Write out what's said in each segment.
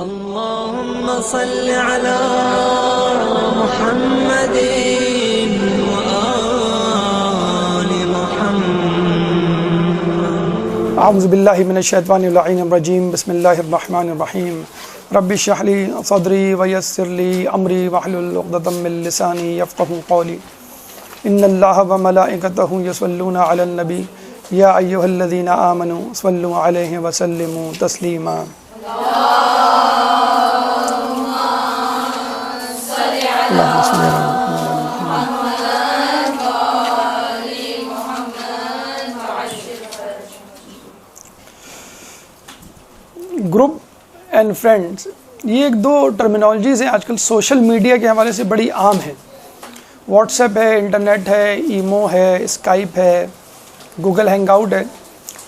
اللهم صل على محمد وآل محمد. اعوذ باللہ من الشیطان اللعین الرجیم. بسم اللہ الرحمن الرحیم. رب اشرح لی صدری ویسر لی امری واحلل عقدۃ من لسانی یفقهوا قولی. ان اللہ وملائکتہ یصلون علی النبی یا ایھا الذین آمنوا صلوا علیہ وسلموا تسلیما. اللہم صل علی گروپ اینڈ فرینڈز، یہ ایک دو ٹرمینالوجیز ہیں آج کل سوشل میڈیا کے حوالے سے بڑی عام ہیں. واٹس ایپ ہے، انٹرنیٹ ہے، ایمو ہے، اسکائپ ہے، گوگل ہینگ آؤٹ ہے.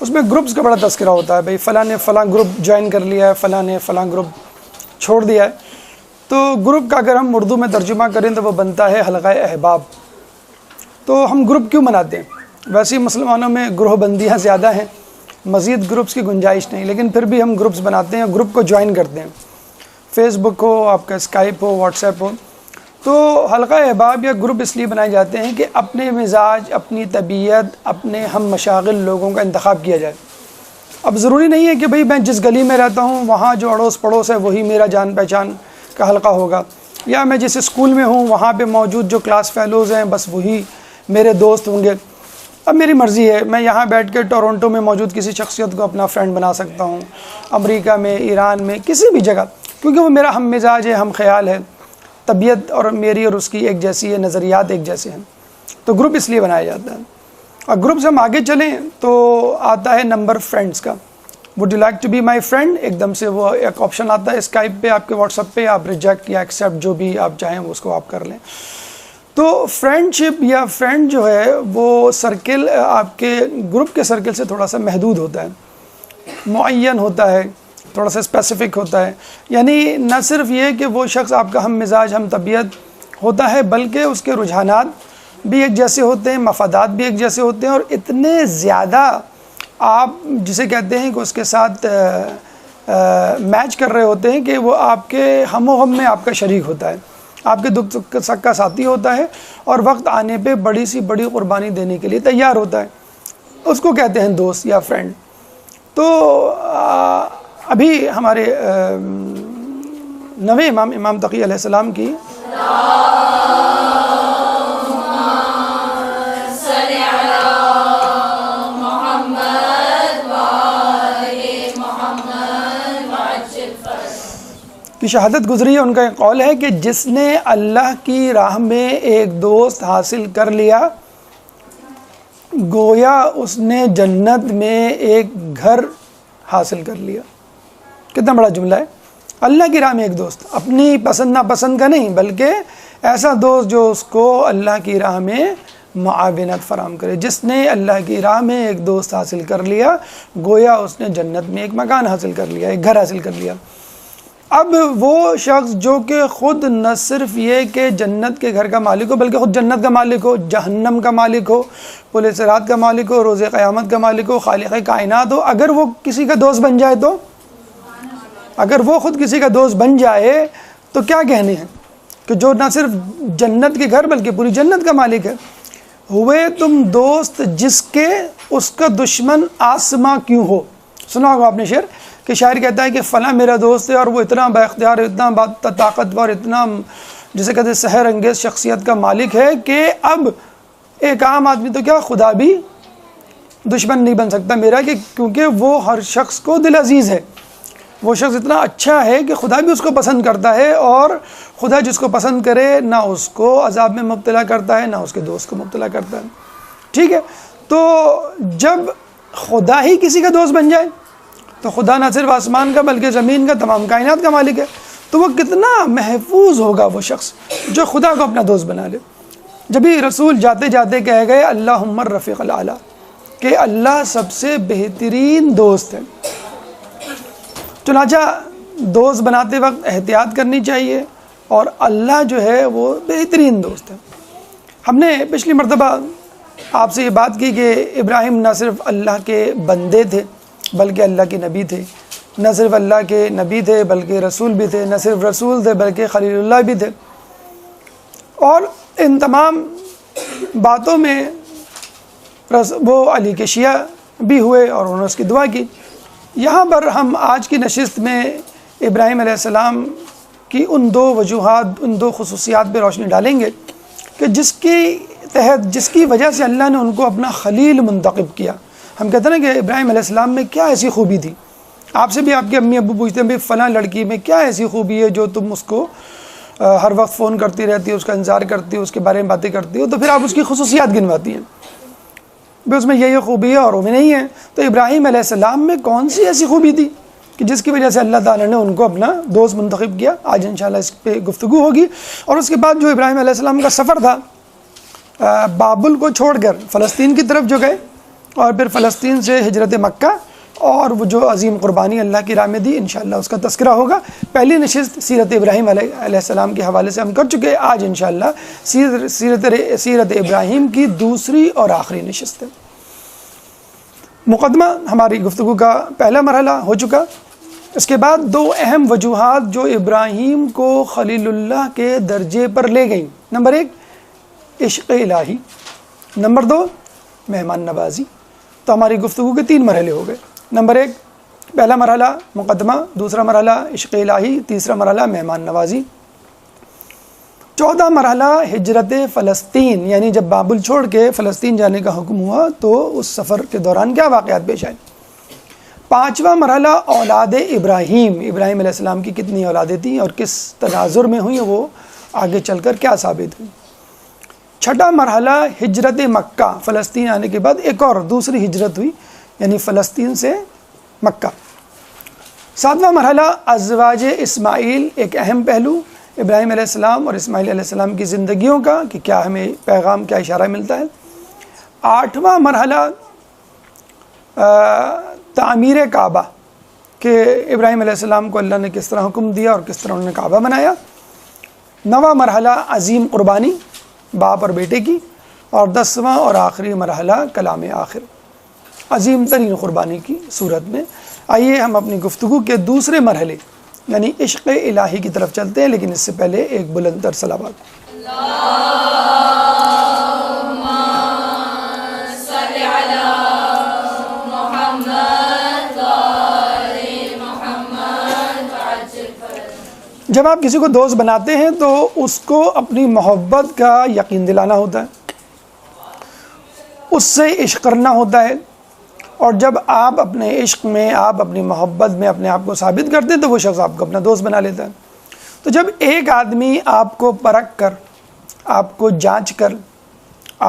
اس میں گروپس کا بڑا تذکرہ ہوتا ہے. بھئی فلاں نے فلاں گروپ جوائن کر لیا ہے، فلاں نے فلاں گروپ چھوڑ دیا ہے. تو گروپ کا اگر ہم اردو میں ترجمہ کریں تو وہ بنتا ہے حلقہ احباب. تو ہم گروپ کیوں بناتے ہیں؟ ویسے ہی مسلمانوں میں گروہ بندیاں زیادہ ہیں، مزید گروپس کی گنجائش نہیں، لیکن پھر بھی ہم گروپس بناتے ہیں، گروپ کو جوائن کرتے ہیں. فیس بک ہو، آپ کا اسکائپ ہو، واٹس ایپ ہو. تو حلقہ احباب یا گروپ اس لیے بنائے جاتے ہیں کہ اپنے مزاج، اپنی طبیعت، اپنے ہم مشاغل لوگوں کا انتخاب کیا جائے. اب ضروری نہیں ہے کہ بھئی میں جس گلی میں رہتا ہوں وہاں جو اڑوس پڑوس ہے وہی میرا جان پہچان کا حلقہ ہوگا، یا میں جس اسکول میں ہوں وہاں پہ موجود جو کلاس فیلوز ہیں بس وہی میرے دوست ہوں گے. اب میری مرضی ہے، میں یہاں بیٹھ کے ٹورنٹو میں موجود کسی شخصیت کو اپنا فرینڈ بنا سکتا ہوں، امریکہ میں، ایران میں، کسی بھی جگہ، کیونکہ وہ میرا ہم مزاج ہے، ہم خیال ہے، طبیعت اور میری اور اس کی ایک جیسی ہے، نظریات ایک جیسے ہیں. تو گروپ اس لیے بنایا جاتا ہے. اور گروپ سے ہم آگے چلیں تو آتا ہے نمبر فرینڈس کا. Would you like to be my friend, ایک دم سے وہ ایک آپشن آتا ہے اسکائپ پہ، آپ کے واٹس ایپ پہ، آپ ریجیکٹ یا ایکسیپٹ جو بھی آپ چاہیں اس کو آپ کر لیں. تو فرینڈ شپ یا فرینڈ جو ہے وہ سرکل آپ کے گروپ کے سرکل سے تھوڑا سا محدود ہوتا ہے، معین ہوتا ہے، تھوڑا سا اسپیسیفک ہوتا ہے. یعنی نہ صرف یہ کہ وہ شخص آپ کا ہم مزاج، ہم طبیعت ہوتا ہے، بلکہ اس کے رجحانات بھی ایک جیسے ہوتے ہیں، مفادات بھی ایک جیسے ہوتے ہیں، اور اتنے زیادہ آپ جسے کہتے ہیں کہ اس کے ساتھ میچ کر رہے ہوتے ہیں کہ وہ آپ کے ہم و غم میں آپ کا شریک ہوتا ہے، آپ کے دکھ سکھ کا ساتھی ہوتا ہے، اور وقت آنے پہ بڑی سی بڑی قربانی دینے کے لیے تیار ہوتا ہے. اس کو کہتے ہیں دوست یا فرینڈ. تو ابھی ہمارے نویں امام تقی علیہ السلام کی کی شہادت گزری ہے. ان کا ایک قول ہے کہ جس نے اللہ کی راہ میں ایک دوست حاصل کر لیا گویا اس نے جنت میں ایک گھر حاصل کر لیا. کتنا بڑا جملہ ہے. اللہ کی راہ میں ایک دوست، اپنی پسند ناپسند کا نہیں، بلکہ ایسا دوست جو اس کو اللہ کی راہ میں معاونت فراہم کرے. جس نے اللہ کی راہ میں ایک دوست حاصل کر لیا گویا اس نے جنت میں ایک مکان حاصل کر لیا، ایک گھر حاصل کر لیا. اب وہ شخص جو کہ خود نہ صرف یہ کہ جنت کے گھر کا مالک ہو، بلکہ خود جنت کا مالک ہو، جہنم کا مالک ہو، پل صراط کا مالک ہو، روز قیامت کا مالک ہو، خالق کائنات ہو، اگر وہ کسی کا دوست بن جائے تو، اگر وہ خود کسی کا دوست بن جائے تو کیا کہنے ہیں کہ جو نہ صرف جنت کے گھر بلکہ پوری جنت کا مالک ہے. ہوئے تم دوست جس کے اس کا دشمن آسماں کیوں ہو. سنا ہوگا آپ نے شعر کہ شاعر کہتا ہے کہ فلاں میرا دوست ہے اور وہ اتنا با اختیار، اتنا طاقتور، اتنا جسے کہتے ہیں سحر انگیز شخصیت کا مالک ہے کہ اب ایک عام آدمی تو کیا خدا بھی دشمن نہیں بن سکتا میرا، کہ کیونکہ وہ ہر شخص کو دل عزیز ہے. وہ شخص اتنا اچھا ہے کہ خدا بھی اس کو پسند کرتا ہے، اور خدا جس کو پسند کرے نہ اس کو عذاب میں مبتلا کرتا ہے نہ اس کے دوست کو مبتلا کرتا ہے. ٹھیک ہے. تو جب خدا ہی کسی کا دوست بن جائے تو خدا نہ صرف آسمان کا بلکہ زمین کا، تمام کائنات کا مالک ہے. تو وہ کتنا محفوظ ہوگا وہ شخص جو خدا کو اپنا دوست بنا لے. جبھی رسول جاتے جاتے کہہ گئے اللہم الرفیق الاعلیٰ، کہ اللہ سب سے بہترین دوست ہے. چنانچہ دوست بناتے وقت احتیاط کرنی چاہیے، اور اللہ جو ہے وہ بہترین دوست ہے. ہم نے پچھلی مرتبہ آپ سے یہ بات کی کہ ابراہیم نہ صرف اللہ کے بندے تھے بلکہ اللہ کے نبی تھے. نہ صرف اللہ کے نبی تھے بلکہ رسول بھی تھے، نہ صرف رسول تھے بلکہ خلیل اللہ بھی تھے، اور ان تمام باتوں میں وہ علی کے شیعہ بھی ہوئے اور انہوں نے اس کی دعا کی۔ یہاں پر ہم آج کی نشست میں ابراہیم علیہ السلام کی ان دو وجوہات، ان دو خصوصیات پہ روشنی ڈالیں گے کہ جس کی وجہ سے اللہ نے ان کو اپنا خلیل منتخب کیا۔ ہم کہتے ہیں نا کہ ابراہیم علیہ السلام میں کیا ایسی خوبی تھی؟ آپ سے بھی آپ کے امی ابو پوچھتے ہیں بھائی فلاں لڑکی میں کیا ایسی خوبی ہے جو تم اس کو ہر وقت فون کرتی رہتی ہو، اس کا انتظار کرتی ہو، اس کے بارے میں باتیں کرتی ہو، تو پھر آپ اس کی خصوصیات گنواتی ہیں بھائی اس میں یہ خوبی ہے اور وہ میں نہیں ہے۔ تو ابراہیم علیہ السلام میں کون سی ایسی خوبی تھی کہ جس کی وجہ سے اللہ تعالیٰ نے ان کو اپنا دوست منتخب کیا؟ آج انشاءاللہ اس پہ گفتگو ہوگی۔ اور اس کے بعد جو ابراہیم علیہ السلام کا سفر تھا، بابل کو چھوڑ کر فلسطین کی طرف جو گئے، اور پھر فلسطین سے ہجرت مکہ، اور وہ جو عظیم قربانی اللہ کی راہ میں دی، انشاءاللہ اس کا تذکرہ ہوگا۔ پہلی نشست سیرت ابراہیم علیہ السلام کے حوالے سے ہم کر چکے، آج انشاءاللہ سیرت ابراہیم کی دوسری اور آخری نشست ہے۔ مقدمہ ہماری گفتگو کا پہلا مرحلہ ہو چکا۔ اس کے بعد دو اہم وجوہات جو ابراہیم کو خلیل اللہ کے درجے پر لے گئیں، نمبر 1 عشق الہی، نمبر 2 مہمان نوازی۔ تو ہماری گفتگو کے 3 مرحلے ہو گئے۔ نمبر 1 پہلا مرحلہ مقدمہ، دوسرا مرحلہ عشق الہی، تیسرا مرحلہ مہمان نوازی۔ 14 مرحلہ ہجرت فلسطین، یعنی جب بابل چھوڑ کے فلسطین جانے کا حکم ہوا تو اس سفر کے دوران کیا واقعات پیش آئے۔ 5واں مرحلہ اولاد ابراہیم علیہ السلام کی کتنی اولادیں تھیں اور کس تناظر میں ہوئیں، وہ آگے چل کر کیا ثابت ہوئی۔ 6واں مرحلہ ہجرت مکہ، فلسطین آنے کے بعد ایک اور دوسری ہجرت ہوئی، یعنی فلسطین سے مکہ۔ 7واں مرحلہ ازواج اسماعیل، ایک اہم پہلو ابراہیم علیہ السلام اور اسماعیل علیہ السلام کی زندگیوں کا کہ کیا ہمیں پیغام، کیا اشارہ ملتا ہے۔ 8واں مرحلہ تعمیر کعبہ، کہ ابراہیم علیہ السلام کو اللہ نے کس طرح حکم دیا اور کس طرح انہوں نے کعبہ بنایا۔ 9واں مرحلہ عظیم قربانی، باپ اور بیٹے کی، اور 10واں اور آخری مرحلہ کلام آخر، عظیم ترین قربانی کی صورت میں۔ آئیے ہم اپنی گفتگو کے دوسرے مرحلے یعنی عشق الہی کی طرف چلتے ہیں، لیکن اس سے پہلے ایک بلند تر صلوات۔ جب آپ کسی کو دوست بناتے ہیں تو اس کو اپنی محبت کا یقین دلانا ہوتا ہے، اس سے عشق کرنا ہوتا ہے، اور جب آپ اپنے عشق میں، آپ اپنی محبت میں اپنے آپ کو ثابت کرتے ہیں تو وہ شخص آپ کو اپنا دوست بنا لیتا ہے۔ تو جب ایک آدمی آپ کو پرکھ کر، آپ کو جانچ کر،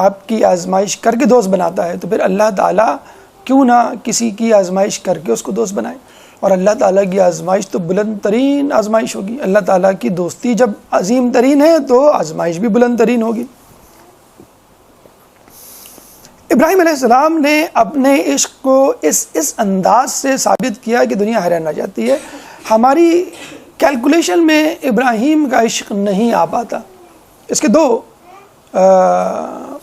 آپ کی آزمائش کر کے دوست بناتا ہے تو پھر اللہ تعالیٰ کیوں نہ کسی کی آزمائش کر کے اس کو دوست بنائے، اور اللہ تعالیٰ کی آزمائش تو بلند ترین آزمائش ہوگی۔ اللہ تعالیٰ کی دوستی جب عظیم ترین ہے تو آزمائش بھی بلند ترین ہوگی۔ ابراہیم علیہ السلام نے اپنے عشق کو اس انداز سے ثابت کیا کہ دنیا حیران رہ جاتی ہے۔ ہماری کیلکولیشن میں ابراہیم کا عشق نہیں آ پاتا۔ اس کے 2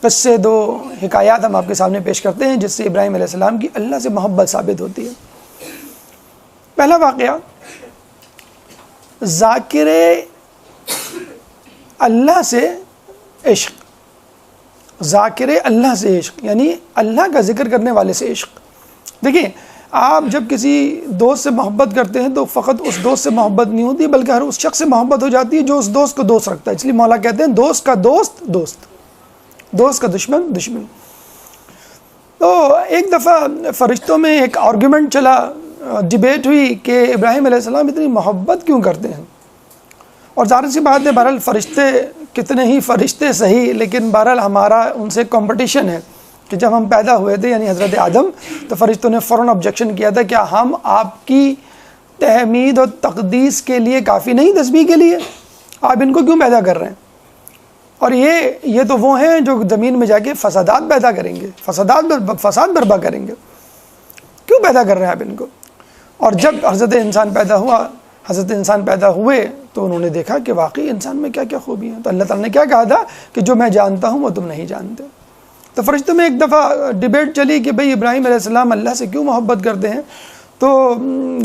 قصے، 2 حکایات ہم آپ کے سامنے پیش کرتے ہیں جس سے ابراہیم علیہ السلام کی اللہ سے محبت ثابت ہوتی ہے۔ پہلا واقعہ، ذاکر اللہ سے عشق، ذاکر اللہ سے عشق یعنی اللہ کا ذکر کرنے والے سے عشق۔ دیکھیں، آپ جب کسی دوست سے محبت کرتے ہیں تو فقط اس دوست سے محبت نہیں ہوتی بلکہ ہر اس شخص سے محبت ہو جاتی ہے جو اس دوست کو دوست رکھتا ہے۔ اس لیے مولا کہتے ہیں دوست کا دوست دوست، دوست کا دشمن دشمن۔ تو ایک دفعہ فرشتوں میں ایک آرگیومنٹ چلا، ڈیبیٹ ہوئی کہ ابراہیم علیہ السلام اتنی محبت کیوں کرتے ہیں، اور ظاہر سی بات ہے بہرحال فرشتے کتنے ہی فرشتے صحیح، لیکن بہرحال ہمارا ان سے کمپٹیشن ہے کہ جب ہم پیدا ہوئے تھے یعنی حضرت آدم، تو فرشتوں نے فوراً آبجیکشن کیا تھا کیا ہم آپ کی تحمید اور تقدیس کے لیے کافی نہیں، تسبیح کے لیے؟ آپ ان کو کیوں پیدا کر رہے ہیں؟ اور یہ تو وہ ہیں جو زمین میں جا کے فسادات پیدا کریں گے، فساد برپا کریں گے، کیوں پیدا کر رہے ہیں آپ ان کو؟ اور جب حضرت انسان پیدا ہوئے تو انہوں نے دیکھا کہ واقعی انسان میں کیا کیا خوبی ہیں۔ تو اللہ تعالیٰ نے کیا کہا تھا کہ جو میں جانتا ہوں وہ تم نہیں جانتے۔ تو فرشتوں میں ایک دفعہ ڈیبیٹ چلی کہ بھئی ابراہیم علیہ السلام اللہ سے کیوں محبت کرتے ہیں، تو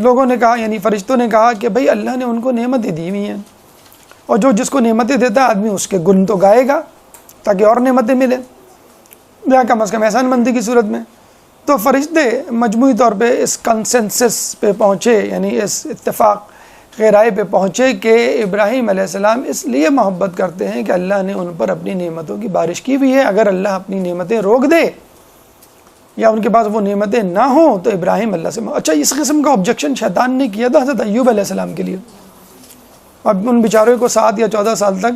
لوگوں نے کہا، یعنی فرشتوں نے کہا کہ بھئی اللہ نے ان کو نعمتیں دی ہوئی ہیں، اور جو جس کو نعمتیں دیتا ہے آدمی اس کے گن تو گائے گا تاکہ اور نعمتیں ملیں، یا کم از کم احسان مندی کی صورت میں۔ تو فرشتے مجموعی طور پہ اس کنسنسس پہ پہنچے، یعنی اس اتفاق رائے پہ پہنچے کہ ابراہیم علیہ السلام اس لیے محبت کرتے ہیں کہ اللہ نے ان پر اپنی نعمتوں کی بارش کی ہوئی ہے۔ اگر اللہ اپنی نعمتیں روک دے یا ان کے پاس وہ نعمتیں نہ ہوں تو ابراہیم اللہ سے اچھا اس قسم کا آبجیکشن شیطان نے کیا تھا حضرت ایوب علیہ السلام کے لیے۔ اب ان بیچاروں کو 7 یا 14 سال تک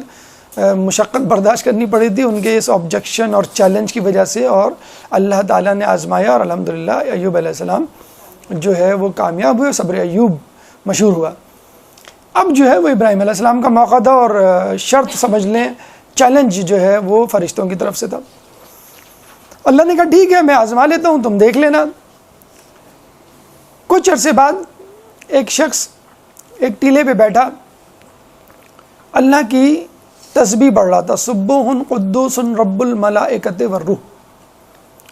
مشقت برداشت کرنی پڑی تھی ان کے اس آبجیکشن اور چیلنج کی وجہ سے، اور اللہ تعالیٰ نے آزمایا اور الحمدللہ ایوب علیہ السلام جو ہے وہ کامیاب ہوئے، صبر ایوب مشہور ہوا۔ اب جو ہے وہ ابراہیم علیہ السلام کا موقع تھا، اور شرط سمجھ لیں چیلنج جو ہے وہ فرشتوں کی طرف سے تھا۔ اللہ نے کہا ٹھیک ہے میں آزما لیتا ہوں، تم دیکھ لینا۔ کچھ عرصے بعد ایک شخص ایک ٹیلے پہ بیٹھا اللہ کی تسبیح پڑھ رہا تھا، سبوح قدوس رب الملائکۃ والروح،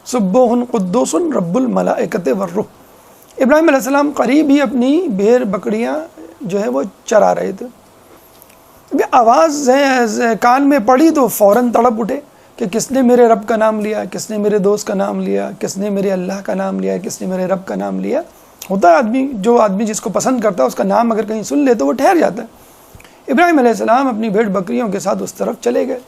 سبوح قدوس رب الملائکۃ والروح۔ ابراہیم علیہ السلام قریب ہی اپنی بھیڑ بکریاں جو ہے وہ چرا رہے تھے، آواز کان میں پڑی تو فوراً تڑپ اٹھے کہ کس نے میرے رب کا نام لیا، کس نے میرے دوست کا نام لیا، کس نے میرے اللہ کا نام لیا، کس نے میرے رب کا نام لیا۔ ہوتا ہے آدمی، جو آدمی جس کو پسند کرتا ہے اس کا نام اگر کہیں سن لے تو وہ ٹھہر جاتا ہے۔ ابراہیم علیہ السلام اپنی بھیڑ بکریوں کے ساتھ اس طرف چلے گئے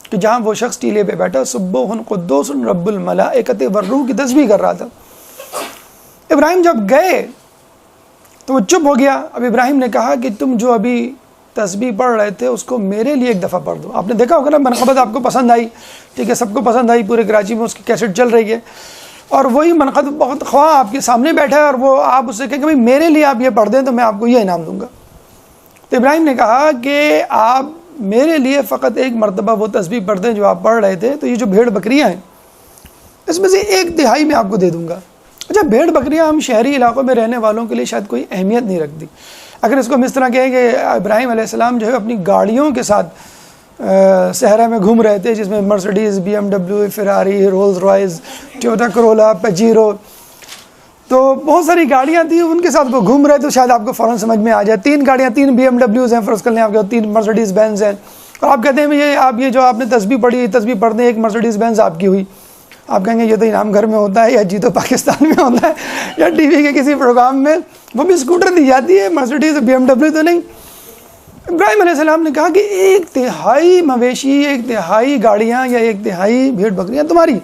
کہ جہاں وہ شخص ٹیلے پہ بیٹھا سبوح قدوس رب الملائکۃ والروح کی تسبیح کر رہا تھا۔ ابراہیم جب گئے تو وہ چپ ہو گیا۔ اب ابراہیم نے کہا کہ تم جو ابھی تسبیح پڑھ رہے تھے اس کو میرے لیے ایک دفعہ پڑھ دو۔ آپ نے دیکھا ہوگا نا منقبت آپ کو پسند آئی، ٹھیک ہے، سب کو پسند آئی، پورے کراچی میں اس کی کیسٹ چل رہی ہے، اور وہی منقبت بہت خواہ آپ کے سامنے بیٹھا ہے اور وہ آپ اس سے کہیں کہ بھائی میرے لیے آپ یہ پڑھ دیں تو میں آپ کو یہ انعام دوں گا۔ تو ابراہیم نے کہا کہ آپ میرے لیے فقط ایک مرتبہ وہ تسبیح پڑھ دیں جو آپ پڑھ رہے تھے، تو یہ جو بھیڑ بکریاں ہیں اس میں سے 1/3 میں آپ کو دے دوں گا۔ اچھا بھیڑ بکریاں ہم شہری علاقوں میں رہنے والوں کے لیے شاید کوئی اہمیت نہیں رکھتی، اگر اس کو ہم اس طرح کہیں کہ ابراہیم علیہ السلام جو ہے اپنی گاڑیوں کے ساتھ صحرا میں گھوم رہے تھے، جس میں مرسڈیز، BMW، فراری، رولز رائس، ٹویوٹا کرولا، پجیرو، تو بہت ساری گاڑیاں تھیں، ان کے ساتھ وہ گھوم رہے تو شاید آپ کو فوراً سمجھ میں آ جائے 3 گاڑیاں، 3 BMWs ہیں، فرض کر لیں آپ کے 3 مرسڈیز بینز ہیں، اور آپ کہتے ہیں یہ جو آپ نے تسبیح پڑھی، تسبیح پڑھنے ایک مرسڈیز بینز آپ کی ہوئی، آپ کہیں گے یہ تو انعام گھر میں ہوتا ہے یا جیتو پاکستان میں ہوتا ہے یا ٹی وی کے کسی پروگرام میں وہ بھی اسکوٹر دی جاتی ہے، مرسڈیز BMW تو نہیں۔ ابراہیم علیہ السلام نے کہا کہ 1/3 مویشی، 1/3 گاڑیاں یا 1/3 بھیڑ بکریاں تمہاری،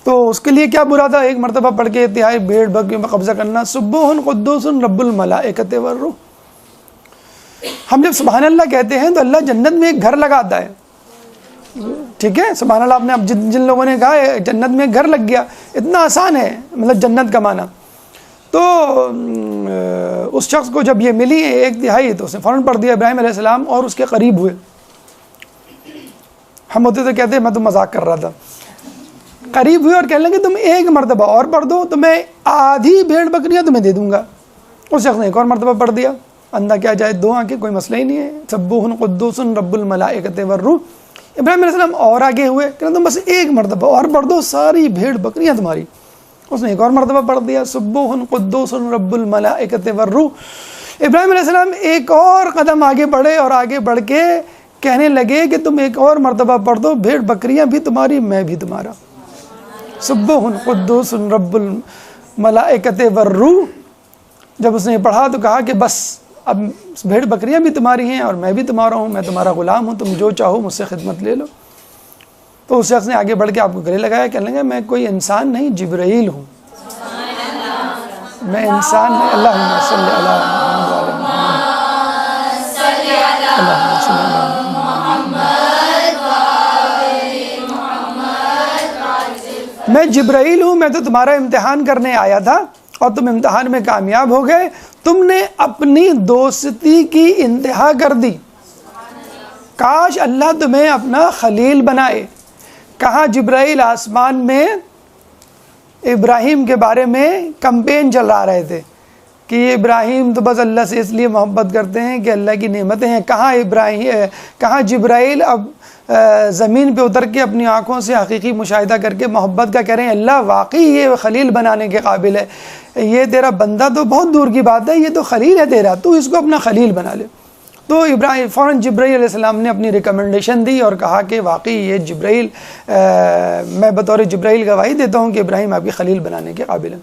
تو اس کے لیے کیا برا تھا ایک مرتبہ پڑھ کے 1/3 بھیڑ بکریوں میں قبضہ کرنا۔ سبوح قدوس رب الملائکۃ والروح۔ ہم جب سبحان اللہ کہتے ہیں تو اللہ جنت میں ایک گھر لگاتا ہے، ٹھیک ہے، سبحان اللہ۔ آپ نے اب جن لوگوں نے کہا جنت میں گھر لگ گیا، اتنا آسان ہے مطلب جنت کا معنی۔ تو اس شخص کو جب یہ ملی 1/3 تو اس نے فوراً پڑھ دیا ابراہیم علیہ السلام، اور اس کے قریب ہوئے۔ ہم ہوتے تو کہتے میں تو مذاق کر رہا تھا، قریب ہوئے اور کہنے لگے تم ایک مرتبہ اور پڑھ دو تو میں آدھی بھیڑ بکریاں تمہیں دے دوں گا۔ اس شخص نے ایک اور مرتبہ پڑھ دیا، اندھا کیا جائے 2 آنکھیں، کوئی مسئلہ ہی نہیں ہے، سبوح قدوس رب الملائکۃ والروح۔ ابراہیم علیہ السلام اور آگے ہوئے کہ تم بس ایک مرتبہ اور پڑھ دو، ساری بھیڑ بکریاں تمہاری۔ اس نے ایک اور مرتبہ پڑھ دیا، سبوح قدوس رب الملائکۃ والروح۔ ابراہیم علیہ السلام ایک اور قدم آگے بڑھے اور آگے بڑھ کے کہنے لگے کہ تم ایک اور مرتبہ پڑھ دو، بھیڑ بکریاں بھی تمہاری، میں بھی تمہارا۔ سبوح قدوس رب الملائکۃ والروح۔ جب اس نے پڑھا تو کہا کہ بس اب بھیڑ بکریاں بھی تمہاری ہیں اور میں بھی تمہارا ہوں، میں تمہارا غلام ہوں، تم جو چاہو مجھ سے خدمت لے لو۔ تو اس شخص نے آگے بڑھ کے آپ کو گلے لگایا، کہنے لگا میں کوئی انسان نہیں، جبرائیل ہوں، میں انسان نہیں۔ اللہم صلی علی محمد، میں جبرائیل ہوں، میں تو تمہارا امتحان کرنے آیا تھا اور تم امتحان میں کامیاب ہو گئے، تم نے اپنی دوستی کی انتہا کر دی۔ کاش اللہ تمہیں اپنا خلیل بنائے۔ کہاں جبرائیل آسمان میں ابراہیم کے بارے میں کمپین چلا رہے تھے کہ ابراہیم تو بس اللہ سے اس لیے محبت کرتے ہیں کہ اللہ کی نعمتیں ہیں، کہاں جبرائیل اب زمین پہ اتر کے اپنی آنکھوں سے حقیقی مشاہدہ کر کے محبت کا کہہ رہے ہیں اللہ واقعی یہ خلیل بنانے کے قابل ہے، یہ تیرا بندہ تو بہت دور کی بات ہے، یہ تو خلیل ہے تیرا، تو اس کو اپنا خلیل بنا لے۔ تو ابراہیم فوراً جبرائیل علیہ السلام نے اپنی ریکمنڈیشن دی اور کہا کہ واقعی یہ جبرائیل، میں بطور جبرائیل گواہی دیتا ہوں کہ ابراہیم آپ کی خلیل بنانے کے قابل ہے۔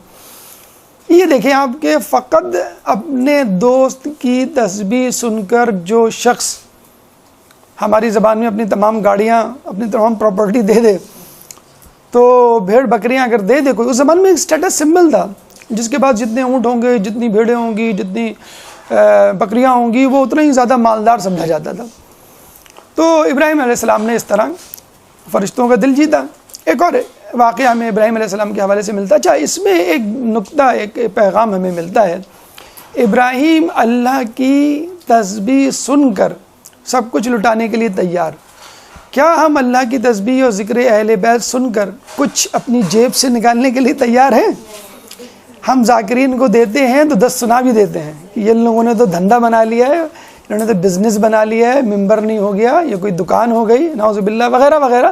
یہ دیکھیں آپ کہ فقط اپنے دوست کی تسبیح سن کر جو شخص ہماری زبان میں اپنی تمام گاڑیاں، اپنی تمام پراپرٹی دے دے، تو بھیڑ بکریاں اگر دے دے کوئی، اس زمان میں ایک اسٹیٹس سمبل تھا جس کے بعد جتنے اونٹ ہوں گے، جتنی بھیڑیں ہوں گی، جتنی بکریاں ہوں گی، وہ اتنا ہی زیادہ مالدار سمجھا جاتا تھا۔ تو ابراہیم علیہ السلام نے اس طرح فرشتوں کا دل جیتا۔ ایک اور واقعہ ہمیں ابراہیم علیہ السلام کے حوالے سے ملتا ہے، اچھا اس میں ایک نقطہ، ایک پیغام ہمیں ملتا ہے۔ ابراہیم اللہ کی تسبیح سن کر سب کچھ لٹانے کے لیے تیار، کیا ہم اللہ کی تسبیح اور ذکر اہل بیت سن کر کچھ اپنی جیب سے نکالنے کے لیے تیار ہیں؟ ہم ذاکرین کو دیتے ہیں تو 10 سنا بھی دیتے ہیں کہ یہ لوگوں نے تو دھندا بنا لیا ہے، انہوں نے تو بزنس بنا لیا ہے، ممبر نہیں ہو گیا، یہ کوئی دکان ہو گئی، نعوذ باللہ وغیرہ وغیرہ۔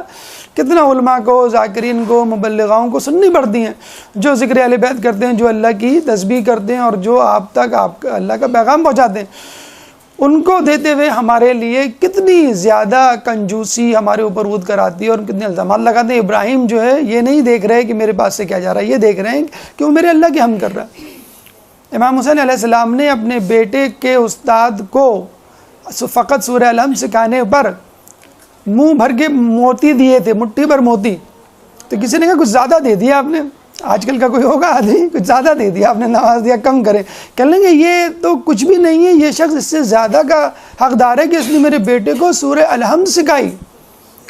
کتنا علماء کو، ذاکرین کو، مبلغاؤں کو سننی پڑتی ہیں جو ذکر اہل بیت کرتے ہیں، جو اللہ کی تسبیح کرتے ہیں اور جو آپ تک اللہ کا پیغام پہنچاتے ہیں، ان کو دیتے ہوئے ہمارے لیے کتنی زیادہ کنجوسی ہمارے اوپر عود کراتی ہے اور کتنے الزامات لگاتے ہیں۔ ابراہیم جو ہے یہ نہیں دیکھ رہے کہ میرے پاس سے کیا جا رہا ہے، یہ دیکھ رہے ہیں کہ وہ میرے اللہ کے ہم کر رہا ہے۔ امام حسین علیہ السلام نے اپنے بیٹے کے استاد کو فقط سورہ الحمد سکھانے پر منہ بھر کے موتی دیے تھے، مٹھی بھر موتی۔ تو کسی نے کہا کچھ زیادہ دے دیا آپ نے، آج کل کا کوئی ہوگا آدمی، کچھ زیادہ دے دیا آپ نے، نواز دیا، کم کرے۔ کہہ لیں گے یہ تو کچھ بھی نہیں ہے، یہ شخص اس سے زیادہ کا حقدار ہے کہ اس نے میرے بیٹے کو سورہ الحمد سکھائی۔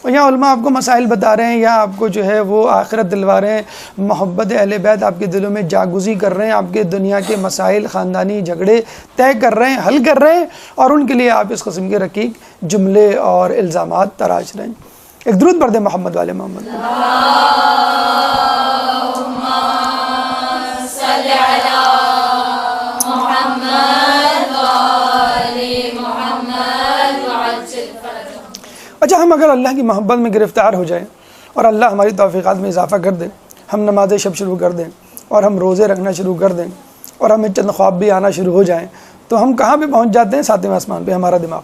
اور یہاں علماء آپ کو مسائل بتا رہے ہیں، یا آپ کو جو ہے وہ آخرت دلوا رہے ہیں، محبت اہل بیت آپ کے دلوں میں جاگزی کر رہے ہیں، آپ کے دنیا کے مسائل، خاندانی جھگڑے طے کر رہے ہیں، حل کر رہے ہیں، اور ان کے لیے آپ اس قسم کے رقیق جملے اور الزامات تراش رہے ہیں۔ ایک درود پڑھ دیں محمد والے محمد۔ اچھا ہم اگر اللہ کی محبت میں گرفتار ہو جائیں اور اللہ ہماری توفیقات میں اضافہ کر دے، ہم نماز شب شروع کر دیں اور ہم روزے رکھنا شروع کر دیں اور ہمیں چند خواب بھی آنا شروع ہو جائیں، تو ہم کہاں پہ پہنچ جاتے ہیں؟ 7ویں آسمان پہ ہمارا دماغ،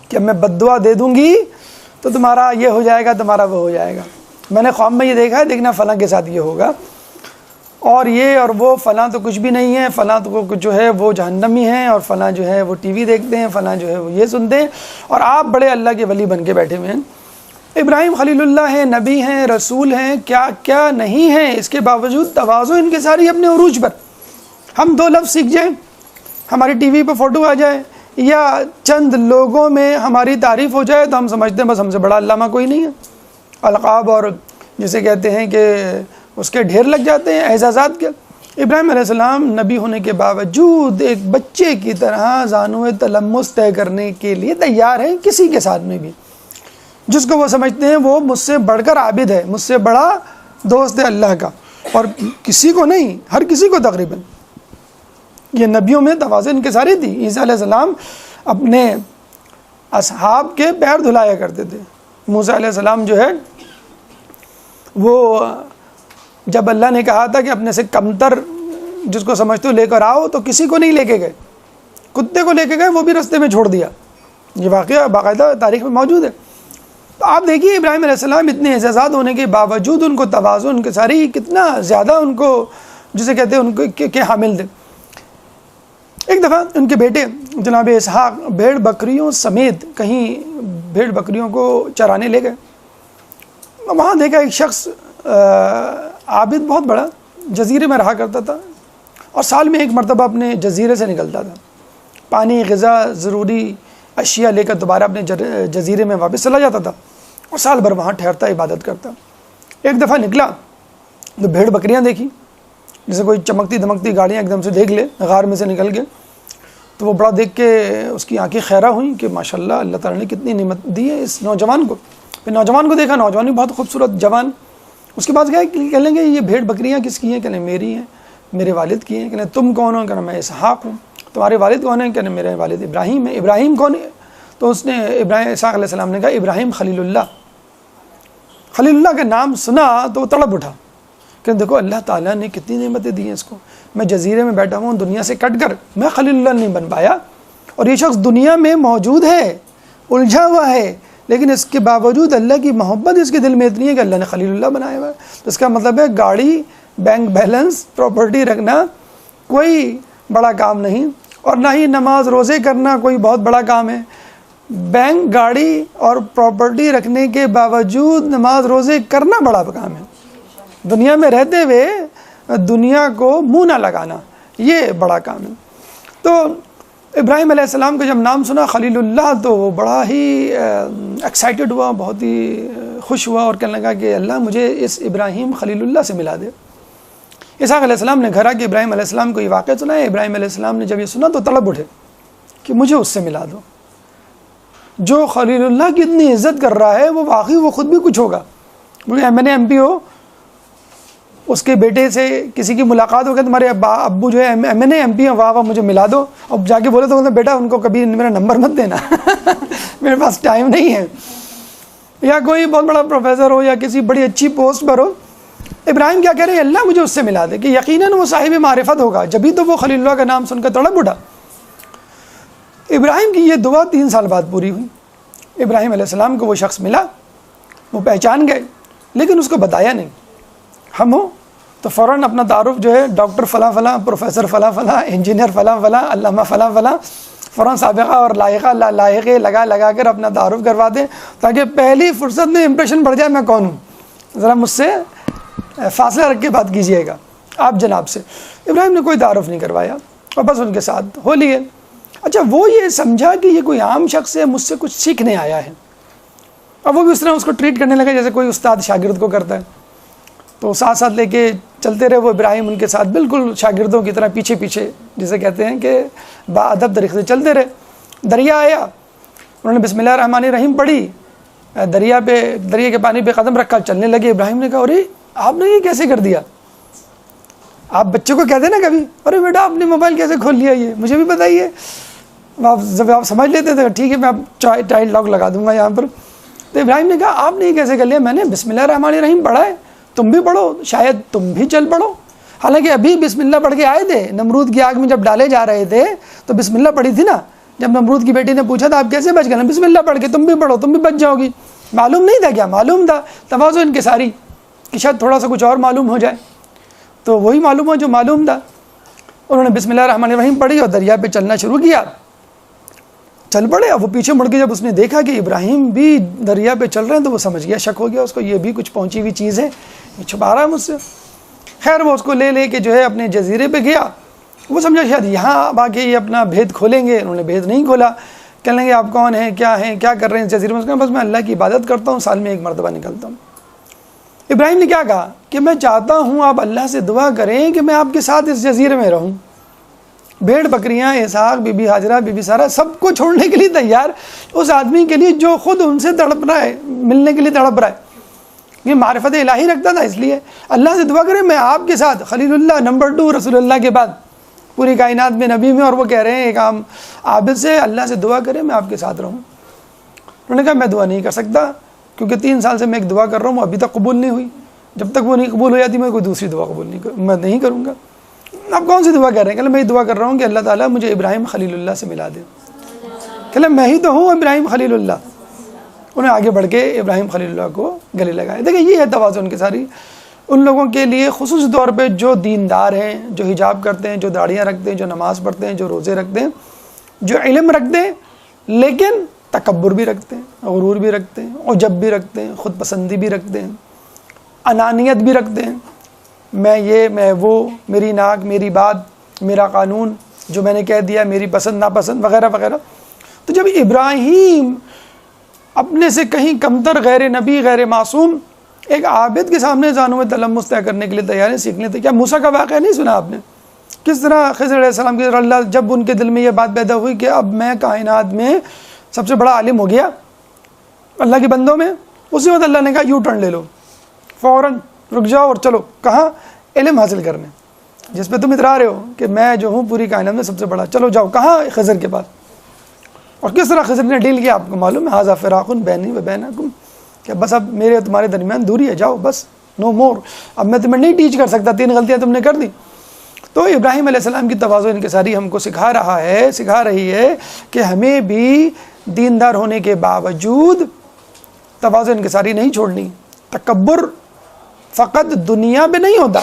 کہ میں بد دعا دے دوں گی تو تمہارا یہ ہو جائے گا، تمہارا وہ ہو جائے گا۔ میں نے خواب میں یہ دیکھا ہے، دیکھنا فلاں کے ساتھ یہ ہوگا، اور یہ اور وہ فلاں تو کچھ بھی نہیں ہے، فلاں تو جو ہے وہ جہنمی ہیں، اور فلاں جو ہے وہ ٹی وی دیکھتے ہیں، فلاں جو ہے وہ یہ سنتے ہیں، اور آپ بڑے اللہ کے ولی بن کے بیٹھے ہوئے ہیں۔ ابراہیم خلیل اللہ ہیں، نبی ہیں، رسول ہیں، کیا کیا نہیں ہیں، اس کے باوجود تواضع ان کے ساری اپنے عروج پر۔ ہم 2 لفظ سیکھ جائیں، ہماری ٹی وی پہ فوٹو آ جائے، یا چند لوگوں میں ہماری تعریف ہو جائے، تو ہم سمجھتے ہیں بس ہم سے بڑا علامہ کوئی نہیں ہے۔ القاب اور جسے کہتے ہیں کہ اس کے ڈھیر لگ جاتے ہیں، اعزازات کے۔ ابراہیم علیہ السلام نبی ہونے کے باوجود ایک بچے کی طرح زانو تلمس طے کرنے کے لیے تیار ہیں کسی کے ساتھ میں بھی، جس کو وہ سمجھتے ہیں وہ مجھ سے بڑھ کر عابد ہے، مجھ سے بڑا دوست ہے اللہ کا، اور کسی کو نہیں، ہر کسی کو تقریباً۔ یہ نبیوں میں تواضع ان کے ساری تھی۔ عیسیٰ علیہ السلام اپنے اصحاب کے پیر دھلایا کرتے تھے۔ موسیٰ علیہ السلام جو ہے وہ جب اللہ نے کہا تھا کہ اپنے سے کمتر جس کو سمجھتے ہو لے کر آؤ، تو کسی کو نہیں لے کے گئے، کتے کو لے کے گئے، وہ بھی رستے میں چھوڑ دیا۔ یہ واقعہ باقاعدہ تاریخ میں موجود ہے۔ تو آپ دیکھیے ابراہیم علیہ السلام اتنے اعزازات ہونے کے باوجود ان کو تواضع ان کے ساری کتنا زیادہ ان کو جسے کہتے ہیں ان کو کے حامل تھے۔ ایک دفعہ ان کے بیٹے جناب اسحاق بھیڑ بکریوں سمیت کہیں بھیڑ بکریوں کو چرانے لے گئے۔ وہاں دیکھا ایک شخص عابد بہت بڑا جزیرے میں رہا کرتا تھا، اور سال میں 1 مرتبہ اپنے جزیرے سے نکلتا تھا، پانی، غذا، ضروری اشیاء لے کر دوبارہ اپنے جزیرے میں واپس چلا جاتا تھا، اور سال بھر وہاں ٹھہرتا، عبادت کرتا۔ ایک دفعہ نکلا تو بھیڑ بکریاں دیکھی، جیسے کوئی چمکتی دمکتی گاڑیاں ایک دم سے دیکھ لے، غار میں سے نکل گئے، تو وہ بڑا دیکھ کے اس کی آنکھیں خیرہ ہوئیں کہ ماشاءاللہ اللہ تعالیٰ نے کتنی نعمت دی ہے اس نوجوان کو۔ پھر نوجوان کو دیکھا، نوجوان بھی بہت خوبصورت جوان۔ اس کے بعد کہہ لیں گے یہ بھیڑ بکریاں کس کی ہیں؟ کہنے میری ہیں، میرے والد کی ہیں۔ کہنے تم کون ہو؟ کہنا میں اسحاق ہوں۔ تمہارے والد کون ہیں؟ کہنے میرے والد ابراہیم ہیں۔ ابراہیم کون ہے؟ تو اس نے اسحاق علیہ السلام نے کہا ابراہیم خلیل اللہ. خلیل اللہ کا نام سنا تو وہ تڑپ اٹھا کہ دیکھو اللہ تعالیٰ نے کتنی نعمتیں دی ہیں اس کو. میں جزیرے میں بیٹھا ہوں دنیا سے کٹ کر, میں خلیل اللہ نہیں بن پایا, اور یہ شخص دنیا میں موجود ہے, الجھا ہوا ہے, لیکن اس کے باوجود اللہ کی محبت اس کے دل میں اتنی ہے کہ اللہ نے خلیل اللہ بنایا ہوا ہے. تو اس کا مطلب ہے گاڑی, بینک بیلنس, پراپرٹی رکھنا کوئی بڑا کام نہیں, اور نہ ہی نماز روزے کرنا کوئی بہت بڑا کام ہے. بینک, گاڑی اور پراپرٹی رکھنے کے باوجود نماز روزے کرنا بڑا کام ہے. دنیا میں رہتے ہوئے دنیا کو منہ نہ لگانا یہ بڑا کام ہے. تو ابراہیم علیہ السلام کا جب نام سنا خلیل اللہ تو وہ بڑا ہی ایکسائٹڈ ہوا, بہت ہی خوش ہوا, اور کہنے لگا کہ اللہ مجھے اس ابراہیم خلیل اللہ سے ملا دے. اسحاق علیہ السلام نے گھر آ کے ابراہیم علیہ السلام کو یہ واقعہ سنایا. ابراہیم علیہ السلام نے جب یہ سنا تو تڑپ اٹھے کہ مجھے اس سے ملا دو. جو خلیل اللہ کی اتنی عزت کر رہا ہے وہ واقعی وہ خود بھی کچھ ہوگا. ایم پی ہو, اس کے بیٹے سے کسی کی ملاقات ہو گئی, تمہارے ابو جو ہے ایم پی ہیں, واہ واہ مجھے ملا دو. اب جا کے بولے تو بیٹا ان کو کبھی میرا نمبر مت دینا میرے پاس ٹائم نہیں ہے. یا کوئی بہت بڑا پروفیسر ہو یا کسی بڑی اچھی پوسٹ پر ہو, ابراہیم کیا کہہ رہے ہیں اللہ مجھے اس سے ملا دے, کہ یقیناً وہ صاحب معرفت ہوگا. جبھی تو وہ خلیل اللہ کا نام سن کر تڑپ اٹھا. ابراہیم کی یہ دعا 3 سال بعد پوری ہوئی. ابراہیم علیہ السلام کو وہ شخص ملا, وہ پہچان گئے, لیکن اس کو بتایا نہیں. ہم ہو تو فوراً اپنا تعارف جو ہے ڈاکٹر فلاں فلاں, پروفیسر فلاں فلاں, انجینئر فلاں فلاں, علامہ فلاں فلاں, فوراً سابقہ اور لائحے لگا کر اپنا تعارف کروا دیں تاکہ پہلی فرصت میں امپریشن بڑھ جائے میں کون ہوں, ذرا مجھ سے فاصلہ رکھ کے بات کیجئے گا آپ جناب سے. ابراہیم نے کوئی تعارف نہیں کروایا اور بس ان کے ساتھ ہو لیے. اچھا وہ یہ سمجھا کہ یہ کوئی عام شخص ہے, مجھ سے کچھ سیکھنے آیا ہے, اور وہ بھی اس طرح اس کو ٹریٹ کرنے لگا جیسے کوئی استاد شاگرد کو کرتا ہے. تو ساتھ ساتھ لے کے چلتے رہے وہ ابراہیم ان کے ساتھ بالکل شاگردوں کی طرح پیچھے پیچھے, جسے کہتے ہیں کہ باادب طریقے سے چلتے رہے. دریا آیا, انہوں نے بسم اللہ الرحمن الرحیم پڑھی, دریا کے پانی پہ قدم رکھا, چلنے لگے. ابراہیم نے کہا ارے آپ نے یہ کیسے کر دیا؟ آپ بچوں کو کہتے نا کبھی ارے بیٹا آپ نے موبائل کیسے کھول لیا, یہ مجھے بھی بتائیے. جب آپ سمجھ لیتے تھے ٹھیک ہے میں آپ چائلڈ لاک لگا دوں گا یہاں پر. تو ابراہیم نے کہا آپ نے یہ کیسے کر لیا؟ میں نے بسم اللہ الرحمن الرحیم پڑھا ہے, تم بھی پڑھو, شاید تم بھی چل پڑھو. حالانکہ ابھی بسم اللہ پڑھ کے آئے تھے, نمرود کی آگ میں جب ڈالے جا رہے تھے تو بسم اللہ پڑھی تھی نا. جب نمرود کی بیٹی نے پوچھا تھا آپ کیسے بچ گئے, بسم اللہ پڑھ کے تم بھی پڑھو, تم بھی بچ جاؤ گی. معلوم نہیں تھا کیا؟ معلوم تھا, تواضع ان کے ساری کہ شاید تھوڑا سا کچھ اور معلوم ہو جائے. تو وہی معلوم ہو جو معلوم تھا. انہوں نے بسم اللہ الرحمن الرحیم پڑھی اور دریا پہ چلنا شروع کیا. چل پڑے. اب وہ پیچھے مڑ کے جب اس نے دیکھا کہ ابراہیم بھی دریا پہ چل رہے ہیں تو وہ سمجھ گیا, شک ہو گیا اس کو, یہ بھی کچھ پہنچی ہوئی چیز ہے, یہ چھپا رہا ہے مجھ سے. خیر وہ اس کو لے کے جو ہے اپنے جزیرے پہ گیا. وہ سمجھا شاید یہاں آ کے یہ اپنا بھید کھولیں گے. انہوں نے بھید نہیں کھولا. کہنے لگے آپ کون ہیں, کیا کر رہے ہیں اس جزیرے میں؟ بس میں اللہ کی عبادت کرتا ہوں, سال میں 1 مرتبہ نکلتا ہوں. ابراہیم نے کیا کہا کہ میں چاہتا ہوں آپ اللہ سے دعا کریں کہ میں آپ کے ساتھ اس جزیرے میں رہوں. بھیڑ بکریاں, اسحاق, بی بی ہاجرہ, بی بی سارہ, سب کو چھوڑنے کے لیے تیار اس آدمی کے لیے جو خود ان سے تڑپ رہا ہے, ملنے کے لیے تڑپ رہا ہے. یہ معرفت الہی رکھتا تھا, اس لیے اللہ سے دعا کریں میں آپ کے ساتھ, خلیل اللہ نمبر 2 رسول اللہ کے بعد پوری کائنات میں نبی میں, اور وہ کہہ رہے ہیں ایک عام عابد سے اللہ سے دعا کریں میں آپ کے ساتھ رہوں. انہوں نے کہا میں دعا نہیں کر سکتا کیونکہ 3 سال سے میں ایک دعا کر رہا ہوں, ابھی تک قبول نہیں ہوئی. جب تک وہ نہیں قبول ہو جاتی میں کوئی دوسری دعا میں نہیں کروں گا. آپ کون سی دعا کر رہے ہیں؟ کہ میں یہ دعا کر رہا ہوں کہ اللہ تعالیٰ مجھے ابراہیم خلیل اللہ سے ملا دے. کہ میں ہی تو ہوں ابراہیم خلیل اللہ. انہیں آگے بڑھ کے ابراہیم خلیل اللہ کو گلے لگائے. دیکھیں یہ ہے تواضع ان کی ساری. ان لوگوں کے لیے خصوصی طور پہ جو دیندار ہیں, جو حجاب کرتے ہیں, جو داڑیاں رکھتے ہیں, جو نماز پڑھتے ہیں, جو روزے رکھتے ہیں, جو علم رکھتے ہیں لیکن تکبر بھی رکھتے ہیں, غرور بھی رکھتے ہیں, عجب بھی رکھتے ہیں, خود پسندی بھی رکھتے ہیں, انانیت بھی رکھتے ہیں. میں یہ, میں وہ, میری ناک, میری بات, میرا قانون, جو میں نے کہہ دیا, میری پسند ناپسند وغیرہ وغیرہ. تو جب ابراہیم اپنے سے کہیں کمتر, غیر نبی, غیر معصوم ایک عابد کے سامنے زانوں میں تلمس طے کرنے کے لیے تیار ہے, سیکھنے تھے. کیا موسیٰ کا واقعہ نہیں سنا آپ نے؟ کس طرح خضر علیہ السلام کی طرح اللہ جب ان کے دل میں یہ بات پیدا ہوئی کہ اب میں کائنات میں سب سے بڑا عالم ہو گیا اللہ کے بندوں میں, اسی وقت اللہ نے کہا یو ٹرن لے لو, فوراً رک جاؤ اور چلو. کہاں؟ علم حاصل کرنے, جس پہ تم اترا رہے ہو کہ میں جو ہوں پوری کائنات میں سب سے بڑا. چلو جاؤ. کہاں؟ خضر کے پاس. اور کس طرح خضر نے ڈیل کیا آپ کو معلوم ہے، ھذا فراق بینی و بینکم، کہ بس اب میرے تمہارے درمیان دوری ہے، جاؤ بس، نو مور، اب میں تمہیں نہیں ٹیچ کر سکتا، 3 غلطیاں تم نے کر دی۔ تو ابراہیم علیہ السلام کی تواضع انکساری ہم کو سکھا رہی ہے کہ ہمیں بھی دیندار ہونے کے باوجود تواضع انکساری نہیں چھوڑنی۔ تکبر فقط دنیا پہ نہیں ہوتا،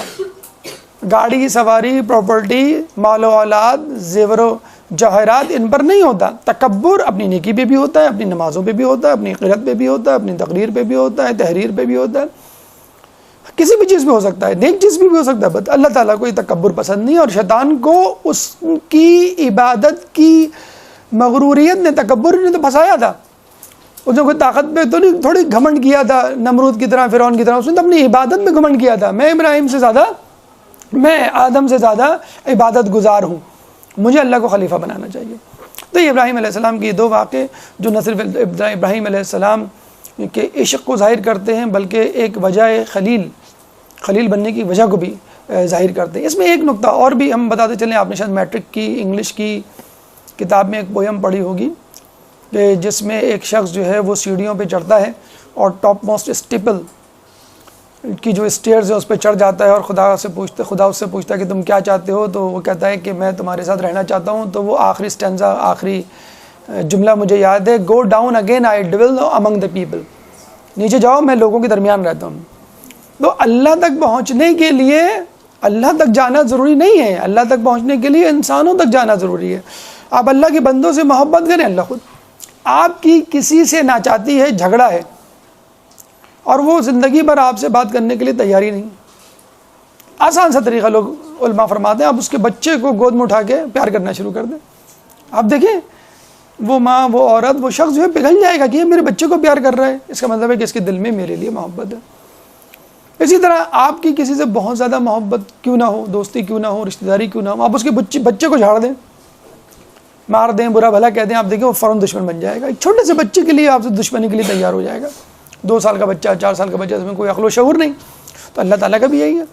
گاڑی سواری، پراپرٹی، مال و اولاد، زیور و جواہرات، ان پر نہیں ہوتا۔ تکبر اپنی نیکی پہ بھی ہوتا ہے، اپنی نمازوں پہ بھی ہوتا ہے، اپنی قرات پہ بھی ہوتا ہے، اپنی تقریر پہ بھی ہوتا ہے، تحریر پہ بھی ہوتا ہے، کسی بھی چیز پہ ہو سکتا ہے، نیک چیز پہ بھی ہو سکتا ہے۔ بس اللہ تعالیٰ کو یہ تکبر پسند نہیں، اور شیطان کو اس کی عبادت کی مغروریت نے، تکبر نے تو پھنسایا تھا۔ اس نے کوئی طاقت پہ تو نہیں تھوڑی گھمنڈ کیا تھا، نمرود کی طرح، فرعون کی طرح، اس نے تو اپنی عبادت پہ گھمنڈ کیا تھا، میں آدم سے زیادہ عبادت گزار ہوں، مجھے اللہ کو خلیفہ بنانا چاہیے۔ تو یہ ابراہیم علیہ السلام کے 2 واقعے جو نہ صرف ابراہیم علیہ السلام کے عشق کو ظاہر کرتے ہیں، بلکہ ایک وجہ خلیل بننے کی وجہ کو بھی ظاہر کرتے ہیں۔ اس میں ایک نقطہ اور بھی ہم بتاتے چلیں، آپ نے شاید میٹرک کی انگلش کی کتاب میں ایک پویم پڑھی ہوگی کہ جس میں ایک شخص جو ہے وہ سیڑھیوں پہ چڑھتا ہے اور ٹاپ موسٹ اسٹیپل کی جو اسٹیئرز ہے اس پہ چڑھ جاتا ہے، اور خدا اس سے پوچھتا ہے کہ تم کیا چاہتے ہو، تو وہ کہتا ہے کہ میں تمہارے ساتھ رہنا چاہتا ہوں۔ تو وہ آخری اسٹینزا، آخری جملہ مجھے یاد ہے، go down again I dwell among the people, نیچے جاؤ میں لوگوں کے درمیان رہتا ہوں۔ تو اللہ تک پہنچنے کے لیے اللہ تک جانا ضروری نہیں ہے، اللہ تک پہنچنے کے لیے انسانوں تک جانا ضروری ہے۔ آپ اللہ کے بندوں سے محبت کریں، اللہ خود آپ کی کسی سے ناچاتی ہے، جھگڑا ہے، اور وہ زندگی بھر آپ سے بات کرنے کے لیے تیاری نہیں، آسان سا طریقہ لوگ علماء فرماتے ہیں، آپ اس کے بچے کو گود میں اٹھا کے پیار کرنا شروع کر دیں۔ آپ دیکھیں وہ ماں، وہ عورت، وہ شخص جو ہے پگھل جائے گا کہ یہ میرے بچے کو پیار کر رہا ہے، اس کا مطلب ہے کہ اس کے دل میں میرے لیے محبت ہے۔ اسی طرح آپ کی کسی سے بہت زیادہ محبت کیوں نہ ہو، دوستی کیوں نہ ہو، رشتہ داری کیوں نہ ہو، آپ اس کے بچے کو جھاڑ دیں، مار دیں، برا بھلا کہہ دیں، آپ دیکھیں وہ فوراً دشمن بن جائے گا۔ ایک چھوٹے سے بچے کے لیے آپ سے دشمنی کے لیے تیار ہو جائے گا، 2 سال کا بچہ، 4 سال کا بچہ، اس میں کوئی عقل و شعور نہیں۔ تو اللہ تعالیٰ کا بھی یہی ہے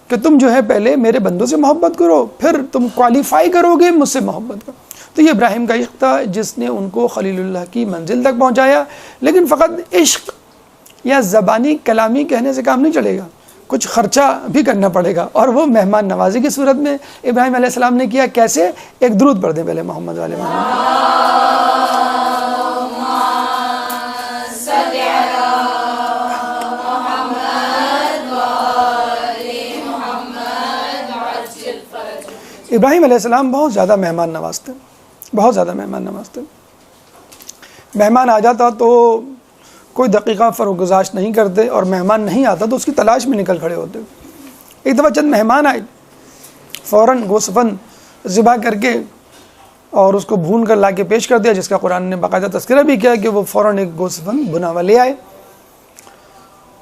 کہ تم جو ہے پہلے میرے بندوں سے محبت کرو، پھر تم کوالیفائی کرو گے مجھ سے محبت کا۔ تو یہ ابراہیم کا عشق تھا جس نے ان کو خلیل اللہ کی منزل تک پہنچایا۔ لیکن فقط عشق یا زبانی کلامی کہنے سے کام نہیں چلے گا، کچھ خرچہ بھی کرنا پڑے گا، اور وہ مہمان نوازی کی صورت میں ابراہیم علیہ السلام نے کیا۔ کیسے؟ ایک درود پڑھ دیں پہلے محمد والے محمد۔ ابراہیم علیہ السلام بہت زیادہ مہمان نواز تھے، بہت زیادہ مہمان نواز تھے۔ مہمان آ جاتا تو کوئی دقیقہ فروگزاشت نہیں کرتے، اور مہمان نہیں آتا تو اس کی تلاش میں نکل کھڑے ہوتے۔ ایک دفعہ چند مہمان آئے، فوراً گوشت ذبح کر کے اور اس کو بھون کر لا کے پیش کر دیا، جس کا قرآن نے باقاعدہ تذکرہ بھی کیا کہ وہ فوراً ایک گوشت بھنا ہوا لے آئے۔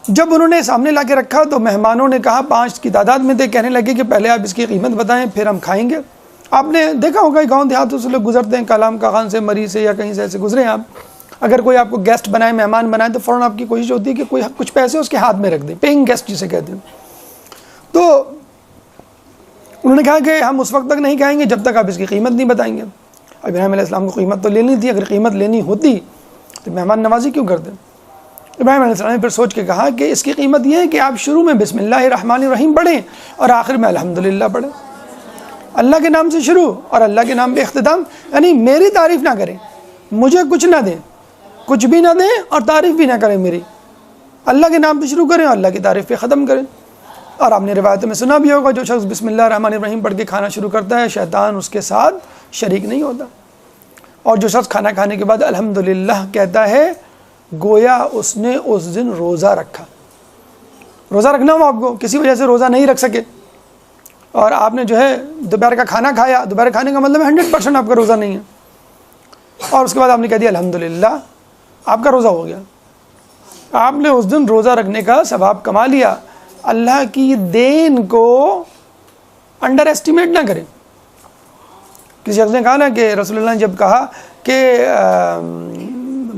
جب انہوں نے سامنے لا کے رکھا تو مہمانوں نے کہا، 5 کی تعداد میں تھے، کہنے لگے کہ پہلے آپ اس کی قیمت بتائیں پھر ہم کھائیں گے۔ آپ نے دیکھا ہوگا گاؤں دیہاتوں سے لوگ گزرتے ہیں، کالام کاغان سے، مری سے، یا کہیں سے ایسے گزرے ہیں آپ، اگر کوئی آپ کو گیسٹ بنائے، مہمان بنائے، تو فوراً آپ کی کوشش ہوتی ہے کہ کوئی کچھ پیسے اس کے ہاتھ میں رکھ دیں، پیئنگ گیسٹ جسے کہتے ہیں۔ تو انہوں نے کہا کہ ہم اس وقت تک نہیں کھائیں گے جب تک آپ اس کی قیمت نہیں بتائیں گے۔ ابراہیم علیہ السلام کو قیمت تو لینی تھی، اگر قیمت لینی ہوتی تو مہمان نوازی کیوں کرتے؟ ابراہیم علیہ السلام نے پھر سوچ کے کہا کہ اس کی قیمت یہ ہے کہ آپ شروع میں بسم اللہ الرحمن الرحیم پڑھیں اور آخر میں الحمدللہ پڑھیں۔ اللہ کے نام سے شروع اور اللہ کے نام پہ اختتام، یعنی میری تعریف نہ کریں، مجھے کچھ نہ دیں، کچھ بھی نہ دیں اور تعریف بھی نہ کریں میری، اللہ کے نام پہ شروع کریں اور اللہ کی تعریف پہ ختم کریں۔ اور آپ نے روایتوں میں سنا بھی ہوگا، جو شخص بسم اللہ الرحمن الرحیم پڑھ کے کھانا شروع کرتا ہے شیطان اس کے ساتھ شریک نہیں ہوتا، اور جو شخص کھانا کھانے کے بعد الحمدللہ کہتا ہے گویا اس نے اس دن روزہ رکھا۔ روزہ رکھنا ہو آپ کو، کسی وجہ سے روزہ نہیں رکھ سکے اور آپ نے جو ہے دوپہر کا کھانا کھایا، دوپہر کھانے کا مطلب ہے 100% آپ کا روزہ نہیں ہے، اور اس کے بعد آپ نے کہہ دیا الحمدللہ، آپ کا روزہ ہو گیا، آپ نے اس دن روزہ رکھنے کا ثواب کما لیا۔ اللہ کی دین کو انڈر ایسٹیمیٹ نہ کریں۔ کسی شخص نے کہا نا کہ رسول اللہ نے جب کہا کہ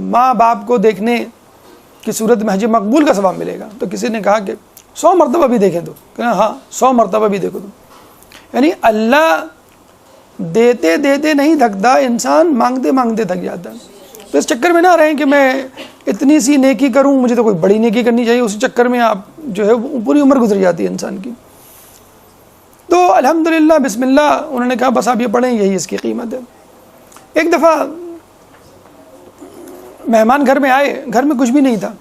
ماں باپ کو دیکھنے کی صورت میں حج مقبول کا ثواب ملے گا، تو کسی نے کہا کہ 100 مرتبہ بھی دیکھیں تو، کہ ہاں 100 مرتبہ بھی دیکھو تو، یعنی اللہ دیتے دیتے نہیں تھکتا انسان، مانگتے مانگتے تھک جاتا ہے. تو اس چکر میں نہ رہیں کہ میں اتنی سی نیکی کروں، مجھے تو کوئی بڑی نیکی کرنی چاہیے، اسی چکر میں آپ جو ہے پوری عمر گزر جاتی ہے انسان کی. تو الحمدللہ بسم اللہ انہوں نے کہا بس آپ یہ پڑھیں، یہی اس کی قیمت ہے. ایک دفعہ مہمان گھر میں آئے، گھر میں کچھ بھی نہیں تھا.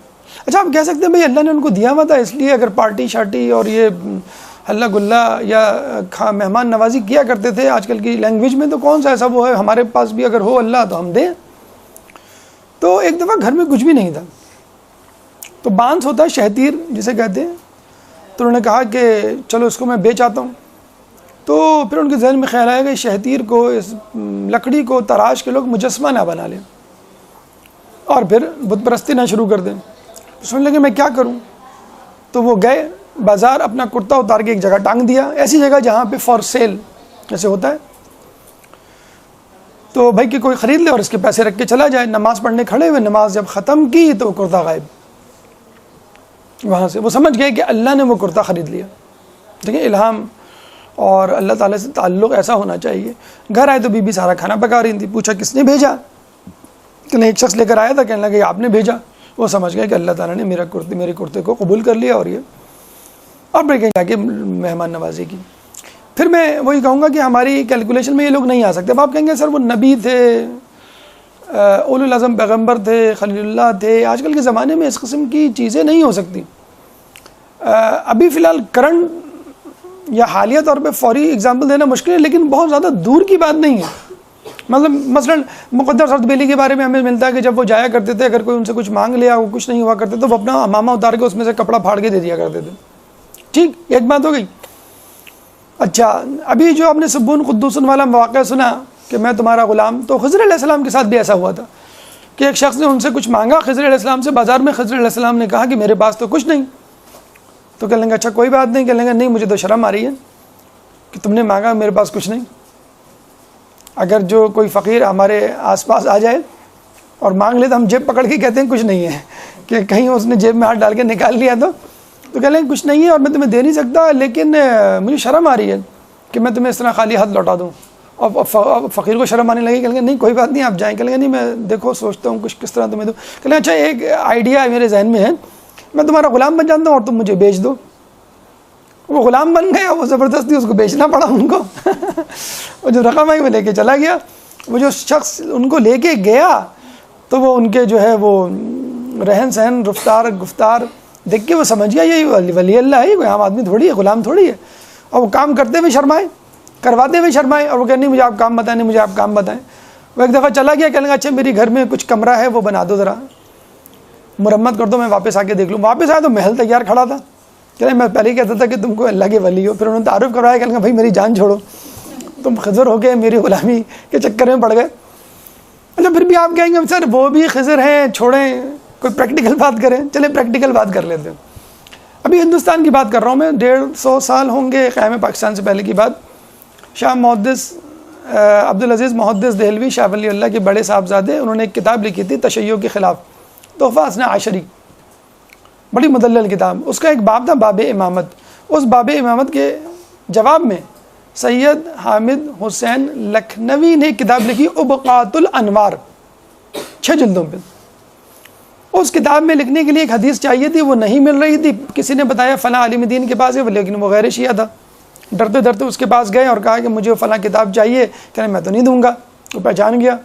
اچھا آپ کہہ سکتے ہیں بھئی اللہ نے ان کو دیا ہوا تھا اس لیے اگر پارٹی شارٹی اور یہ ہلا گلا یا مہمان نوازی کیا کرتے تھے آج کل کی لینگویج میں، تو کون سا ایسا وہ ہے ہمارے پاس بھی اگر ہو اللہ تو ہم دیں. تو ایک دفعہ گھر میں کچھ بھی نہیں تھا، تو بانس ہوتا ہے شہتیر جسے کہتے ہیں، تو انہوں نے کہا کہ چلو اس کو میں بیچ آتا ہوں. تو پھر ان کے ذہن میں خیال آیا کہ شہتیر کو، اس لکڑی کو تراش کے لوگ مجسمہ نہ بنا لیں اور پھر بت پرستی نہ شروع کر دیں. سن لگے میں کیا کروں. تو وہ گئے بازار، اپنا کرتا اتار کے ایک جگہ ٹانگ دیا، ایسی جگہ جہاں پہ فار سیل جیسے ہوتا ہے، تو بھائی کہ کوئی خرید لے اور اس کے پیسے رکھ کے چلا جائے. نماز پڑھنے کھڑے ہوئے، نماز جب ختم کی تو کرتا غائب. وہاں سے وہ سمجھ گئے کہ اللہ نے وہ کرتا خرید لیا. دیکھیں الہام اور اللہ تعالیٰ سے تعلق ایسا ہونا چاہیے. گھر آئے تو بی بی سارا کھانا پکا رہی تھی، پوچھا کس نے بھیجا، کہ ایک شخص لے کر آیا تھا، کہنے لگا یہ آپ نے بھیجا. وہ سمجھ گئے کہ اللہ تعالیٰ نے میرے کرتے کو قبول کر لیا اور یہ، اور پھر کہیں جا کے مہمان نوازی کی. پھر میں وہی کہوں گا کہ ہماری کیلکولیشن میں یہ لوگ نہیں آ سکتے. اب آپ کہیں گے سر وہ نبی تھے، اولو العزم پیغمبر تھے، خلیل اللہ تھے. آج کل کے زمانے میں اس قسم کی چیزیں نہیں ہو سکتی. ابھی فی الحال کرنٹ یا حالیہ طور پہ فوری اگزامپل دینا مشکل ہے، لیکن بہت زیادہ دور کی بات نہیں ہے. مطلب مثلا مقدر سرد بیلی کے بارے میں ہمیں ملتا ہے کہ جب وہ جایا کرتے تھے، اگر کوئی ان سے کچھ مانگ لیا، وہ کچھ نہیں ہوا کرتے تو وہ اپنا امامہ اتار کے اس میں سے کپڑا پھاڑ کے دے دیا کرتے تھے. ٹھیک، ایک بات ہو گئی. اچھا ابھی جو آپ نے سبون قدوسن والا واقعہ سنا کہ میں تمہارا غلام، تو خضر علیہ السلام کے ساتھ بھی ایسا ہوا تھا کہ ایک شخص نے ان سے کچھ مانگا خضر علیہ السلام سے بازار میں. خضر علیہ السلام نے کہا کہ میرے پاس تو کچھ نہیں. تو کہنے لگا اچھا کوئی بات نہیں. کہنے لگا نہیں مجھے تو شرم آ رہی ہے کہ تم نے مانگا میرے پاس کچھ نہیں. اگر جو کوئی فقیر ہمارے آس پاس آ جائے اور مانگ لے تو ہم جیب پکڑ کے کہتے ہیں کچھ نہیں ہے، کہ کہیں اس نے جیب میں ہاتھ ڈال کے نکال لیا تو کہہ لیں کچھ نہیں ہے اور میں تمہیں دے نہیں سکتا، لیکن مجھے شرم آ رہی ہے کہ میں تمہیں اس طرح خالی ہاتھ لوٹا دوں. اور فقیر کو شرم آنے لگی. کہیں گے نہیں کوئی بات نہیں آپ جائیں. کہیں گے نہیں میں دیکھو سوچتا ہوں کچھ کس طرح تمہیں دوں. کہیں اچھا ایک آئیڈیا میرے ذہن میں ہے، میں تمہارا غلام بن جاتا ہوں اور تم مجھے بیچ دو. وہ غلام بن گیا، وہ زبردستی اس کو بیچنا پڑا ان کو. وہ جو رقم آئی وہ لے کے چلا گیا. وہ جو شخص ان کو لے کے گیا تو وہ ان کے جو ہے وہ رہن سہن رفتار گفتار دیکھ کے وہ سمجھ گیا یہ ولی اللہ ہے، کوئی عام آدمی تھوڑی ہے، غلام تھوڑی ہے. اور وہ کام کرتے ہوئے شرمائے، کرواتے ہوئے شرمائے، اور وہ کہنے مجھے آپ کام بتائیں، نہیں مجھے آپ کام بتائیں. وہ ایک دفعہ چلا گیا، کہنے لگا اچھا میری گھر میں کچھ کمرہ ہے وہ بنا دو، ذرا مرمت کر دو، میں واپس آ کے دیکھ لوں. واپس آیا تو محل تیار کھڑا تھا. کہہ رہے میں پہلے ہی کہتا تھا کہ تم کو اللہ کے ولی ہو. پھر انہوں نے تعارف کروایا، کہنے لگا بھائی میری جان چھوڑو، تم خضر ہو کے میری غلامی کے چکر میں پڑ گئے. اچھا پھر بھی آپ کہیں گے سر وہ بھی خضر ہیں، چھوڑیں کوئی پریکٹیکل بات کریں. چلیں پریکٹیکل بات کر لیتے ہیں. ابھی ہندوستان کی بات کر رہا ہوں میں، 150 سال ہوں گے قیام پاکستان سے پہلے کی بات. شاہ محدث عبدالعزیز محدث دہلوی شاہ ولی اللہ کے بڑے صاحبزادے، انہوں نے ایک کتاب لکھی تھی تشیع کے خلاف، تحفہ اثنا عشری، بڑی مدلل کتاب. اس کا ایک باب تھا باب امامت. اس باب امامت کے جواب میں سید حامد حسین لکھنوی نے ایک کتاب لکھی ابقات الانوار، 6 جلدوں پہ. اس کتاب میں لکھنے کے لیے ایک حدیث چاہیے تھی، وہ نہیں مل رہی تھی. کسی نے بتایا فلاں عالم دین کے پاس ہے، لیکن وہ غیر شیعہ تھا. ڈرتے ڈرتے اس کے پاس گئے اور کہا کہ مجھے فلاں کتاب چاہیے. کہنے میں تو نہیں دوں گا. وہ پہچان گیا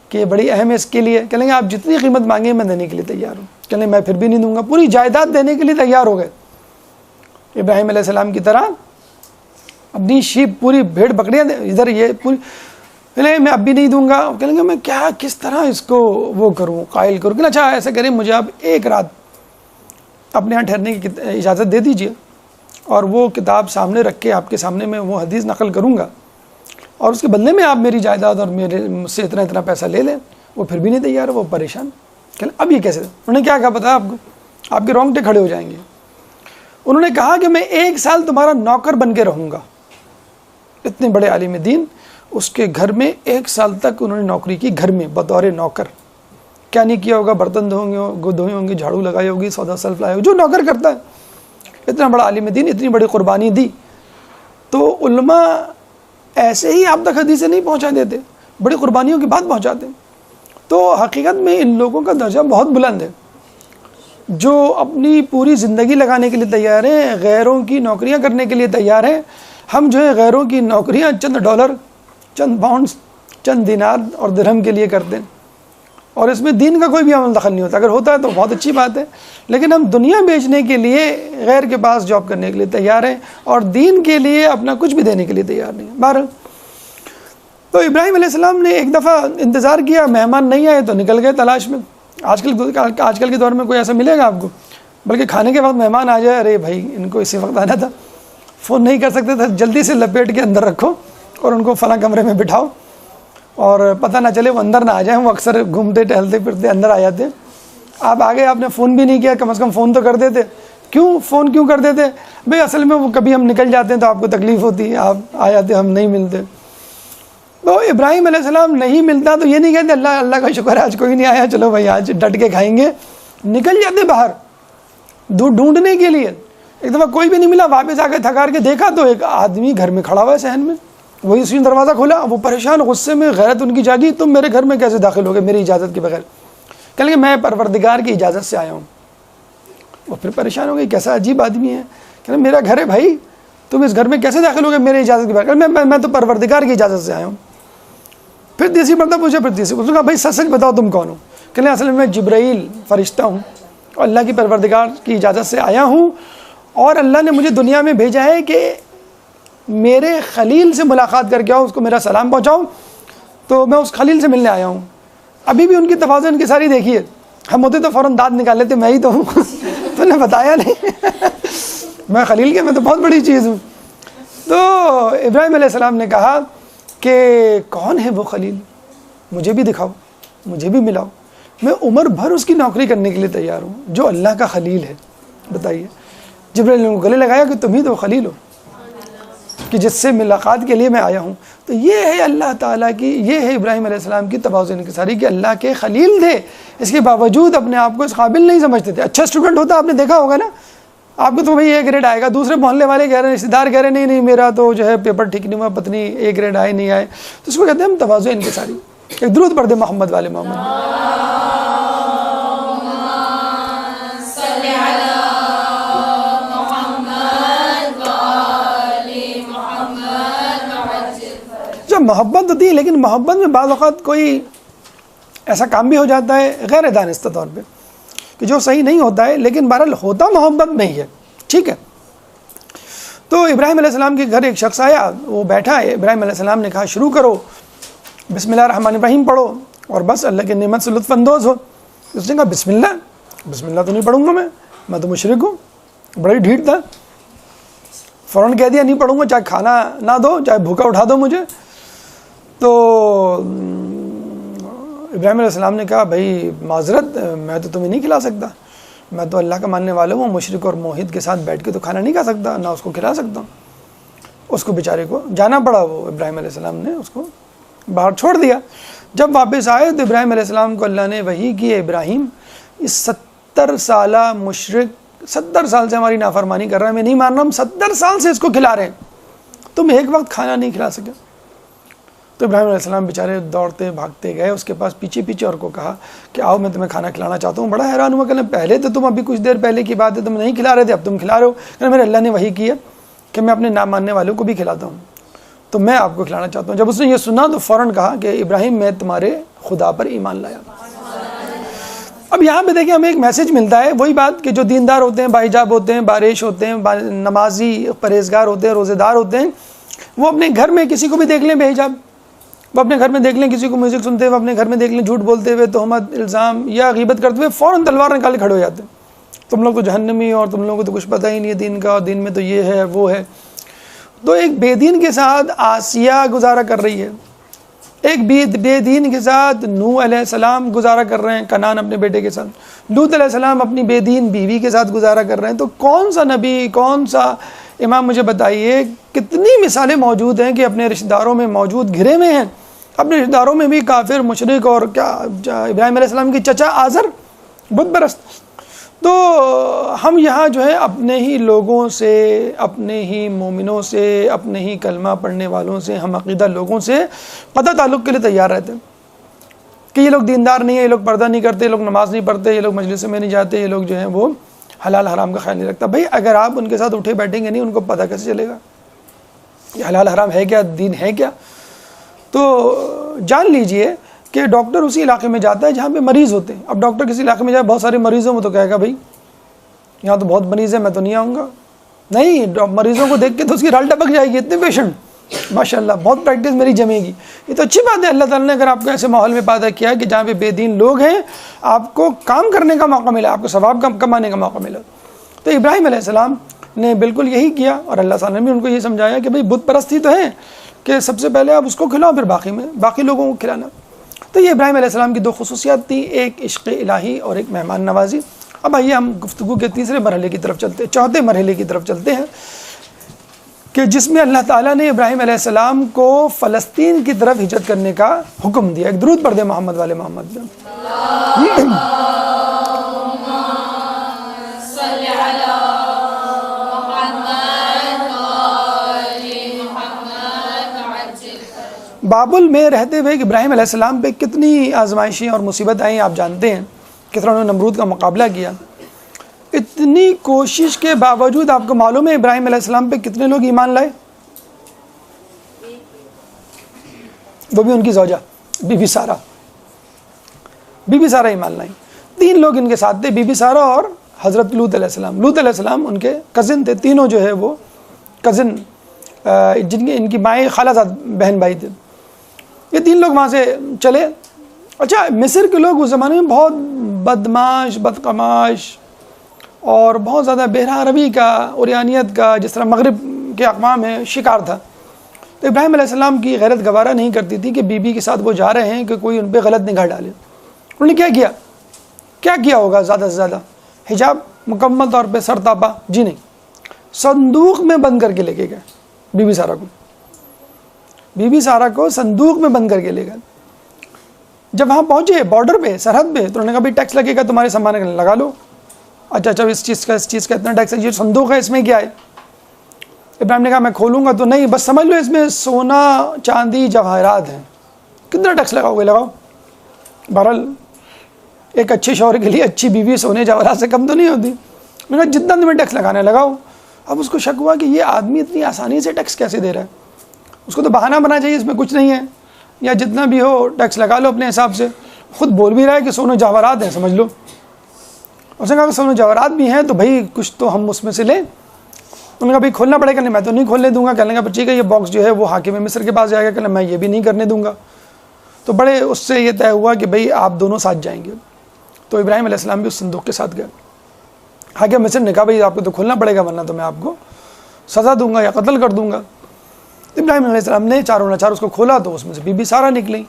کہ یہ بڑی اہم ہے اس کے لیے. کہیں گے آپ جتنی قیمت مانگیں میں دینے کے لیے تیار ہوں. کہیں میں پھر بھی نہیں دوں گا. پوری جائیداد دینے کے لیے تیار ہو گئے. ابراہیم علیہ السلام کی طرح اپنی شیپ پوری بھیڑ بکریاں ادھر یہ پوری، کہنے میں اب بھی نہیں دوں گا. کہیں گے میں کیا کس طرح اس کو وہ کروں، قائل کروں. کہ اچھا ایسا کریں مجھے آپ ایک رات اپنے یہاں ٹھہرنے کی اجازت دے دیجیے اور وہ کتاب سامنے رکھ کے آپ کے سامنے میں وہ حدیث نقل کروں گا اور اس کے بدلے میں آپ میری جائیداد اور مجھ سے اتنا پیسہ لے لیں. وہ پھر بھی نہیں تیار، وہ پریشان. کہ اب یہ کیسے؟ انہوں نے کیا کہا پتہ آپ کو؟ آپ کے رونگٹے کھڑے ہو جائیں گے. انہوں نے کہا کہ میں 1 سال تمہارا نوکر بن کے رہوں گا. اتنے بڑے عالم دین، اس کے گھر میں 1 سال تک انہوں نے نوکری کی، گھر میں بطور نوکر. کیا نہیں کیا ہوگا؟ برتن دھوئے ہوں گے، جھاڑو لگائے ہوگی، سودا سلف لائے ہوگا، جو نوکر کرتا ہے. اتنا بڑا عالم دین، اتنی بڑی قربانی دی. تو علماء ایسے ہی آپ تک حدیثیں نہیں پہنچا دیتے، بڑی قربانیوں کی بات پہنچاتے ہیں۔ تو حقیقت میں ان لوگوں کا درجہ بہت بلند ہے، جو اپنی پوری زندگی لگانے کے لیے تیار ہیں، غیروں کی نوکریاں کرنے کے لیے تیار ہیں۔ ہم جو ہے غیروں کی نوکریاں چند ڈالر، چند پاؤنڈز، چند دینار اور درہم کے لیے کرتے ہیں، اور اس میں دین کا کوئی بھی عمل دخل نہیں ہوتا۔ اگر ہوتا ہے تو بہت اچھی بات ہے، لیکن ہم دنیا بیچنے کے لیے غیر کے پاس جاب کرنے کے لیے تیار ہیں، اور دین کے لیے اپنا کچھ بھی دینے کے لیے تیار نہیں ہیں۔ بہرحال تو ابراہیم علیہ السلام نے ایک دفعہ انتظار کیا، مہمان نہیں آئے تو نکل گئے تلاش میں۔ آج کل کے دور میں کوئی ایسا ملے گا آپ کو؟ بلکہ کھانے کے وقت مہمان آ جائے، ارے بھائی ان کو اسی وقت آنا تھا، فون نہیں کر سکتے تھے، جلدی سے لپیٹ کے اندر رکھو اور ان کو فلاں کمرے میں بٹھاؤ، اور پتہ نہ چلے وہ اندر نہ آ جائیں۔ وہ اکثر گھومتے ٹہلتے پھرتے اندر آ جاتے ہیں۔ آپ آگے آپ نے فون بھی نہیں کیا، کم از کم فون تو کر دیتے۔ کیوں فون کیوں کر دیتے؟ بھئی اصل میں وہ کبھی ہم نکل جاتے ہیں تو آپ کو تکلیف ہوتی ہے، آپ آ جاتے ہم نہیں ملتے۔ تو ابراہیم علیہ السلام نہیں ملتا تو یہ نہیں کہتے اللہ کا شکر ہے آج کوئی نہیں آیا، چلو بھائی آج ڈٹ کے کھائیں گے۔ نکل جاتے باہر ڈھونڈنے کے لیے۔ ایک دفعہ کوئی بھی نہیں ملا، واپس آ کے تھکار کے دیکھا تو ایک آدمی گھر میں کھڑا ہوا ہے صحن میں، وہی اسی نے دروازہ کھولا۔ وہ پریشان، غصے میں، غیرت ان کی جاگی، تم میرے گھر میں کیسے داخل ہو گئے میری اجازت کے بغیر؟ کہنے لگے میں پروردگار کی اجازت سے آیا ہوں۔ وہ پھر پریشان ہو گئی، کیسا عجیب آدمی ہے، کہنے میرا گھر ہے بھائی، تم اس گھر میں کیسے داخل ہو گئے میری اجازت کے بغیر؟ میں تو پروردگار کی اجازت سے آیا ہوں۔ پھر تیسری مرتبہ پوچھا، پھر تیسری، اس نے کہا بھائی سچ سچ بتاؤ تم کون ہو؟ کہنے اصل میں جبرائیل فرشتہ ہوں، اور اللہ کی پروردگار کی اجازت سے آیا ہوں، اور اللہ نے مجھے دنیا میں بھیجا ہے کہ میرے خلیل سے ملاقات کر کے آؤ، اس کو میرا سلام پہنچاؤ، تو میں اس خلیل سے ملنے آیا ہوں۔ ابھی بھی ان کی تواضع ان کی ساری دیکھیے، ہم ہوتے تو فوراً دانت نکال لیتے، میں ہی تو ہوں تو نے بتایا نہیں میں خلیل کے، میں تو بہت بڑی چیز ہوں۔ تو ابراہیم علیہ السلام نے کہا کہ کون ہے وہ خلیل، مجھے بھی دکھاؤ، مجھے بھی ملاؤ، میں عمر بھر اس کی نوکری کرنے کے لیے تیار ہوں، جو اللہ کا خلیل ہے۔ بتائیے، جبرائیل نے گلے لگایا کہ تم ہی تو خلیل ہو، کہ جس سے ملاقات کے لیے میں آیا ہوں۔ تو یہ ہے اللہ تعالیٰ کی، یہ ہے ابراہیم علیہ السلام کی تواضع انکساری، کہ اللہ کے خلیل تھے، اس کے باوجود اپنے آپ کو اس قابل نہیں سمجھتے تھے۔ اچھا اسٹوڈنٹ ہوتا آپ نے دیکھا ہوگا نا، آپ کو تو بھائی اے گریڈ آئے گا، دوسرے محلے والے کہہ رہے ہیں، رشتے دار کہہ رہے ہیں نہیں میرا تو جو ہے پیپر ٹھیک نہیں ہوا، پتنی اے گریڈ آئے نہیں آئے، تو اس کو کہتے ہیں ہم تواضع انکساری۔ ایک درود پڑھ دیں محمد والے محمد۔ محبت ہوتی ہے، لیکن محبت میں بعض اوقات کوئی ایسا کام بھی ہو جاتا ہے غیر دانستہ طور پہ کہ جو صحیح نہیں ہوتا ہے، لیکن بہرحال ہوتا محبت نہیں ہے، ٹھیک ہے۔ تو ابراہیم علیہ السلام کے گھر ایک شخص آیا، وہ بیٹھا ہے، ابراہیم علیہ السلام نے کہا شروع کرو، بسم اللہ الرحمن الرحیم پڑھو، اور بس اللہ کی نعمت سے لطف اندوز ہو۔ اس نے کہا بسم اللہ تو نہیں پڑھوں گا، میں تو مشرک ہوں، بڑی ڈھیٹ تھا، فوراً کہہ دیا نہیں پڑھوں گا، چاہے کھانا نہ دو، چاہے بھوکا اٹھا دو مجھے۔ تو ابراہیم علیہ السلام نے کہا بھائی معذرت، میں تو تمہیں نہیں کھلا سکتا، میں تو اللہ کا ماننے والا ہوں، مشرک اور موحد کے ساتھ بیٹھ کے تو کھانا نہیں کھا سکتا، نہ اس کو کھلا سکتا ہوں۔ اس کو بیچارے کو جانا پڑا، وہ ابراہیم علیہ السلام نے اس کو باہر چھوڑ دیا۔ جب واپس آئے تو ابراہیم علیہ السلام کو اللہ نے وحی کی، ابراہیم اس 70 سالہ مشرک 70 سال سے ہماری نافرمانی کر رہا ہے، میں نہیں مان رہا، ہم 70 سال سے اس کو کھلا رہے ہیں، تم ایک وقت کھانا نہیں کھلا سکے۔ تو ابراہیم علیہ السلام بیچارے دوڑتے بھاگتے گئے اس کے پاس پیچھے اور کو کہا کہ آؤ میں تمہیں کھانا کھلانا چاہتا ہوں۔ بڑا حیران ہوا، کہ پہلے تو تم ابھی کچھ دیر پہلے کی بات ہے تم نہیں کھلا رہے تھے، اب تم کھلا رہے ہو۔ کہ میرے اللہ نے وحی کی ہے کہ میں اپنے نہ ماننے والوں کو بھی کھلاتا ہوں، تو میں آپ کو کھلانا چاہتا ہوں۔ جب اس نے یہ سنا تو فوراً کہا کہ ابراہیم میں تمہارے خدا پر ایمان لایا۔ اب یہاں پہ دیکھیں ہمیں ایک میسج ملتا ہے، وہی بات کہ جو دیندار ہوتے ہیں، باحجاب ہوتے ہیں، بارش ہوتے ہیں، نمازی پرہیزگار ہوتے ہیں، روزے دار ہوتے ہیں، وہ اپنے گھر میں کسی کو بھی دیکھ لیں بے حجاب، وہ اپنے گھر میں دیکھ لیں کسی کو میوزک سنتے ہوئے، اپنے گھر میں دیکھ لیں جھوٹ بولتے ہوئے، تہمت الزام یا غیبت کرتے ہوئے، فوراً تلوار نکال کے کھڑے ہو جاتے ہیں، تم لوگ تو جہنمی اور تم لوگوں کو تو کچھ پتہ ہی نہیں ہے دین کا، اور دین میں تو یہ ہے وہ ہے۔ تو ایک بے دین کے ساتھ آسیہ گزارا کر رہی ہے، ایک بے دین کے ساتھ نوح علیہ السلام گزارا کر رہے ہیں، کنعان اپنے بیٹے کے ساتھ، لوط علیہ السلام اپنی بے دین بیوی کے ساتھ گزارا کر رہے ہیں۔ تو کون سا نبی، کون سا امام، مجھے بتائیے، کتنی مثالیں موجود ہیں کہ اپنے رشتہ داروں میں موجود گھرے ہوئے ہیں، اپنے رشتہ داروں میں بھی کافر، مشرک، اور کیا ابراہیم علیہ السلام کی چچا آزر بت پرست۔ تو ہم یہاں جو ہے اپنے ہی لوگوں سے، اپنے ہی مومنوں سے، اپنے ہی کلمہ پڑھنے والوں سے، ہم عقیدہ لوگوں سے قطع تعلق کے لیے تیار رہتے ہیں کہ یہ لوگ دیندار نہیں ہیں، یہ لوگ پردہ نہیں کرتے، یہ لوگ نماز نہیں پڑھتے، یہ لوگ مجلس میں نہیں جاتے، یہ لوگ جو ہیں وہ حلال حرام کا خیال نہیں رکھتا. بھائی اگر آپ ان کے ساتھ اٹھے بیٹھیں گے نہیں، ان کو پتہ کیسے چلے گا یہ حلال حرام ہے کیا، دین ہے کیا؟ تو جان لیجئے کہ ڈاکٹر اسی علاقے میں جاتا ہے جہاں پہ مریض ہوتے ہیں. اب ڈاکٹر کسی علاقے میں جائے بہت سارے مریض ہوں، وہ تو کہے گا بھائی یہاں تو بہت مریض ہے، میں تو نہیں آؤں گا. نہیں، مریضوں کو دیکھ کے تو اس کی رال ٹپک جائے گی، اتنے پیشنٹ ماشاء اللہ، بہت پریکٹس میری جمے گی. یہ تو اچھی بات ہے، اللہ تعالیٰ نے اگر آپ کو ایسے ماحول میں پیدا کیا کہ جہاں پہ بے دین لوگ ہیں، آپ کو کام کرنے کا موقع ملا، آپ کو ثواب کمانے کا موقع ملا. تو ابراہیم علیہ السلام نے بالکل یہی کیا، اور اللہ تعالیٰ نے بھی ان کو یہ سمجھایا کہ بھئی بت پرستی تو ہے کہ سب سے پہلے آپ اس کو کھلاؤ، پھر باقی لوگوں کو کھلانا. تو یہ ابراہیم علیہ السلام کی دو خصوصیات تھیں، ایک عشق الہی اور ایک مہمان نوازی. اب آئیے ہم گفتگو کے تیسرے مرحلے کی طرف چلتے ہیں، چوتھے مرحلے کی طرف چلتے ہیں کہ جس میں اللہ تعالیٰ نے ابراہیم علیہ السلام کو فلسطین کی طرف ہجرت کرنے کا حکم دیا. ایک درود پڑھ دیں محمد والے محمد میں. بابل میں رہتے ہوئے ابراہیم علیہ السلام پہ کتنی آزمائشیں اور مصیبت آئیں آپ جانتے ہیں، کس طرح انہوں نے نمرود کا مقابلہ کیا. اتنی کوشش کے باوجود آپ کو معلوم ہے ابراہیم علیہ السلام پہ کتنے لوگ ایمان لائے؟ وہ بھی ان کی زوجہ بی بی سارہ ایمان لائیں. 3 لوگ ان کے ساتھ تھے، بی بی سارہ اور حضرت لوط علیہ السلام. لوط علیہ السلام ان کے کزن تھے، تینوں جو ہے وہ کزن، ان کی مائیں خالہ زاد بہن بھائی تھے. یہ 3 لوگ وہاں سے چلے. اچھا، مصر کے لوگ اس زمانے میں بہت بدماش، بدقماش اور بہت زیادہ بہرہ روی کا، عریانیت کا، جس طرح مغرب کے اقوام ہیں، شکار تھا. تو ابراہیم علیہ السلام کی غیرت گوارہ نہیں کرتی تھی کہ بی بی کے ساتھ وہ جا رہے ہیں کہ کوئی ان پہ غلط نگاہ ڈالے. انہوں نے کیا کیا ہوگا؟ زیادہ سے زیادہ حجاب مکمل طور پہ سر تاپا؟ جی نہیں، صندوق میں بند کر کے لے کے گئے بی بی سارہ کو صندوق میں بند کر کے لے گئے. جب وہاں پہنچے بارڈر پہ، سرحد پہ، تو انہوں نے کہا بھائی ٹیکس لگے گا تمہارے سامان کا، لگا لو. اچھا اس چیز کا اتنا ٹیکس ہے، یہ صندوق ہے، اس میں کیا ہے؟ ابراہیم نے کہا میں کھولوں گا تو نہیں، بس سمجھ لو اس میں سونا چاندی جواہرات ہیں. کتنا ٹیکس لگاؤ گے؟ لگاؤ. بہرحال ایک اچھے شوہر کے لیے اچھی بیوی سونے جواہرات سے کم تو نہیں ہوتی. میں نے کہا جتنا تمہیں ٹیکس لگانا ہے لگاؤ. اب اس کو شک ہوا کہ یہ آدمی اتنی آسانی سے ٹیکس کیسے دے رہا ہے. اس کو تو بہانہ بنا چاہیے، اس میں کچھ نہیں ہے، یا جتنا بھی ہو ٹیکس لگا لو اپنے حساب سے. خود بول بھی رہا ہے کہ سونے جواہرات ہیں، سمجھ لو. اس نے کہا کہ سونے جواہرات بھی ہیں تو بھائی کچھ تو ہم اس میں سے لیں. انہوں نے کہا بھائی کھولنا پڑے گا. نہیں، میں تو نہیں کھولنے دوں گا. کہنے لگا ٹھیک ہے، یہ باکس جو ہے وہ حاکم مصر کے پاس جائے گا. کہنا میں یہ بھی نہیں کرنے دوں گا. تو بڑے اس سے یہ طے ہوا کہ بھائی آپ دونوں ساتھ جائیں گے. تو ابراہیم علیہ السلام بھی اس صندوق کے ساتھ گئے. حاکم مصر نے کہا بھائی آپ کو تو کھولنا پڑے گا ورنہ تو میں آپ کو سزا دوں گا یا قتل کر دوں گا. ابراہیم علیہ السلام نے چاروں ناچار اس کو کھولا تو اس میں سے بی بی سارہ نکلی.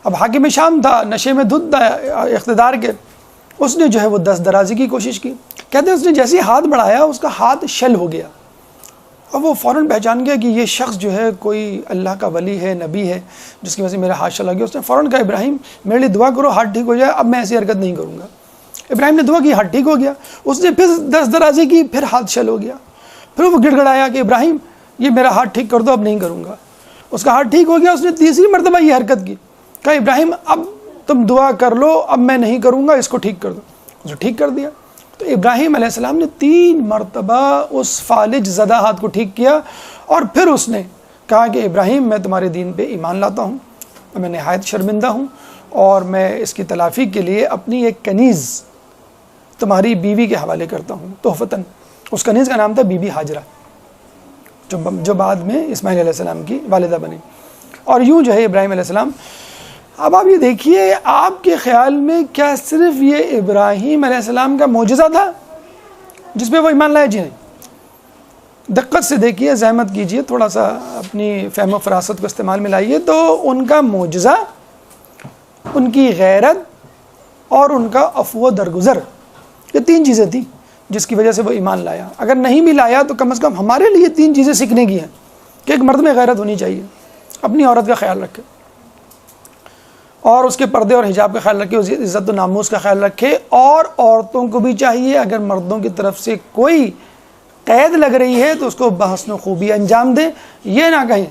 اب حاکم شام تھا، نشے میں دھت تھا اقتدار کے. اس نے جو ہے وہ دست درازی کی کوشش کی. کہتے ہیں اس نے جیسے ہاتھ بڑھایا اس کا ہاتھ شل ہو گیا. اب وہ فوراً پہچان گیا کہ یہ شخص جو ہے کوئی اللہ کا ولی ہے، نبی ہے، جس کی وجہ سے میرا ہاتھ شل ہو گیا. اس نے فوراً کہا ابراہیم میرے لیے دعا کرو، ہاتھ ٹھیک ہو جائے، اب میں ایسی حرکت نہیں کروں گا. ابراہیم نے دعا کی، ہاتھ ٹھیک ہو گیا. اس نے پھر دست درازی کی، پھر ہاتھ شل ہو گیا. پھر وہ گڑ گڑایا کہ ابراہیم یہ میرا ہاتھ ٹھیک کر دو، اب نہیں کروں گا. اس کا ہاتھ ٹھیک ہو گیا. اس نے تیسری مرتبہ یہ حرکت کی، کہا ابراہیم اب تم دعا کر لو، اب میں نہیں کروں گا، اس کو ٹھیک کر دو. اس نے ٹھیک کر دیا. تو ابراہیم علیہ السلام نے 3 مرتبہ اس فالج زدہ ہاتھ کو ٹھیک کیا. اور پھر اس نے کہا کہ ابراہیم میں تمہارے دین پہ ایمان لاتا ہوں، میں نہایت شرمندہ ہوں، اور میں اس کی تلافی کے لیے اپنی ایک کنیز تمہاری بیوی کے حوالے کرتا ہوں تحفتاً. اس کنیز کا نام تھا بی بی ہاجرہ، جو بعد میں اسماعیل علیہ السلام کی والدہ بنی. اور یوں جو ہے ابراہیم علیہ السلام. اب آپ یہ دیکھیے، آپ کے خیال میں کیا صرف یہ ابراہیم علیہ السلام کا معجزہ تھا جس پہ وہ ایمان لائے؟ جی نہیں. دقت سے دیکھیے، زحمت کیجیے، تھوڑا سا اپنی فہم و فراست کو استعمال میں لائیے. تو ان کا معجزہ، ان کی غیرت اور ان کا عفو و درگزر، یہ 3 چیزیں تھیں جس کی وجہ سے وہ ایمان لایا. اگر نہیں بھی لایا تو کم از کم ہمارے لیے 3 چیزیں سیکھنے کی ہیں کہ ایک مرد میں غیرت ہونی چاہیے، اپنی عورت کا خیال رکھے. اور اس کے پردے اور حجاب کا خیال رکھے، اس کی عزت و ناموس کا خیال رکھے. اور عورتوں کو بھی چاہیے اگر مردوں کی طرف سے کوئی قید لگ رہی ہے تو اس کو بحسن و خوبی انجام دیں. یہ نہ کہیں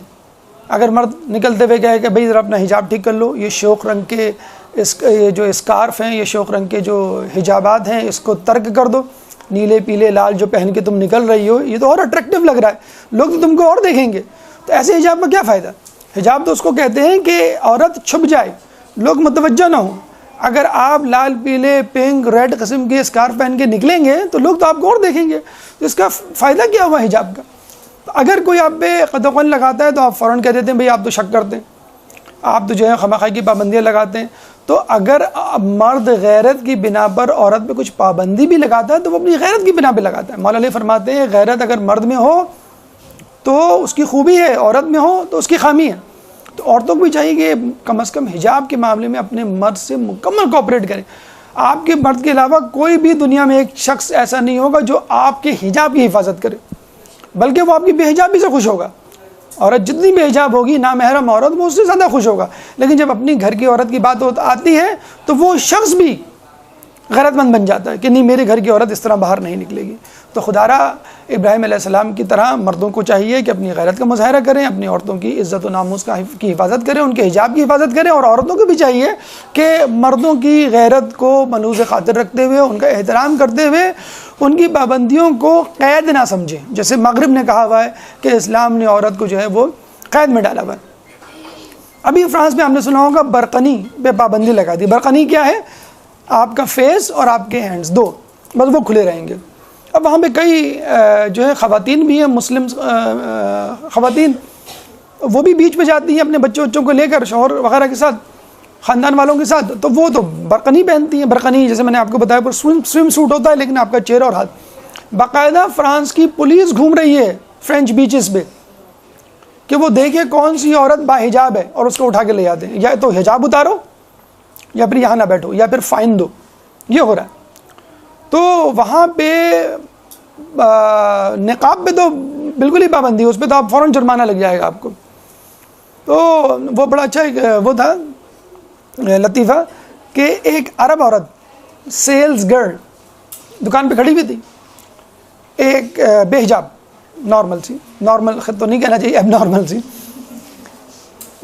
اگر مرد نکلتے ہوئے کہے کہ بھئی ذرا اپنا حجاب ٹھیک کر لو، یہ شوق رنگ کے یہ جو اسکارف ہیں، یہ شوق رنگ کے جو حجابات ہیں اس کو ترک کر دو، نیلے پیلے لال جو پہن کے تم نکل رہی ہو یہ تو اور اٹریکٹیو لگ رہا ہے، لوگ تو تم کو اور دیکھیں گے. تو ایسے حجاب کا کیا فائدہ؟ حجاب تو اس کو کہتے ہیں کہ عورت چھپ جائے، لوگ متوجہ نہ ہوں. اگر آپ لال پیلے پنک ریڈ قسم کے اسکارف پہن کے نکلیں گے تو لوگ تو آپ کو اور دیکھیں گے. تو اس کا فائدہ کیا ہوا حجاب کا؟ اگر کوئی آپ پہ قد و قن لگاتا ہے تو آپ فوراً کہہ دیتے ہیں بھئی آپ تو شک کرتے ہیں، آپ تو جو ہے خواہ کی پابندیاں لگاتے ہیں. تو اگر مرد غیرت کی بنا پر عورت پہ کچھ پابندی بھی لگاتا ہے تو وہ اپنی غیرت کی بنا پہ لگاتا ہے. مولا علی فرماتے ہیں غیرت اگر مرد میں ہو تو اس کی خوبی ہے، عورت میں ہو تو اس کی خامی ہے. تو عورتوں کو بھی چاہیے کہ کم از کم حجاب کے معاملے میں اپنے مرد سے مکمل کوآپریٹ کریں. آپ کے مرد کے علاوہ کوئی بھی دنیا میں ایک شخص ایسا نہیں ہوگا جو آپ کے حجاب کی حفاظت کرے، بلکہ وہ آپ کی بے حجابی سے خوش ہوگا. عورت جتنی بے حجاب ہوگی، نامحرم عورت، وہ اس سے زیادہ خوش ہوگا. لیکن جب اپنی گھر کی عورت کی بات آتی ہے تو وہ شخص بھی غیرت مند بن جاتا ہے کہ نہیں میرے گھر کی عورت اس طرح باہر نہیں نکلے گی. تو خدارا ابراہیم علیہ السلام کی طرح مردوں کو چاہیے کہ اپنی غیرت کا مظاہرہ کریں، اپنی عورتوں کی عزت و ناموس کی حفاظت کریں، ان کے حجاب کی حفاظت کریں. اور عورتوں کو بھی چاہیے کہ مردوں کی غیرت کو ملحوظ خاطر رکھتے ہوئے، ان کا احترام کرتے ہوئے ان کی پابندیوں کو قید نہ سمجھیں. جیسے مغرب نے کہا ہوا ہے کہ اسلام نے عورت کو جو ہے وہ قید میں ڈالا ہوا ہے. ابھی فرانس میں ہم نے سنا ہوگا برقنی پہ پابندی لگا دی. برقنی کیا ہے؟ آپ کا فیس اور آپ کے ہینڈز دو بس وہ کھلے رہیں گے. اب وہاں پہ کئی جو ہے خواتین بھی ہیں، مسلم خواتین، وہ بھی بیچ پہ جاتی ہیں اپنے بچوں کو لے کر شوہر وغیرہ کے ساتھ، خاندان والوں کے ساتھ، تو وہ تو برقنی پہنتی ہیں. برقنی جیسے میں نے آپ کو بتایا پر سوئم سوٹ ہوتا ہے لیکن آپ کا چہرہ اور ہاتھ. باقاعدہ فرانس کی پولیس گھوم رہی ہے فرینچ بیچز پہ کہ وہ دیکھے کون سی عورت با حجاب ہے اور اس کو اٹھا کے لے جاتے ہیں. یا تو حجاب اتارو یا پھر یہاں نہ بیٹھو یا پھر فائن دو. یہ ہو رہا ہے. تو وہاں پہ نقاب پہ تو بالکل ہی پابندی ہے، اس پہ تو آپ فوراً جرمانہ لگ جائے گا آپ کو. تو وہ بڑا اچھا ایک وہ تھا لطیفہ کہ ایک عرب عورت سیلز گرل دکان پہ کھڑی ہوئی تھی، ایک بے حجاب نارمل سی، نارمل تو نہیں کہنا چاہیے، اب نارمل سی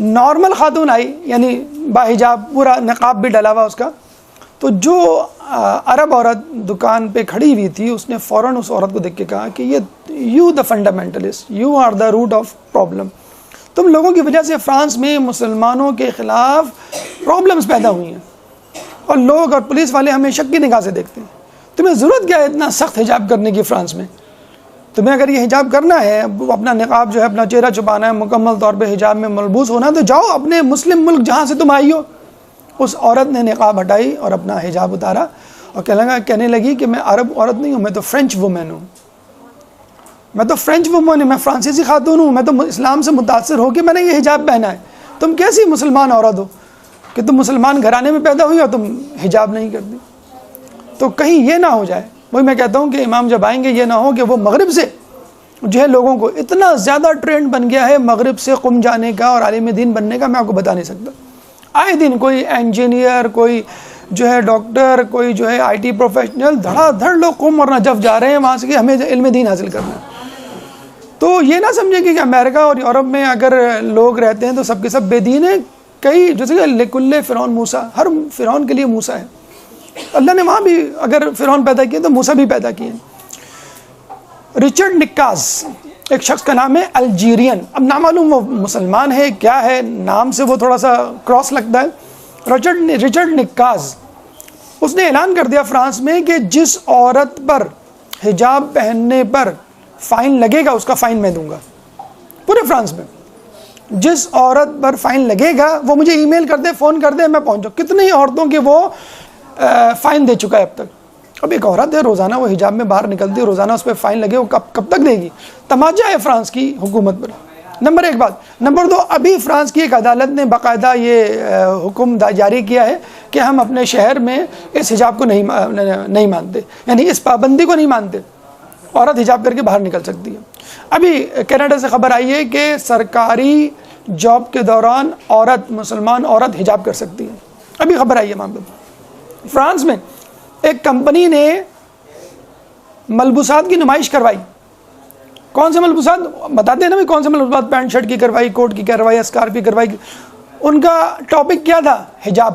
نارمل خاتون آئی، یعنی با حجاب، پورا نقاب بھی ڈلا ہوا اس کا. تو جو عرب عورت دکان پہ کھڑی ہوئی تھی اس نے فوراً اس عورت کو دیکھ کے کہا کہ یہ you the fundamentalist, you are the root of problem. تم لوگوں کی وجہ سے فرانس میں مسلمانوں کے خلاف پرابلمز پیدا ہوئی ہیں اور لوگ اور پولیس والے ہمیں شک کی نگاہ سے دیکھتے ہیں. تمہیں ضرورت کیا ہے اتنا سخت حجاب کرنے کی فرانس میں؟ تمہیں اگر یہ حجاب کرنا ہے، اپنا نقاب جو ہے اپنا چہرہ چھپانا ہے، مکمل طور پہ حجاب میں ملبوس ہونا ہے، تو جاؤ اپنے مسلم ملک جہاں سے تم آئی ہو. اس عورت نے نقاب ہٹائی اور اپنا حجاب اتارا اور کہنے لگی کہ میں عرب عورت نہیں ہوں، میں تو فرینچ وومن ہوں، میں تو فرینچ وومن ہوں، میں فرانسیسی خاتون ہوں، میں تو اسلام سے متاثر ہو کے میں نے یہ حجاب پہنا ہے. تم کیسی مسلمان عورت ہو کہ تم مسلمان گھرانے میں پیدا ہوئی اور تم حجاب نہیں کرتی؟ تو کہیں یہ نہ ہو جائے. وہی میں کہتا ہوں کہ امام جب آئیں گے یہ نہ ہو کہ وہ مغرب سے جو ہے لوگوں کو اتنا زیادہ ٹرینڈ بن گیا ہے مغرب سے قم جانے کا اور عالم دین بننے کا، میں آپ کو بتا نہیں سکتا. آئے دن کوئی انجینئر، کوئی جو ہے ڈاکٹر، کوئی جو ہے آئی ٹی پروفیشنل، دھڑا دھڑ لوگ قم اور نجف جا رہے ہیں وہاں سے کہ ہمیں علم دین حاصل کرنا ہے. تو یہ نہ سمجھیں کہ امریکہ اور یورپ میں اگر لوگ رہتے ہیں تو سب کے سب بے دین ہیں. کئی جیسے کہ لکل فرعون موسیٰ، ہر فرعون کے لیے موسیٰ ہے. اللہ نے وہاں بھی اگر فرعون پیدا کیے تو موسیٰ بھی پیدا کیے. رچرڈ نکاز ایک شخص کا نام ہے، الجیرین. اب نامعلوم وہ مسلمان ہے کیا ہے، نام سے وہ تھوڑا سا کراس لگتا ہے. رچرڈ نکاز اس نے اعلان کر دیا فرانس میں کہ جس عورت پر حجاب پہننے پر فائن لگے گا اس کا فائن میں دوں گا. پورے فرانس میں جس عورت پر فائن لگے گا وہ مجھے ای میل کر دے، فون کر دے، میں پہنچ جاؤں. کتنی عورتوں کے وہ فائن دے چکا ہے اب تک. اب ایک عورت ہے روزانہ وہ حجاب میں باہر نکلتی ہے، روزانہ اس پہ فائن لگے، وہ کب تک دے گی؟ تماچا ہے فرانس کی حکومت پر. نمبر ایک بات. نمبر دو، ابھی فرانس کی ایک عدالت نے باقاعدہ یہ حکم جاری کیا ہے کہ ہم اپنے شہر میں اس حجاب کو نہیں مانتے، یعنی اس پابندی کو نہیں مانتے. عورت حجاب کر کے باہر نکل سکتی ہے. ابھی کینیڈا سے خبر آئی ہے کہ سرکاری جاب کے دوران مسلمان عورت حجاب کر سکتی ہے. ابھی خبر آئی ہے معاملے میں. فرانس میں ایک کمپنی نے ملبوسات کی نمائش کروائی. کون سے ملبوسات بتاتے ہیں نا, کون سے ملبوسات؟ پینٹ شرٹ کی کروائی, کوٹ کی کروائی, اسکارف کی کروائی. ان کا ٹاپک کیا تھا؟ حجاب.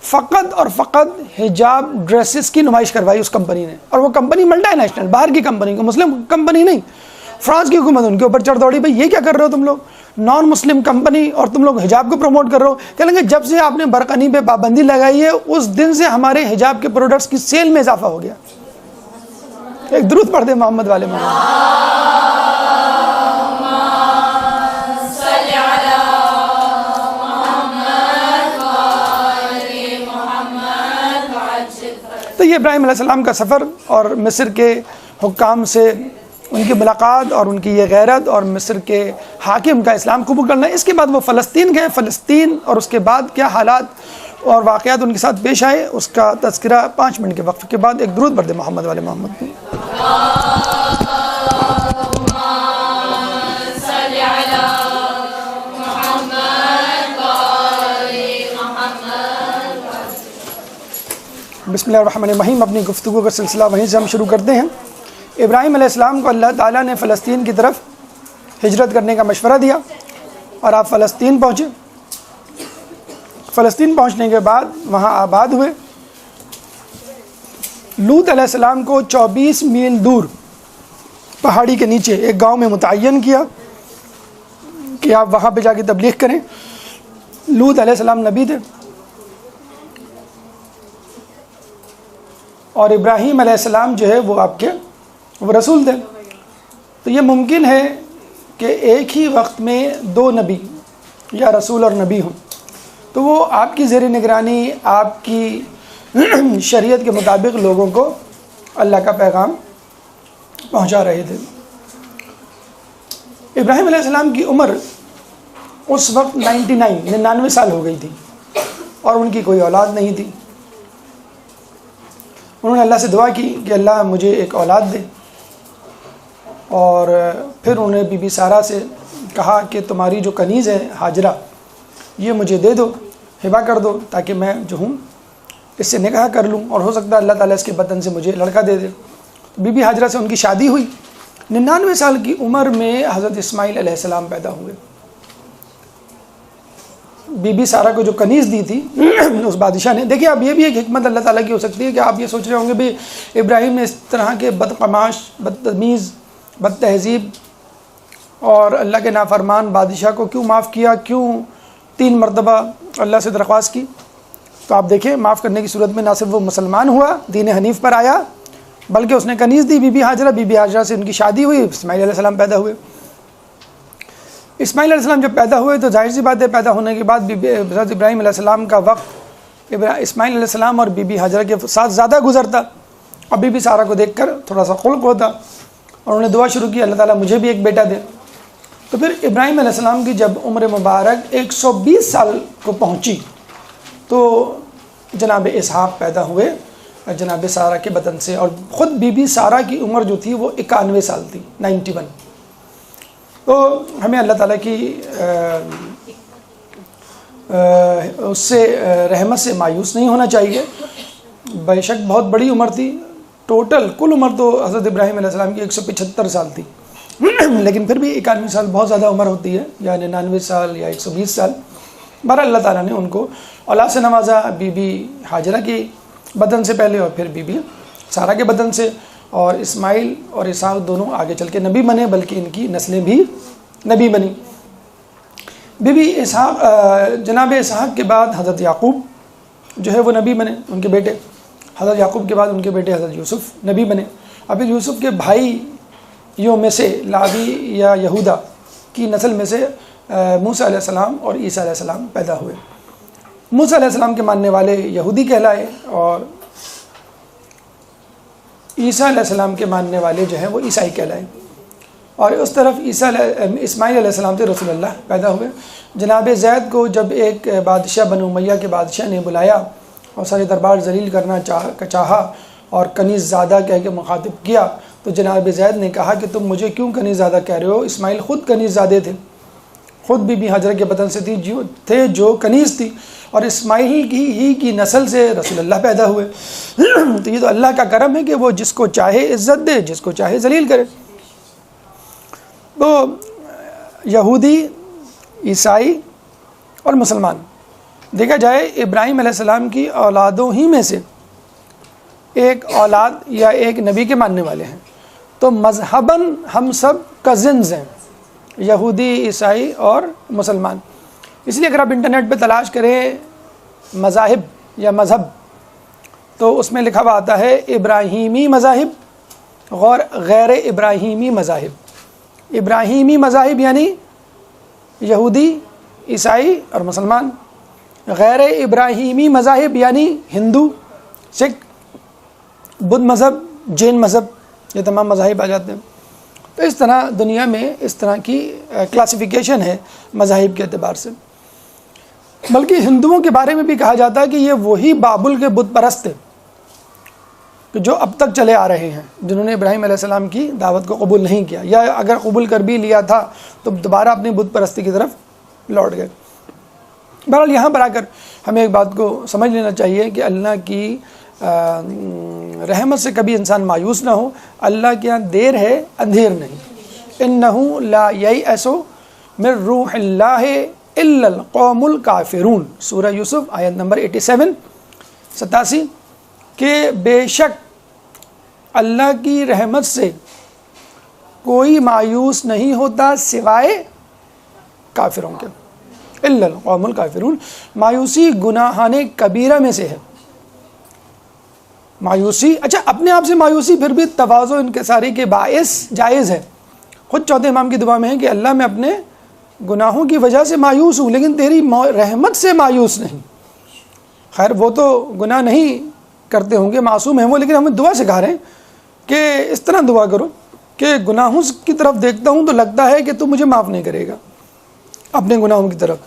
فقط اور فقط حجاب ڈریسز کی نمائش کروائی اس کمپنی نے. اور وہ کمپنی ملٹی نیشنل, باہر کی کمپنی, مسلم کمپنی نہیں. فرانس کی حکومت ان کے اوپر چڑھ دوڑی, بھائی یہ کیا کر رہے ہو تم لوگ, نان مسلم کمپنی, اور تم لوگ حجاب کو پروموٹ کر رہے ہو. کہیں گے جب سے آپ نے برقعی پہ پابندی لگائی ہے اس دن سے ہمارے حجاب کے پروڈکٹس کی سیل میں اضافہ ہو گیا. ایک درود پڑھ دے محمد والے محمد. تو یہ ابراہیم علیہ السلام کا سفر اور مصر کے حکام سے ان کی ملاقات اور ان کی یہ غیرت اور مصر کے حاکم کا اسلام قبول کرنا. اس کے بعد وہ فلسطین گئے. فلسطین اور اس کے بعد کیا حالات اور واقعات ان کے ساتھ پیش آئے اس کا تذکرہ 5 منٹ کے وقفے کے بعد. ایک درود پڑھ دے محمد والے محمد. بسم اللہ الرحمن الرحیم. اپنی گفتگو کا سلسلہ وہیں سے ہم شروع کرتے ہیں. ابراہیم علیہ السلام کو اللہ تعالیٰ نے فلسطین کی طرف ہجرت کرنے کا مشورہ دیا اور آپ فلسطین پہنچے. فلسطین پہنچنے کے بعد وہاں آباد ہوئے. لوط علیہ السلام کو 24 میل دور پہاڑی کے نیچے ایک گاؤں میں متعین کیا کہ آپ وہاں پہ جا کے تبلیغ کریں. لوط علیہ السلام نبی تھے اور ابراہیم علیہ السلام جو ہے وہ آپ کے وہ رسول تھے. تو یہ ممکن ہے کہ ایک ہی وقت میں 2 نبی یا رسول اور نبی ہوں. تو وہ آپ کی زیر نگرانی آپ کی شریعت کے مطابق لوگوں کو اللہ کا پیغام پہنچا رہے تھے. ابراہیم علیہ السلام کی عمر اس وقت 99 سال ہو گئی تھی اور ان کی کوئی اولاد نہیں تھی. انہوں نے اللہ سے دعا کی کہ اللہ مجھے ایک اولاد دے, اور پھر انہوں نے بی بی سارہ سے کہا کہ تمہاری جو کنیز ہے ہاجرہ یہ مجھے دے دو, ہبہ کر دو, تاکہ میں جو ہوں اس سے نکاح کر لوں اور ہو سکتا ہے اللہ تعالیٰ اس کے بدن سے مجھے لڑکا دے دے. بی بی ہاجرہ سے ان کی شادی ہوئی. 99 سال کی عمر میں حضرت اسماعیل علیہ السلام پیدا ہوئے. بی بی سارہ کو جو کنیز دی تھی اس بادشاہ نے, دیکھیے اب یہ بھی ایک حکمت اللہ تعالیٰ کی ہو سکتی ہے کہ آپ یہ سوچ رہے ہوں گے بھی ابراہیم نے اس طرح کے بدقماش, بدتمیز, بد تہذیب اور اللہ کے نافرمان بادشاہ کو کیوں معاف کیا, کیوں 3 مرتبہ اللہ سے درخواست کی. تو آپ دیکھیں معاف کرنے کی صورت میں نہ صرف وہ مسلمان ہوا, دین حنیف پر آیا, بلکہ اس نے کنیز دی بی بی ہاجرہ. بی بی ہاجرہ سے ان کی شادی ہوئی, اسماعیل علیہ السلام پیدا ہوئے. اسماعیل علیہ السلام جب پیدا ہوئے تو ظاہر سی بات ہے پیدا ہونے کے بعد حضرت ابراہیم علیہ السلام کا وقت اسماعیل علیہ السلام اور بی بی ہاجرہ کے ساتھ زیادہ گزرتا, اور بی بی سارہ کو دیکھ کر تھوڑا سا خلق ہوتا, اور انہوں نے دعا شروع کی اللہ تعالیٰ مجھے بھی ایک بیٹا دے. تو پھر ابراہیم علیہ السلام کی جب عمر مبارک 120 سال کو پہنچی تو جناب اسحاق پیدا ہوئے جناب سارہ کے بدن سے, اور خود بی بی سارہ کی عمر جو تھی وہ 91 سال تھی, 91. تو ہمیں اللہ تعالیٰ کی اس سے رحمت سے مایوس نہیں ہونا چاہیے. بے شک بہت بڑی عمر تھی, ٹوٹل کل عمر تو حضرت ابراہیم علیہ السلام کی 175 سال تھی, لیکن پھر بھی 91 سال بہت زیادہ عمر ہوتی ہے, یا 99 سال یا 120 سال. بہرحال اللہ تعالیٰ نے ان کو اولاد سے نوازا, بی بی ہاجرہ کی بدن سے پہلے اور پھر بی بی سارہ کے بدن سے, اور اسماعیل اور اسحاق دونوں آگے چل کے نبی بنے, بلکہ ان کی نسلیں بھی نبی بنی. بی بی اسحاق جناب اسحاق کے بعد حضرت یعقوب جو ہے وہ نبی بنے, ان کے بیٹے. حضرت یعقوب کے بعد ان کے بیٹے حضرت یوسف نبی بنے. اب یوسف کے بھائیوں میں سے لاوی یا یہودا کی نسل میں سے موسیٰ علیہ السلام اور عیسیٰ علیہ السلام پیدا ہوئے. موسیٰ علیہ السلام کے ماننے والے یہودی کہلائے, اور عیسیٰ علیہ السلام کے ماننے والے جو ہیں وہ عیسائی کہلائے. اور اس طرف اسماعیل علیہ السلام سے رسول اللہ پیدا ہوئے. جناب زید کو جب ایک بادشاہ بنو امیہ کے بادشاہ نے بلایا اور سارے دربار ذلیل کرنا چاہا اور کنیز زادہ کہہ کے مخاطب کیا, تو جناب زید نے کہا کہ تم مجھے کیوں کنیز زادہ کہہ رہے ہو, اسماعیل خود کنیز زادے تھے, خود بی بی ہاجرہ کے بدن سے تھے جو کنیز تھی، اور اسماعیل کی نسل سے رسول اللہ پیدا ہوئے۔ تو یہ تو اللہ کا کرم ہے کہ وہ جس کو چاہے عزت دے، جس کو چاہے ذلیل کرے۔ تو یہودی، عیسائی اور مسلمان، دیکھا جائے ابراہیم علیہ السلام کی اولادوں ہی میں سے ایک اولاد یا ایک نبی کے ماننے والے ہیں، تو مذہباً ہم سب کزنز ہیں، یہودی، عیسائی اور مسلمان۔ اس لیے اگر آپ انٹرنیٹ پہ تلاش کریں مذاہب یا مذہب، تو اس میں لکھا ہوا آتا ہے ابراہیمی مذاہب اور غیر ابراہیمی مذاہب۔ ابراہیمی مذاہب یعنی یہودی، عیسائی اور مسلمان، غیر ابراہیمی مذاہب یعنی ہندو، سکھ، بدھ مذہب، جین مذہب، یہ تمام مذاہب آ جاتے ہیں۔ تو اس طرح دنیا میں اس طرح کی کلاسیفیکیشن ہے مذاہب کے اعتبار سے۔ بلکہ ہندوؤں کے بارے میں بھی کہا جاتا ہے کہ یہ وہی بابل کے بت پرست تھے کہ جو اب تک چلے آ رہے ہیں، جنہوں نے ابراہیم علیہ السلام کی دعوت کو قبول نہیں کیا، یا اگر قبول کر بھی لیا تھا تو دوبارہ اپنی بت پرستی کی طرف لوٹ گئے۔ بہرحال یہاں پر آ کر ہمیں ایک بات کو سمجھ لینا چاہیے کہ اللہ کی رحمت سے کبھی انسان مایوس نہ ہو۔ اللہ کے یہاں دیر ہے، اندھیر نہیں۔ انہ لا ییأس من روح اللہ الا القوم الکافرون، سورہ یوسف آیت نمبر 87 کہ بے شک اللہ کی رحمت سے کوئی مایوس نہیں ہوتا سوائے کافروں کے، الا القوم الکافرون۔ مایوسی گناہان کبیرہ میں سے ہے۔ مایوسی، اچھا اپنے آپ سے مایوسی پھر بھی تواضع و انکساری کے باعث جائز ہے۔ خود چوتھے امام کی دعا میں ہے کہ اللہ میں اپنے گناہوں کی وجہ سے مایوس ہوں لیکن تیری رحمت سے مایوس نہیں۔ خیر وہ تو گناہ نہیں کرتے ہوں گے، معصوم ہیں وہ، لیکن ہمیں دعا سکھا رہے ہیں کہ اس طرح دعا کرو کہ گناہوں کی طرف دیکھتا ہوں تو لگتا ہے کہ تو مجھے معاف نہیں کرے گا اپنے گناہوں کی طرف،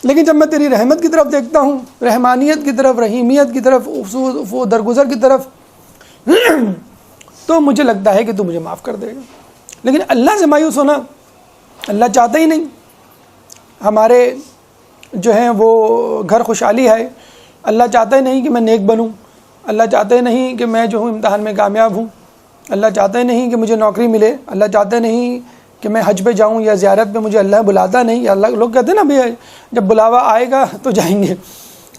لیکن جب میں تیری رحمت کی طرف دیکھتا ہوں، رحمانیت کی طرف، رحیمیت کی طرف، درگزر کی طرف، تو مجھے لگتا ہے کہ تو مجھے معاف کر دے گا۔ لیکن اللہ سے مایوس ہونا اللہ چاہتا ہی نہیں۔ ہمارے جو ہیں وہ گھر خوشحالی ہے، اللہ چاہتا ہی نہیں کہ میں نیک بنوں، اللہ چاہتا ہی نہیں کہ میں جو ہوں امتحان میں کامیاب ہوں، اللہ چاہتا ہی نہیں کہ مجھے نوکری ملے، اللہ چاہتا ہی نہیں کہ میں حج پہ جاؤں یا زیارت پہ مجھے اللہ بلاتا نہیں، یا اللہ لوگ کہتے ہیں نا بھائی جب بلاوا آئے گا تو جائیں گے۔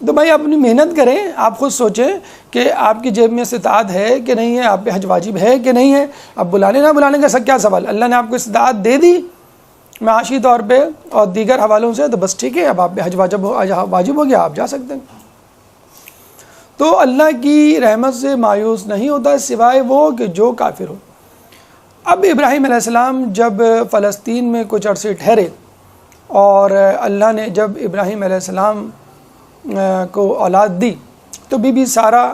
تو بھائی اپنی محنت کریں، آپ خود سوچیں کہ آپ کی جیب میں استطاعت ہے کہ نہیں ہے، آپ پہ حج واجب ہے کہ نہیں ہے۔ اب بلانے نہ بلانے کا کیا سوال، اللہ نے آپ کو استطاعت دے دی معاشی طور پہ اور دیگر حوالوں سے، تو بس ٹھیک ہے، اب آپ پہ حج واجب ہو گیا، آپ جا سکتے ہیں۔ تو اللہ کی رحمت سے مایوس نہیں ہوتا سوائے وہ کہ جو کافر ہو۔ اب ابراہیم علیہ السلام جب فلسطین میں کچھ عرصے ٹھہرے اور اللہ نے جب ابراہیم علیہ السلام کو اولاد دی تو بی بی سارہ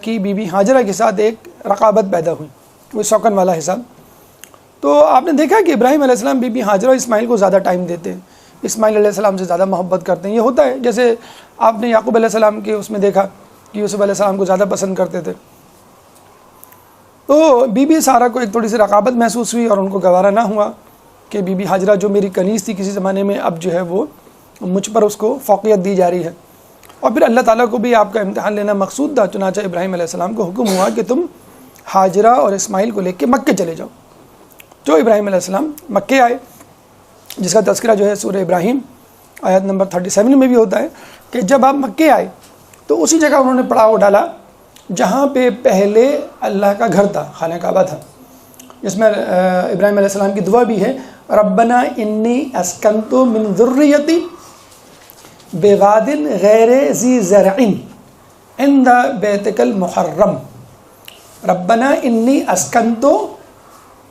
کی بی بی ہاجرہ کے ساتھ ایک رقابت پیدا ہوئی، وہ شوکن والا حساب۔ تو آپ نے دیکھا کہ ابراہیم علیہ السلام بی بی ہاجرہ اسماعیل کو زیادہ ٹائم دیتے ہیں، اسماعیل علیہ السلام سے زیادہ محبت کرتے ہیں۔ یہ ہوتا ہے، جیسے آپ نے یعقوب علیہ السلام کے اس میں دیکھا کہ یوسف علیہ السلام کو زیادہ پسند کرتے تھے۔ تو بی بی سارہ کو ایک تھوڑی سی رقابت محسوس ہوئی اور ان کو گوارا نہ ہوا کہ بی بی ہاجرہ جو میری کنیز تھی کسی زمانے میں، اب جو ہے وہ مجھ پر اس کو فوقیت دی جا رہی ہے۔ اور پھر اللہ تعالیٰ کو بھی آپ کا امتحان لینا مقصود تھا، چنانچہ ابراہیم علیہ السلام کو حکم ہوا کہ تم ہاجرہ اور اسماعیل کو لے کے مکے چلے جاؤ۔ جو ابراہیم علیہ السلام مکے آئے، جس کا تذکرہ جو ہے سورہ ابراہیم آیت نمبر 37 میں بھی ہوتا ہے کہ جب آپ مکے آئے تو اسی جگہ انہوں نے پڑاؤ ڈالا جہاں پہ پہلے اللہ کا گھر تھا، خانہ کعبہ تھا، جس میں ابراہیم علیہ السلام کی دعا بھی ہے، ربنا انی اسکنت من ذریتی بواد غیر ذی زرع عند بیتک المحرم، ربنا انی اسکنت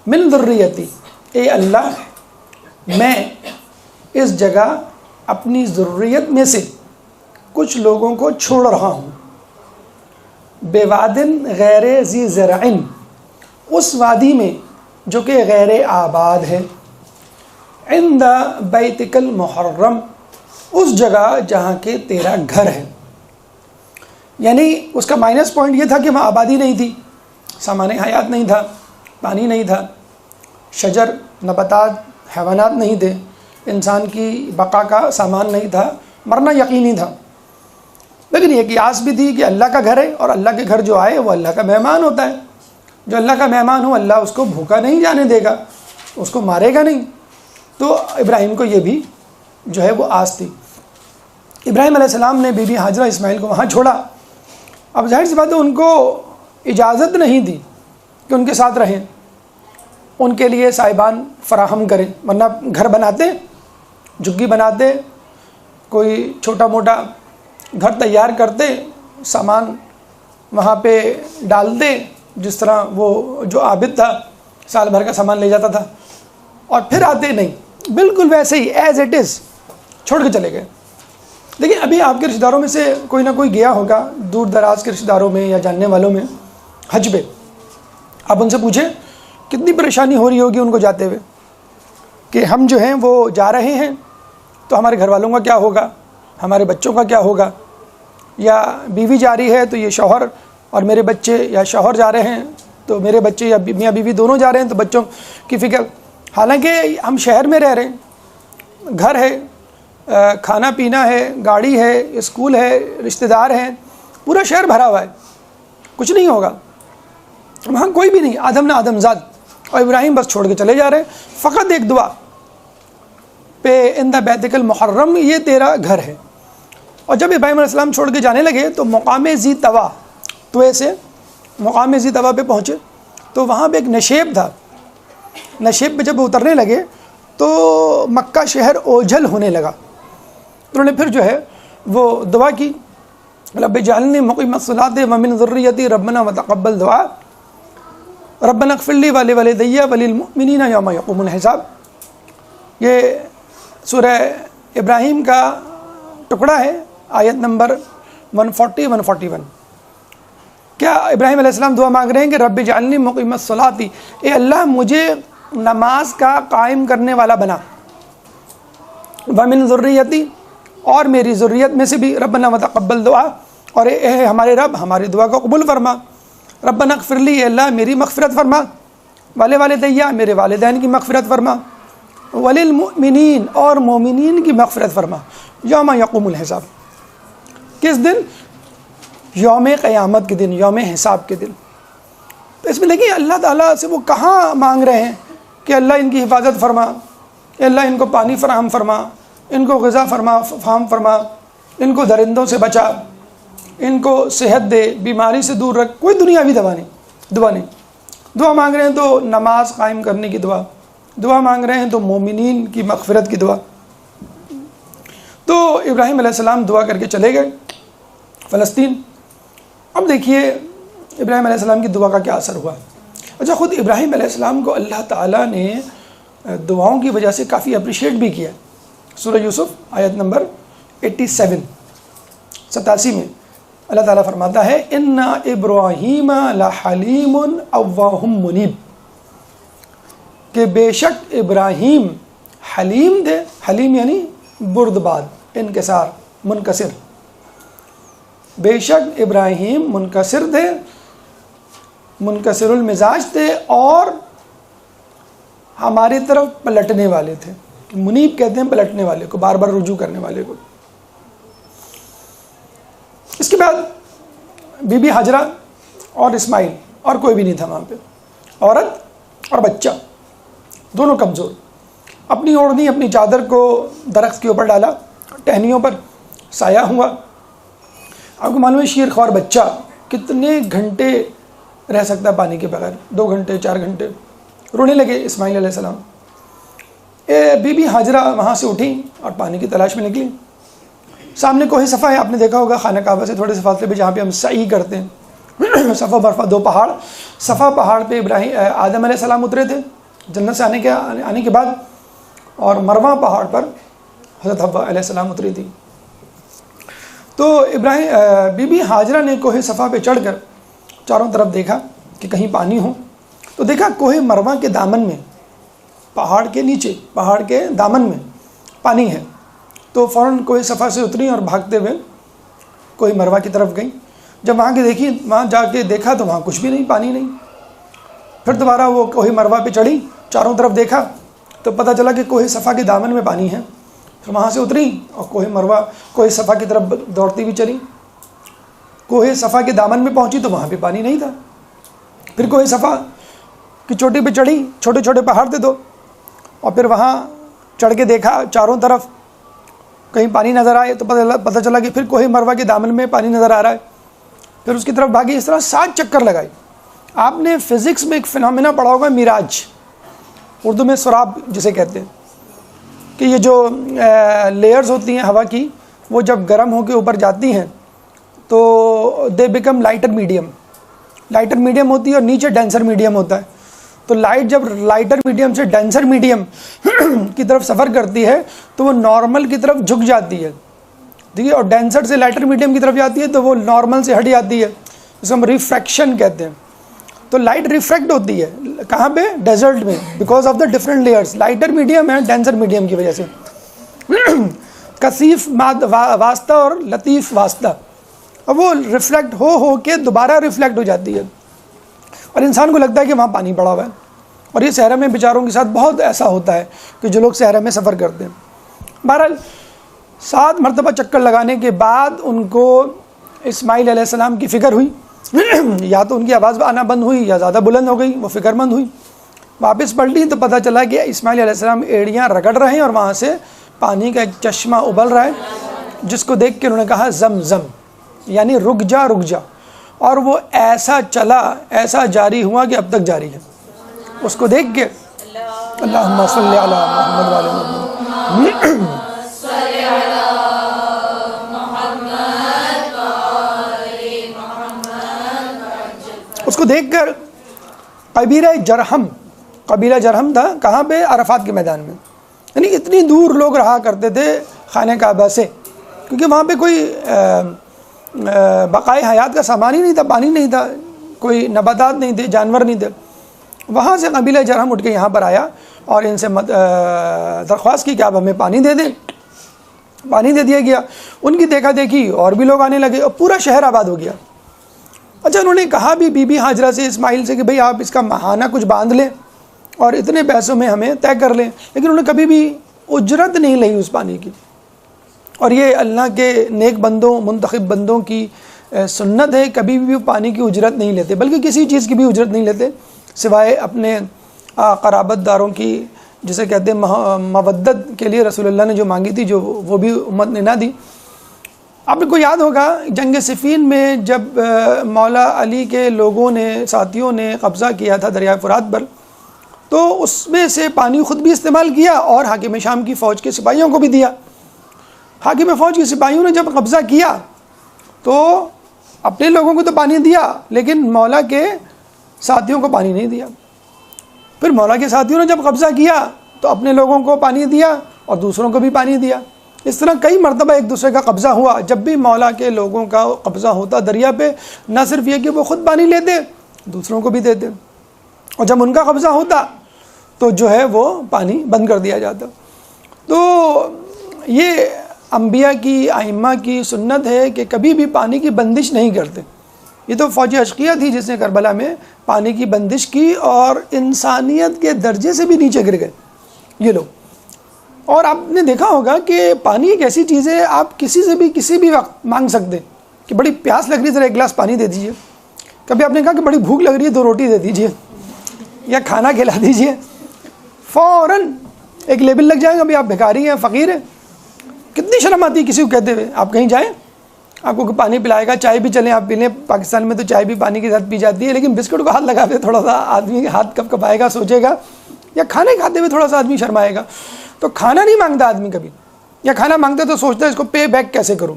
من ذریتی، اے اللہ میں اس جگہ اپنی ذریت میں سے کچھ لوگوں کو چھوڑ رہا ہوں، بواد غیر ذی زرع، اس وادی میں جو کہ غیر آباد ہے، عند بیتک المحرم، اس جگہ جہاں کہ تیرا گھر ہے۔ یعنی اس کا مائنس پوائنٹ یہ تھا کہ وہاں آبادی نہیں تھی، سامان حیات نہیں تھا، پانی نہیں تھا، شجر نباتات حیوانات نہیں تھے، انسان کی بقا کا سامان نہیں تھا، مرنا یقینی تھا، لیکن یہ قیاس بھی تھی کہ اللہ کا گھر ہے اور اللہ کے گھر جو آئے وہ اللہ کا مہمان ہوتا ہے، جو اللہ کا مہمان ہو اللہ اس کو بھوکا نہیں جانے دے گا، اس کو مارے گا نہیں۔ تو ابراہیم کو یہ بھی جو ہے وہ آس تھی۔ ابراہیم علیہ السلام نے بی بی ہاجرہ اسماعیل کو وہاں چھوڑا۔ اب ظاہر سی بات ہے ان کو اجازت نہیں دی کہ ان کے ساتھ رہیں، ان کے لیے صاحبان فراہم کریں، ورنہ گھر بناتے، جھگی بناتے، کوئی چھوٹا موٹا گھر تیار کرتے، سامان وہاں پہ ڈالتے، جس طرح وہ جو عابد تھا سال بھر کا سامان لے جاتا تھا اور پھر آتے، نہیں، بالکل ویسے ہی ایز اٹ از چھوڑ کے چلے گئے۔ لیکن ابھی آپ کے رشتہ داروں میں سے کوئی نہ کوئی گیا ہوگا، دور دراز کے رشتہ داروں میں یا جاننے والوں میں حج پہ، آپ ان سے پوچھیں کتنی پریشانی ہو رہی ہوگی ان کو جاتے ہوئے کہ ہم جو ہیں وہ جا رہے ہیں تو ہمارے گھر والوں کا کیا ہوگا، ہمارے بچوں کا کیا ہوگا، یا بیوی جا رہی ہے تو یہ شوہر اور میرے بچے، یا شوہر جا رہے ہیں تو میرے بچے، یا میاں بیوی دونوں جا رہے ہیں تو بچوں کی فکر۔ حالانکہ ہم شہر میں رہ رہے ہیں، گھر ہے، کھانا پینا ہے، گاڑی ہے، اسکول ہے، رشتہ دار ہیں، پورا شہر بھرا ہوا ہے، کچھ نہیں ہوگا وہاں، کوئی بھی نہیں، آدم نہ آدم زاد، اور ابراہیم بس چھوڑ کے چلے جا رہے ہیں۔ فقط ایک دعا پہ ان دا بیتک المحرم، یہ تیرا گھر ہے۔ اور جب ابراہیم علیہ السلام چھوڑ کے جانے لگے تو مقام ذی طوا، توے سے مقام ذی طوا پہ پہنچے تو وہاں پہ ایک نشیب تھا، نشیب پہ جب اترنے لگے تو مکہ شہر اوجھل ہونے لگا۔ انہوں نے پھر جو ہے وہ دعا کی، رب اجعلنی مقیم الصلاۃ ومن ذریتی ربنا وتقبل دعا ربنا اغفر لی ولوالدی وللمؤمنین یوم یقوم الحساب۔ یہ سورہ ابراہیم کا ٹکڑا ہے، آیت نمبر 140 141۔ کیا ابراہیم علیہ السلام دعا مانگ رہے ہیں کہ رب اجعلنی مقیم الصلاۃ، اے اللہ مجھے نماز کا قائم کرنے والا بنا، ومن ذریتی، اور میری ذریت میں سے بھی، ربنا وتقبل دعا، اور اے ہمارے رب ہماری دعا کو قبول فرما، ربنا اغفر لی، اے اللہ میری مغفرت فرما، ولوالدی، میرے والدین کی مغفرت فرما، وللمؤمنین، اور مومنین کی مغفرت فرما، یوم یقوم الحساب، کس دن؟ یوم قیامت کے دن، یوم حساب کے دن۔ تو اس میں دیکھیں اللہ تعالیٰ سے وہ کہاں مانگ رہے ہیں کہ اللہ ان کی حفاظت فرما، اے اللہ ان کو پانی فراہم فرما، ان کو غذا فراہم فرما، ان کو درندوں سے بچا، ان کو صحت دے، بیماری سے دور رکھ، کوئی دنیاوی دعا نہیں۔ دعا مانگ رہے ہیں تو نماز قائم کرنے کی دعا مانگ رہے ہیں تو مومنین کی مغفرت کی دعا۔ تو ابراہیم علیہ السلام دعا کر کے چلے گئے فلسطین۔ اب دیکھیے ابراہیم علیہ السلام کی دعا کا کیا اثر ہوا۔ اچھا، خود ابراہیم علیہ السلام کو اللہ تعالیٰ نے دعاؤں کی وجہ سے کافی اپریشیٹ بھی کیا۔ سورہ یوسف آیت نمبر 87 میں اللہ تعالیٰ فرماتا ہے اِنَّ ابراہیم لحلیم اوّاہ منیب، کہ بے شک ابراہیم حلیم تھے، حلیم یعنی بردبار، انکسار، منکسر، بے شک ابراہیم منکسر تھے، منکسر المزاج تھے، اور ہماری طرف پلٹنے والے تھے۔ منیب کہتے ہیں پلٹنے والے کو، بار بار رجوع کرنے والے کو۔ اس کے بعد بی بی ہاجرہ اور اسماعیل، اور کوئی بھی نہیں تھا وہاں پہ، عورت اور بچہ دونوں کمزور، اپنی اوڑھنی اپنی چادر کو درخت کے اوپر ڈالا، ٹہنیوں پر سایہ ہوا۔ آپ کو معلوم ہے شیر خوار بچہ کتنے گھنٹے رہ سکتا ہے پانی کے بغیر، 2 گھنٹے 4 گھنٹے۔ رونے لگے اسماعیل علیہ السلام۔ بی بی ہاجرہ وہاں سے اٹھی اور پانی کی تلاش میں نکلی۔ سامنے کوہ صفا ہے، آپ نے دیکھا ہوگا خانہ کعبہ سے تھوڑے سے فاصلے پہ جہاں پہ ہم سعی کرتے ہیں، صفا برفا 2 پہاڑ، صفا پہاڑ پہ آدم علیہ السلام اترے تھے جنت سے آنے کے بعد، اور مروہ پہاڑ پر حضرت حوا علیہ السلام اتری تھی۔ تو بی بی ہاجرہ نے کوہ صفا پہ چڑھ کر چاروں طرف دیکھا کہ کہیں پانی ہو، تو دیکھا کوہ مروہ کے دامن میں، پہاڑ کے نیچے، پہاڑ کے دامن میں پانی ہے۔ تو فوراً کوہ صفا سے اتری اور بھاگتے ہوئے کوہ مروہ کی طرف گئی۔ جب وہاں جا کے دیکھا تو وہاں کچھ بھی نہیں، پانی نہیں۔ پھر دوبارہ وہ کوہ مروہ پہ چڑھی، چاروں طرف دیکھا، تو پتہ چلا کہ کوہ صفا کے دامن میں پانی ہے. پھر وہاں سے اتری اور کوہ مروہ کوہ صفا کی طرف دوڑتی ہوئی چلی. کوہ صفا کے دامن میں پہنچی تو وہاں پہ پانی نہیں تھا. پھر کوہ صفا کی چوٹی پہ چڑھی, چھوٹے چھوٹے پہاڑ تھے تو, اور پھر وہاں چڑھ کے دیکھا چاروں طرف کہیں پانی نظر آئے تو پتہ چلا کہ پھر کوہ مروہ کے دامن میں پانی نظر آ رہا ہے. پھر اس کی طرف بھاگی. اس طرح 7 چکر لگائی. آپ نے فزکس میں ایک فنامنا پڑھا ہوگا, میراج, اردو میں سراب جسے کہتے ہیں, کہ یہ جو لیئرز ہوتی ہیں ہوا کی, وہ جب گرم ہو کے اوپر جاتی ہیں تو they become lighter medium. Lighter medium ہوتی ہے اور نیچے ڈینسر میڈیم ہوتا ہے. تو لائٹ جب لائٹر میڈیم سے ڈینسر میڈیم کی طرف سفر کرتی ہے تو وہ نارمل کی طرف جھک جاتی ہے, ٹھیک ہے, اور ڈینسر سے لائٹر میڈیم کی طرف جاتی ہے تو وہ نارمل سے ہٹ جاتی ہے, جسے ہم ریفریکشن کہتے ہیں. تو لائٹ ریفریکٹ ہوتی ہے کہاں پہ؟ ڈیزرٹ میں, because of the different layers. Lighter medium ہے ڈینسر میڈیم کی وجہ سے. کثیف واسطہ اور لطیف واسطہ, اور وہ ریفلیکٹ ہو کے دوبارہ ریفلیکٹ ہو جاتی ہے, اور انسان کو لگتا ہے کہ وہاں پانی پڑا ہوا ہے. اور یہ صحرا میں بیچاروں کے ساتھ بہت ایسا ہوتا ہے کہ جو لوگ صحرا میں سفر کرتے ہیں. بہرحال 7 مرتبہ چکر لگانے کے بعد ان کو اسماعیل علیہ السلام کی فکر ہوئی. یا تو ان کی آواز آنا بند ہوئی یا زیادہ بلند ہو گئی, وہ فکر مند ہوئی. واپس پلٹی تو پتہ چلا کہ اسماعیل علیہ السلام ایڑیاں رگڑ رہے ہیں اور وہاں سے پانی کا ایک چشمہ ابل رہا ہے, جس کو دیکھ کے انہوں نے کہا زم زم, یعنی رک جا رک جا. اور وہ ایسا چلا, ایسا جاری ہوا کہ اب تک جاری ہے. اس کو دیکھ کے اللہم صلی علی محمد وعلی محمد, اس کو دیکھ کر قبیلہ جرہم تھا, کہاں پہ؟ عرفات کے میدان میں. یعنی اتنی دور لوگ رہا کرتے تھے خانہ کعبہ سے, کیونکہ وہاں پہ کوئی بقائے حیات کا سامان ہی نہیں تھا, پانی نہیں تھا, کوئی نباتات نہیں تھے, جانور نہیں تھے. وہاں سے قبیلہ جرہم اٹھ کے یہاں پر آیا اور ان سے درخواست کی کہ آپ ہمیں پانی دے دیں. پانی دے دیا گیا. ان کی دیکھا دیکھی اور بھی لوگ آنے لگے اور پورا شہر آباد ہو گیا. اچھا, انہوں نے کہا بھی بی بی ہاجرہ سے, اسماعیل سے, کہ بھئی آپ اس کا ماہانہ کچھ باندھ لیں اور اتنے پیسوں میں ہمیں طے کر لیں. لیکن انہوں نے کبھی بھی اجرت نہیں لی اس پانی کی. اور یہ اللہ کے نیک بندوں, منتخب بندوں کی سنت ہے, کبھی بھی پانی کی اجرت نہیں لیتے, بلکہ کسی چیز کی بھی اجرت نہیں لیتے سوائے اپنے قرابت داروں کی, جسے کہتے ہیں مودت کے لیے رسول اللہ نے جو مانگی تھی, جو وہ بھی امت نے نہ دی. آپ کو یاد ہوگا جنگ صفین میں جب مولا علی کے لوگوں نے, ساتھیوں نے قبضہ کیا تھا دریائے فرات پر, تو اس میں سے پانی خود بھی استعمال کیا اور حاکم شام کی فوج کے سپاہیوں کو بھی دیا. حاکم فوج کے سپاہیوں نے جب قبضہ کیا تو اپنے لوگوں کو تو پانی دیا, لیکن مولا کے ساتھیوں کو پانی نہیں دیا. پھر مولا کے ساتھیوں نے جب قبضہ کیا تو اپنے لوگوں کو پانی دیا اور دوسروں کو بھی پانی دیا. اس طرح کئی مرتبہ ایک دوسرے کا قبضہ ہوا. جب بھی مولا کے لوگوں کا قبضہ ہوتا دریا پہ, نہ صرف یہ کہ وہ خود پانی لیتے, دوسروں کو بھی دیتے, اور جب ان کا قبضہ ہوتا تو جو ہے وہ پانی بند کر دیا جاتا. تو یہ انبیاء کی, ائمہ کی سنت ہے کہ کبھی بھی پانی کی بندش نہیں کرتے. یہ تو فوج اشقیہ تھی جس نے کربلا میں پانی کی بندش کی اور انسانیت کے درجے سے بھی نیچے گر گئے یہ لوگ. اور آپ نے دیکھا ہوگا کہ پانی ایک ایسی چیز ہے, آپ کسی سے بھی کسی بھی وقت مانگ سکتے کہ بڑی پیاس لگ رہی ہے, ذرا ایک گلاس پانی دے دیجئے. کبھی آپ نے کہا کہ بڑی بھوک لگ رہی ہے, 2 روٹی دے دیجئے یا کھانا کھلا دیجئے, فوراً ایک لیبل لگ جائے گا, بھائی آپ بھکاری ہیں, فقیر ہیں. کتنی شرم آتی ہے کسی کو کہتے ہوئے. آپ کہیں جائیں, آپ کو پانی پلائے گا, چائے بھی چلیں آپ پی لیں. پاکستان میں تو چائے بھی پانی کے ساتھ پی جاتی ہے, لیکن بسکٹ کو ہاتھ لگا دے تھوڑا سا آدمی ہاتھ کب کب آئے گا سوچے گا, یا کھانے کھاتے ہوئے تھوڑا سا آدمی شرمائے گا. تو کھانا نہیں مانگتا آدمی کبھی, یا کھانا مانگتا تو سوچتا ہے اس کو پے بیک کیسے کروں.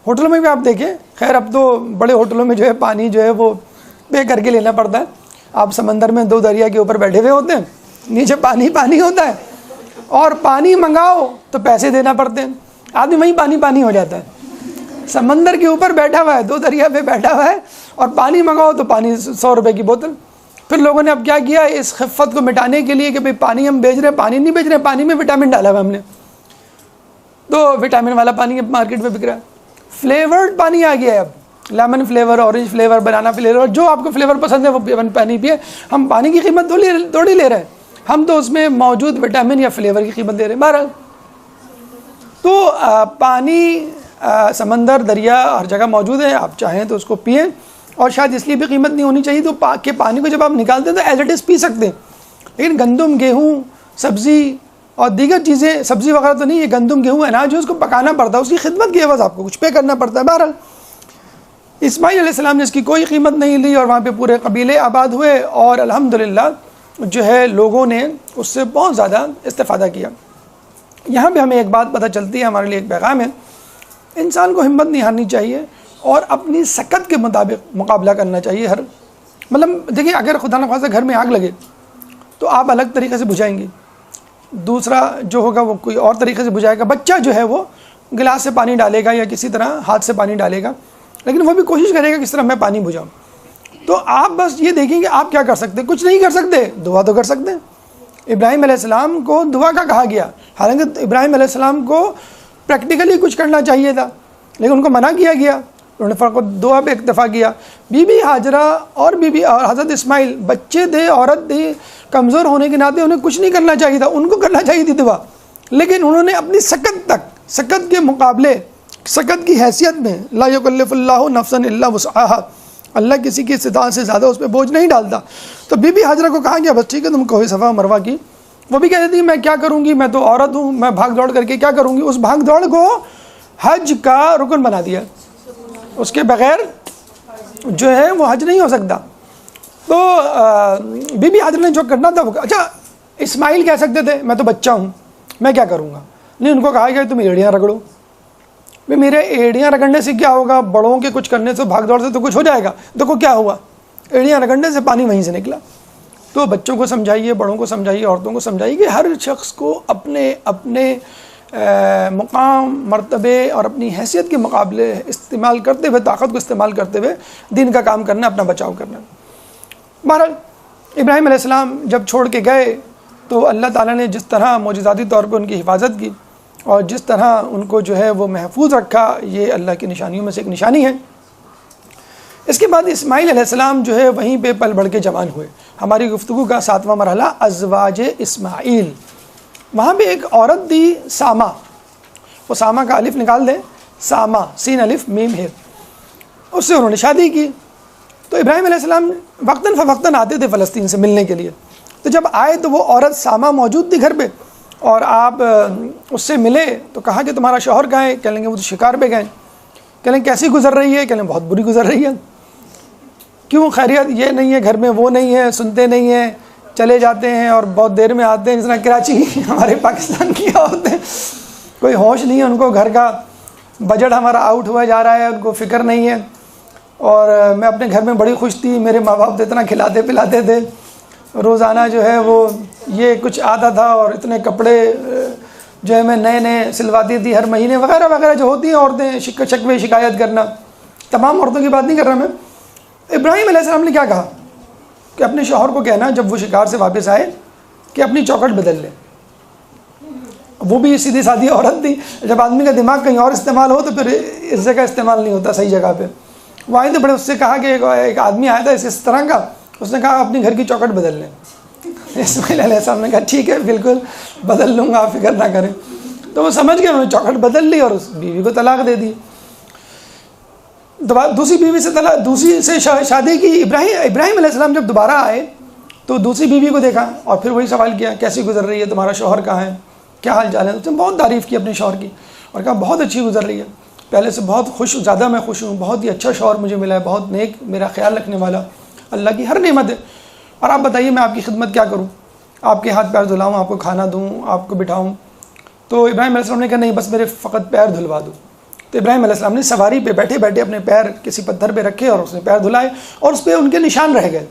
ہوٹلوں میں بھی آپ دیکھیں, خیر اب تو بڑے ہوٹلوں میں جو ہے پانی جو ہے وہ پے کر کے لینا پڑتا ہے. آپ سمندر میں 2 دریا کے اوپر بیٹھے ہوئے ہوتے ہیں, نیچے پانی پانی ہوتا ہے, اور پانی منگاؤ تو پیسے دینا پڑتے ہیں. آدمی وہیں پانی پانی ہو جاتا ہے. سمندر کے اوپر بیٹھا ہوا ہے, 2 دریا پہ بیٹھا ہوا ہے, اور پانی منگاؤ تو پانی 100 روپے کی بوتل. پھر لوگوں نے اب کیا کیا اس خفت کو مٹانے کے لیے کہ بھئی پانی ہم بیچ رہے ہیں, پانی نہیں بیچ رہے ہیں, پانی میں وٹامن ڈالا ہوا ہم نے, تو وٹامن والا پانی مارکیٹ میں بک رہا ہے. فلیورڈ پانی آ گیا ہے اب, لیمن فلیور, اورنج فلیور, بنانا فلیور, جو آپ کو فلیور پسند ہے وہ پانی پیے. ہم پانی کی قیمت تھوڑی لے رہے ہیں, ہم تو اس میں موجود وٹامن یا فلیور کی قیمت دے رہے ہیں. بہرحال تو پانی سمندر دریا ہر جگہ موجود ہے، آپ چاہیں تو اس کو پئیں، اور شاید اس لیے بھی قیمت نہیں ہونی چاہیے تو کہ پانی کو جب آپ نکالتے ہیں تو ایز اٹ از پی سکتے ہیں، لیکن گندم گیہوں سبزی اور دیگر چیزیں، سبزی وغیرہ تو نہیں، یہ گندم گیہوں اناج ہے، اس کو پکانا پڑتا ہے، اس کی خدمت کی عوض آپ کو کچھ پے کرنا پڑتا ہے. بہرحال اسماعیل علیہ السلام نے اس کی کوئی قیمت نہیں لی اور وہاں پہ پورے قبیلے آباد ہوئے، اور الحمدللہ جو ہے لوگوں نے اس سے بہت زیادہ استفادہ کیا. یہاں پہ ہمیں ایک بات پتہ چلتی ہے، ہمارے لیے ایک پیغام ہے، انسان کو ہمت نہیں ہارنی چاہیے اور اپنی سکت کے مطابق مقابلہ کرنا چاہیے. مطلب دیکھیں، اگر خدا نخواستہ گھر میں آگ لگے تو آپ الگ طریقے سے بجھائیں گے، دوسرا جو ہوگا وہ کوئی اور طریقے سے بجھائے گا، بچہ جو ہے وہ گلاس سے پانی ڈالے گا یا کسی طرح ہاتھ سے پانی ڈالے گا، لیکن وہ بھی کوشش کرے گا کس طرح میں پانی بجھاؤں. تو آپ بس یہ دیکھیں کہ آپ کیا کر سکتے، کچھ نہیں کر سکتے، دعا تو کر سکتے ہیں. ابراہیم علیہ السلام کو دعا کا کہا گیا، حالانکہ ابراہیم علیہ السلام کو پریکٹیکلی کچھ کرنا چاہیے تھا لیکن ان کو منع کیا گیا، انہوں نے فرق دعا پہ اکتفا کیا. بی بی ہاجرہ اور حضرت اسماعیل بچے تھے، عورت تھی، کمزور ہونے کے ناطے انہیں کچھ نہیں کرنا چاہیے تھا، ان کو کرنا چاہیے تھی دعا، لیکن انہوں نے اپنی سکت کے مقابلے، سکت کی حیثیت میں، لا یکلف اللہ نفسا الا وسعہا، اللہ کسی کی استطاعت سے زیادہ اس پہ بوجھ نہیں ڈالتا. تو بی بی ہاجرہ کو کہا گیا بس ٹھیک ہے تم کوہ صفا مروا کی، وہ بھی کہتی تھی میں کیا کروں گی، میں تو عورت ہوں، میں بھاگ دوڑ کر کے کیا کروں گی. اس بھاگ دوڑ کو حج کا رکن بنا دیا، اس کے بغیر جو ہے وہ حج نہیں ہو سکتا. تو بی بی حاجرہ نے جو کرنا تھا وہ، اچھا اسماعیل کہہ سکتے تھے میں تو بچہ ہوں میں کیا کروں گا، نہیں، ان کو کہا گیا تم ایڑیاں رگڑو. میرے ایڑیاں رگڑنے سے کیا ہوگا، بڑوں کے کچھ کرنے سے بھاگ دوڑ سے تو کچھ ہو جائے گا. دیکھو کیا ہوا، ایڑیاں رگڑنے سے پانی وہیں سے نکلا. تو بچوں کو سمجھائیے، بڑوں کو سمجھائیے، عورتوں کو سمجھائیے کہ ہر شخص کو اپنے اپنے مقام، مرتبے اور اپنی حیثیت کے مقابلے استعمال کرتے ہوئے، طاقت کو استعمال کرتے ہوئے دین کا کام کرنا، اپنا بچاؤ کرنا. بہرحال ابراہیم علیہ السلام جب چھوڑ کے گئے تو اللہ تعالیٰ نے جس طرح معجزاتی طور پہ ان کی حفاظت کی اور جس طرح ان کو جو ہے وہ محفوظ رکھا، یہ اللہ کی نشانیوں میں سے ایک نشانی ہے. اس کے بعد اسماعیل علیہ السلام جو ہے وہیں پہ پل بڑھ کے جوان ہوئے. ہماری گفتگو کا 7واں مرحلہ ازواج اسماعیل. وہاں پہ ایک عورت تھی سامہ، وہ سامہ کا الف نکال دیں، سامہ سین الف میم ہے، اس سے انہوں نے شادی کی. تو ابراہیم علیہ السلام وقتاً فوقتاً آتے تھے فلسطین سے ملنے کے لیے. تو جب آئے تو وہ عورت سامہ موجود تھی گھر پہ، اور آپ اس سے ملے تو کہا کہ تمہارا شوہر کہاں ہے؟ کہہ لیں گے وہ تو شکار پہ گئے. کہہ لیں کیسی گزر رہی ہے؟ کہہ لیں بہت بری گزر رہی ہے. کیوں خیریت؟ یہ نہیں ہے گھر میں، وہ نہیں ہے، سنتے نہیں ہیں، چلے جاتے ہیں اور بہت دیر میں آتے ہیں، جس طرح کراچی ہمارے پاکستان کی ہوتے ہیں، کوئی ہوش نہیں ہے ان کو، گھر کا بجٹ ہمارا آؤٹ ہوا جا رہا ہے، ان کو فکر نہیں ہے. اور میں اپنے گھر میں بڑی خوش تھی، میرے ماں باپ تو اتنا کھلاتے پلاتے تھے، روزانہ جو ہے وہ یہ کچھ آتا تھا، اور اتنے کپڑے جو ہے میں نئے نئے سلواتی تھی ہر مہینے، وغیرہ وغیرہ جو ہوتی ہیں عورتیں، شکوے شکایت کرنا. تمام عورتوں کی بات نہیں کر رہا میں. ابراہیم علیہ السلام نے کیا کہا کہ اپنے شوہر کو کہنا جب وہ شکار سے واپس آئے کہ اپنی چوکھٹ بدل لے. وہ بھی سیدھی سادھی عورت تھی، جب آدمی کا دماغ کہیں اور استعمال ہو تو پھر اس جگہ استعمال نہیں ہوتا صحیح جگہ پہ. وہ آئے تو بڑے اس سے کہا کہ ایک آدمی آیا تھا اس طرح کا، اس نے کہا اپنی گھر کی چوکھٹ بدل لیں. اسماعیل علیہ السلام نے کہا ٹھیک ہے بالکل بدل لوں گا، آپ فکر نہ کریں. تو وہ سمجھ گئے، انہوں نے چوکھٹ بدل لی اور اس بیوی کو طلاق دے دی. دوسری بیوی سے شادی کی. ابراہیم علیہ السلام جب دوبارہ آئے تو دوسری بیوی کو دیکھا اور پھر وہی سوال کیا کیسی گزر رہی ہے، تمہارا شوہر کہاں ہے، کیا حال چال ہے. اس نے بہت تعریف کی اپنے شوہر کی اور کہا بہت اچھی گزر رہی ہے، پہلے سے بہت خوش، زیادہ میں خوش ہوں، بہت ہی اچھا شوہر مجھے ملا ہے، بہت نیک، میرا خیال رکھنے والا، اللہ کی ہر نعمت ہے. اور آپ بتائیے میں آپ کی خدمت کیا کروں، آپ کے ہاتھ پیر دھلاؤں، آپ کو کھانا دوں، آپ کو بٹھاؤں. تو ابراہیم علیہ السلام نے کہا نہیں بس میرے فقط پیر دھلوا دو. تو ابراہیم علیہ السلام نے سواری پہ بیٹھے بیٹھے اپنے پیر کسی پتھر پہ رکھے اور اس نے پیر دھلائے اور اس پہ ان کے نشان رہ گئے.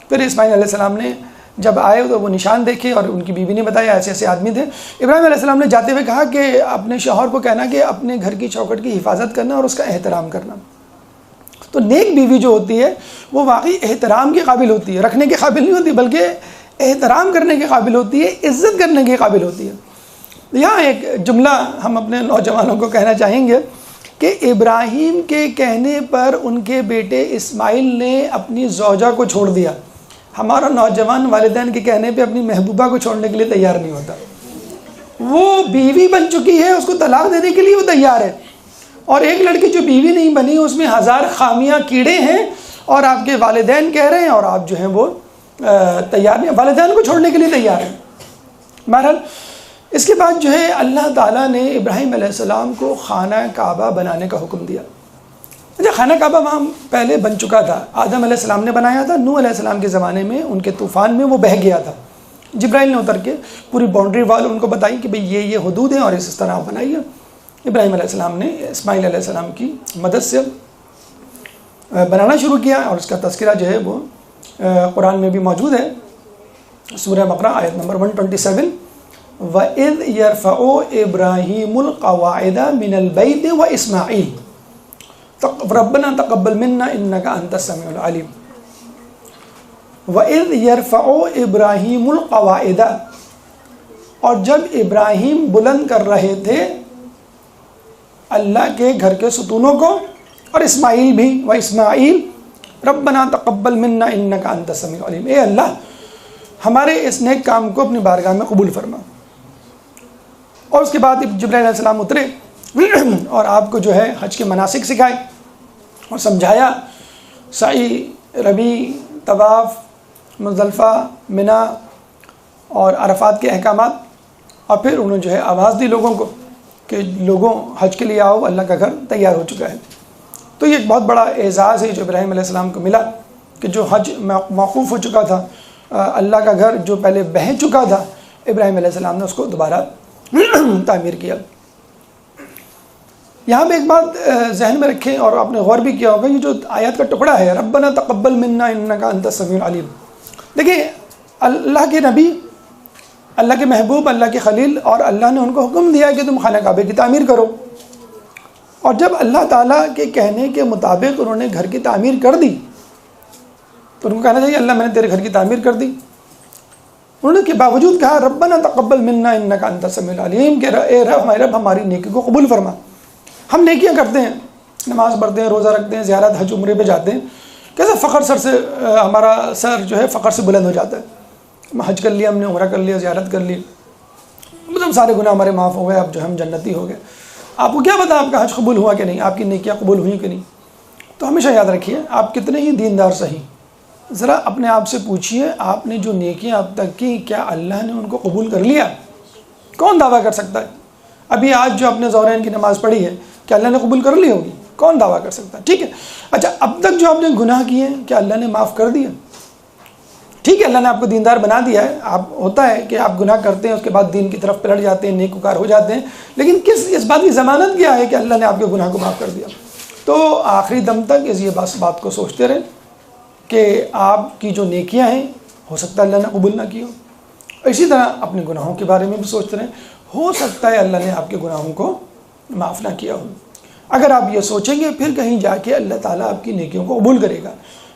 پھر اسماعیل علیہ السلام نے جب آئے تو وہ نشان دیکھے اور ان کی بیوی نے بتایا ایسے ایسے آدمی تھے. ابراہیم علیہ السلام نے جاتے ہوئے کہا کہ اپنے شوہر کو کہنا کہ اپنے گھر کی چوکھٹ کی حفاظت کرنا اور اس کا احترام کرنا. تو نیک بیوی جو ہوتی ہے وہ واقعی احترام کے قابل ہوتی ہے، رکھنے کے قابل نہیں ہوتی بلکہ احترام کرنے کے قابل ہوتی ہے، عزت کرنے کے قابل ہوتی ہے. یہاں ایک جملہ ہم اپنے نوجوانوں کو کہنا چاہیں گے کہ ابراہیم کے کہنے پر ان کے بیٹے اسماعیل نے اپنی زوجہ کو چھوڑ دیا. ہمارا نوجوان والدین کے کہنے پہ اپنی محبوبہ کو چھوڑنے کے لیے تیار نہیں ہوتا. وہ بیوی بن چکی ہے, اس کو طلاق دینے کے لیے وہ تیار ہے, اور ایک لڑکی جو بیوی نہیں بنی اس میں ہزار خامیاں کیڑے ہیں, اور آپ کے والدین کہہ رہے ہیں اور آپ جو ہیں وہ تیار نہیں, والدین کو چھوڑنے کے لیے تیار ہیں. بہرحال اس کے بعد جو ہے اللہ تعالیٰ نے ابراہیم علیہ السلام کو خانہ کعبہ بنانے کا حکم دیا. اچھا, خانہ کعبہ وہاں پہلے بن چکا تھا, آدم علیہ السلام نے بنایا تھا, نوح علیہ السلام کے زمانے میں ان کے طوفان میں وہ بہہ گیا تھا. جبرائیل نے اتر کے پوری باؤنڈری وال ان کو بتائی کہ بھئی یہ حدود ہیں اور اس طرح آپ بنائیے. ابراہیم علیہ السلام نے اسماعیل علیہ السلام کی مدد سے بنانا شروع کیا, اور اس کا تذکرہ جو ہے وہ قرآن میں بھی موجود ہے. سورہ بقرہ آیت نمبر 127, وَإِذْ يَرْفَعُ إِبْرَاهِيمُ الْقَوَاعِدَ مِنَ الْبَيْتِ وَإِسْمَاعِيلُ رَبَّنَا تَقَبَّلْ مِنَّا إِنَّكَ أَنْتَ السَّمِيعُ الْعَلِيمُ. وَإِذْ يَرْفَعُ إِبْرَاهِيمُ الْقَوَاعِدَ, اور جب ابراہیم بلند کر رہے تھے اللہ کے گھر کے ستونوں کو, اور اسماعیل بھی, وَإِسْمَاعِيلُ رَبَّنَا تَقَبَّلْ مِنَّا إِنَّكَ أَنْتَ السَّمِيعُ الْعَلِيمُ, اے اللہ ہمارے اس نیک کام کو اپنی بارگاہ میں قبول فرما. اور اس کے بعد جبرائیل علیہ السلام اترے اور آپ کو جو ہے حج کے مناسک سکھائے اور سمجھایا, سعی, رمی, طواف, مزدلفہ, منا اور عرفات کے احکامات. اور پھر انہوں نے جو ہے آواز دی لوگوں کو کہ لوگوں حج کے لیے آؤ, اللہ کا گھر تیار ہو چکا ہے. تو یہ ایک بہت بڑا اعزاز ہے جو ابراہیم علیہ السلام کو ملا کہ جو حج موقوف ہو چکا تھا, اللہ کا گھر جو پہلے بہہ چکا تھا, ابراہیم علیہ السلام نے اس کو دوبارہ تعمیر کیا. یہاں پہ ایک بات ذہن میں رکھیں اور آپ نے غور بھی کیا ہوگا, یہ جو آیات کا ٹکڑا ہے ربنا تقبل منا انک انت السمیع العلیم, دیکھیں اللہ کے نبی, اللہ کے محبوب, اللہ کے خلیل, اور اللہ نے ان کو حکم دیا کہ تم خانہ کعبے کی تعمیر کرو. اور جب اللہ تعالیٰ کے کہنے کے مطابق انہوں نے گھر کی تعمیر کر دی تو ان کو کہنا چاہیے اللہ میں نے تیرے گھر کی تعمیر کر دی. انہوں نے کے باوجود کہا ربنا تقبل منا انک انت السمیع العلیم, کہ اے رب, ہمارے رب ہماری نیکی کو قبول فرما. ہم نیکیاں کرتے ہیں, نماز پڑھتے ہیں, روزہ رکھتے ہیں, زیارت, حج, عمرے پہ جاتے ہیں, کیسے فخر سر سے ہمارا سر جو ہے فخر سے بلند ہو جاتا ہے. حج کر لیا ہم نے, عمرہ کر لیا, زیارت کر لی, مطلب سارے گناہ ہمارے معاف ہو گئے, اب جو ہم جنتی ہو گئے. آپ کو کیا پتا آپ کا حج قبول ہوا کہ نہیں, آپ کی نیکیاں قبول ہوئیں کہ نہیں. تو ہمیشہ یاد رکھیے آپ کتنے ہی دیندار صحیح, ذرا اپنے آپ سے پوچھئے آپ نے جو نیکیاں اب تک کی کیا اللہ نے ان کو قبول کر لیا؟ کون دعویٰ کر سکتا ہے؟ ابھی آج جو اپنے ظہرین کی نماز پڑھی ہے کیا اللہ نے قبول کر لی ہوگی؟ کون دعویٰ کر سکتا ہے؟ ٹھیک ہے. اچھا, اب تک جو آپ نے گناہ کیے ہیں کیا اللہ نے معاف کر دیا؟ ٹھیک ہے, اللہ نے آپ کو دیندار بنا دیا ہے, آپ ہوتا ہے کہ آپ گناہ کرتے ہیں اس کے بعد دین کی طرف پلٹ جاتے ہیں, نیکوکار ہو جاتے ہیں, لیکن اس بات کی ضمانت کیا ہے کہ اللہ نے آپ کے گناہ کو معاف کر دیا؟ تو آخری دم تک اس یہ بات کو سوچتے رہیں کہ آپ کی جو نیکیاں ہیں ہو سکتا ہے اللہ نے قبول نہ کی ہو. اسی طرح اپنے گناہوں کے بارے میں بھی سوچتے رہیں, ہو سکتا ہے اللہ نے آپ کے گناہوں کو معاف نہ کیا ہو. اگر آپ یہ سوچیں گے پھر کہیں جا کے اللہ تعالیٰ آپ کی نیکیوں کو قبول کرے گا.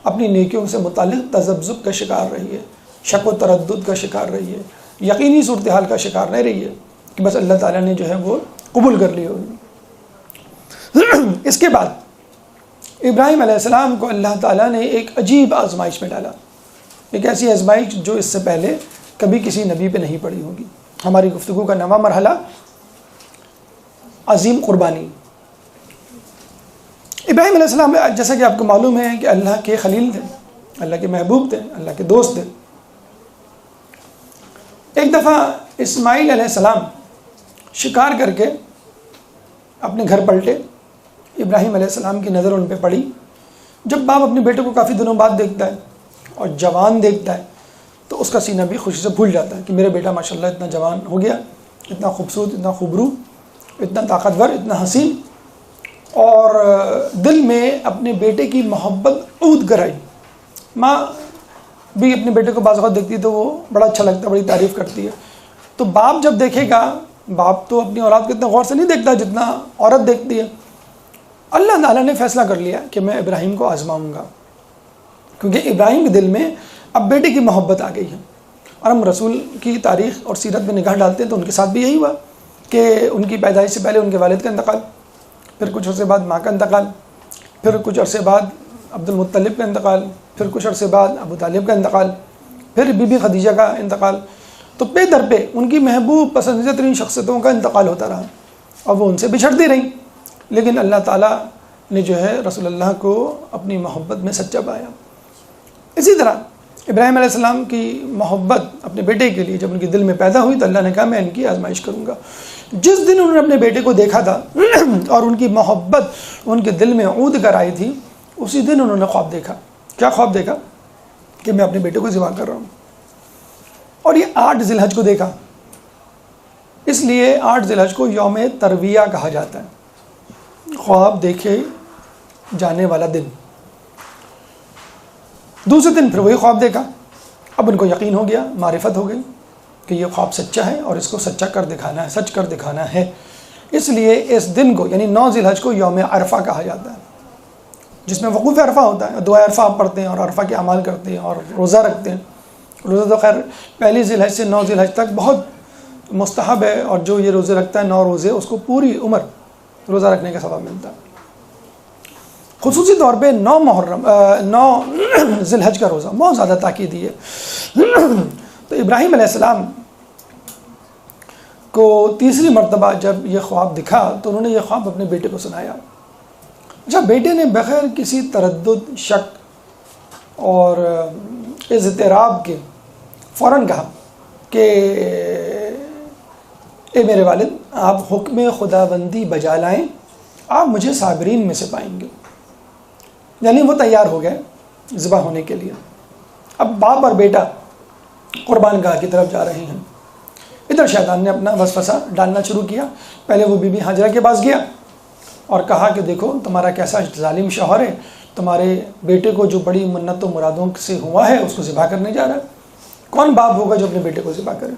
اپنی نیکیوں سے متعلق تذبذب کا شکار رہیے, شک و تردد کا شکار رہیے, یقینی صورتحال کا شکار نہیں رہیے کہ بس اللہ تعالیٰ نے جو ہے وہ قبول کر لی ہوگی. اس کے بعد ابراہیم علیہ السلام کو اللہ تعالیٰ نے ایک عجیب آزمائش میں ڈالا, ایک ایسی آزمائش جو اس سے پہلے کبھی کسی نبی پہ نہیں پڑی ہوگی. ہماری گفتگو کا نواں مرحلہ عظیم قربانی. ابراہیم علیہ السلام جیسا کہ آپ کو معلوم ہے کہ اللہ کے خلیل تھے, اللہ کے محبوب تھے, اللہ کے دوست تھے. ایک دفعہ اسماعیل علیہ السلام شکار کر کے اپنے گھر پلٹے. ابراہیم علیہ السلام کی نظر ان پہ پڑی. جب باپ اپنے بیٹے کو کافی دنوں بعد دیکھتا ہے اور جوان دیکھتا ہے تو اس کا سینہ بھی خوشی سے پھول جاتا ہے کہ میرا بیٹا ماشاءاللہ اتنا جوان ہو گیا, اتنا خوبصورت, اتنا خوبرو, اتنا طاقتور, اتنا حسین. اور دل میں اپنے بیٹے کی محبت عود کرائی. ماں بھی اپنے بیٹے کو بعض اوقات دیکھتی ہے تو وہ بڑا اچھا لگتا ہے, بڑی تعریف کرتی ہے. تو باپ جب دیکھے گا, باپ تو اپنی اولاد کو اتنا غور سے نہیں دیکھتا جتنا عورت دیکھتی ہے. اللہ تعالیٰ نے فیصلہ کر لیا کہ میں ابراہیم کو آزماؤں گا, کیونکہ ابراہیم کے دل میں اب بیٹے کی محبت آ گئی ہے. اور ہم رسول کی تاریخ اور سیرت میں نگاہ ڈالتے ہیں تو ان کے ساتھ بھی یہی ہوا کہ ان کی پیدائش سے پہلے ان کے والد کا انتقال, پھر کچھ عرصے بعد ماں کا انتقال, پھر کچھ عرصے بعد عبد المطلب کا انتقال, پھر کچھ عرصے بعد ابو طالب کا انتقال. پھر بی بی خدیجہ کا انتقال، تو پے در پہ ان کی محبوب پسندیدہ ترین شخصیتوں کا انتقال ہوتا رہا اور وہ ان سے بچھڑتی رہیں، لیکن اللہ تعالیٰ نے جو ہے رسول اللہ کو اپنی محبت میں سچا پایا۔ اسی طرح ابراہیم علیہ السلام کی محبت اپنے بیٹے کے لیے جب ان کے دل میں پیدا ہوئی تو اللہ نے کہا میں ان کی آزمائش کروں گا۔ جس دن انہوں نے اپنے بیٹے کو دیکھا تھا اور ان کی محبت ان کے دل میں عود کر آئی تھی، اسی دن انہوں نے خواب دیکھا۔ کیا خواب دیکھا؟ کہ میں اپنے بیٹے کو ذبح کر رہا ہوں، اور یہ 8 ذی الحج کو دیکھا، اس لیے 8 ذی الحج کو یوم ترویہ کہا جاتا ہے، خواب دیکھے جانے والا دن۔ دوسرے دن پھر وہی خواب دیکھا، اب ان کو یقین ہو گیا، معرفت ہو گئی کہ یہ خواب سچا ہے اور اس کو سچا کر دکھانا ہے، سچ کر دکھانا ہے، اس لیے اس دن کو یعنی 9 ذی الحج کو یوم عرفہ کہا جاتا ہے، جس میں وقوف عرفہ ہوتا ہے، دعائے عرفہ آپ پڑھتے ہیں اور عرفہ کے اعمال کرتے ہیں اور روزہ رکھتے ہیں۔ روزہ تو خیر پہلی ذی الحج سے 9 ذی الحج تک بہت مستحب ہے، اور جو یہ روزے رکھتا ہے 9 روزے، اس کو پوری عمر روزہ رکھنے کا ثواب ملتا ہے۔ خصوصی طور پہ 9 ذی الحج کا روزہ بہت زیادہ تاکیدی ہے۔ تو ابراہیم علیہ السلام کو تیسری مرتبہ جب یہ خواب دکھا تو انہوں نے یہ خواب اپنے بیٹے کو سنایا۔ اچھا، بیٹے نے بغیر کسی تردد، شک اور اضطراب کے فوراً کہا کہ اے میرے والد، آپ حکم خداوندی بجا لائیں، آپ مجھے صابرین میں سے پائیں گے۔ یعنی وہ تیار ہو گئے ذبح ہونے کے لیے۔ اب باپ اور بیٹا قربان گاہ کی طرف جا رہے ہیں، ادھر شیطان نے اپنا وسوسہ ڈالنا شروع کیا۔ پہلے وہ بی بی ہاجرہ کے پاس گیا اور کہا کہ دیکھو تمہارا کیسا ظالم شوہر ہے، تمہارے بیٹے کو جو بڑی منت و مرادوں سے ہوا ہے اس کو ذبح کرنے جا رہا ہے، کون باپ ہوگا جو اپنے بیٹے کو ذبح کرے؟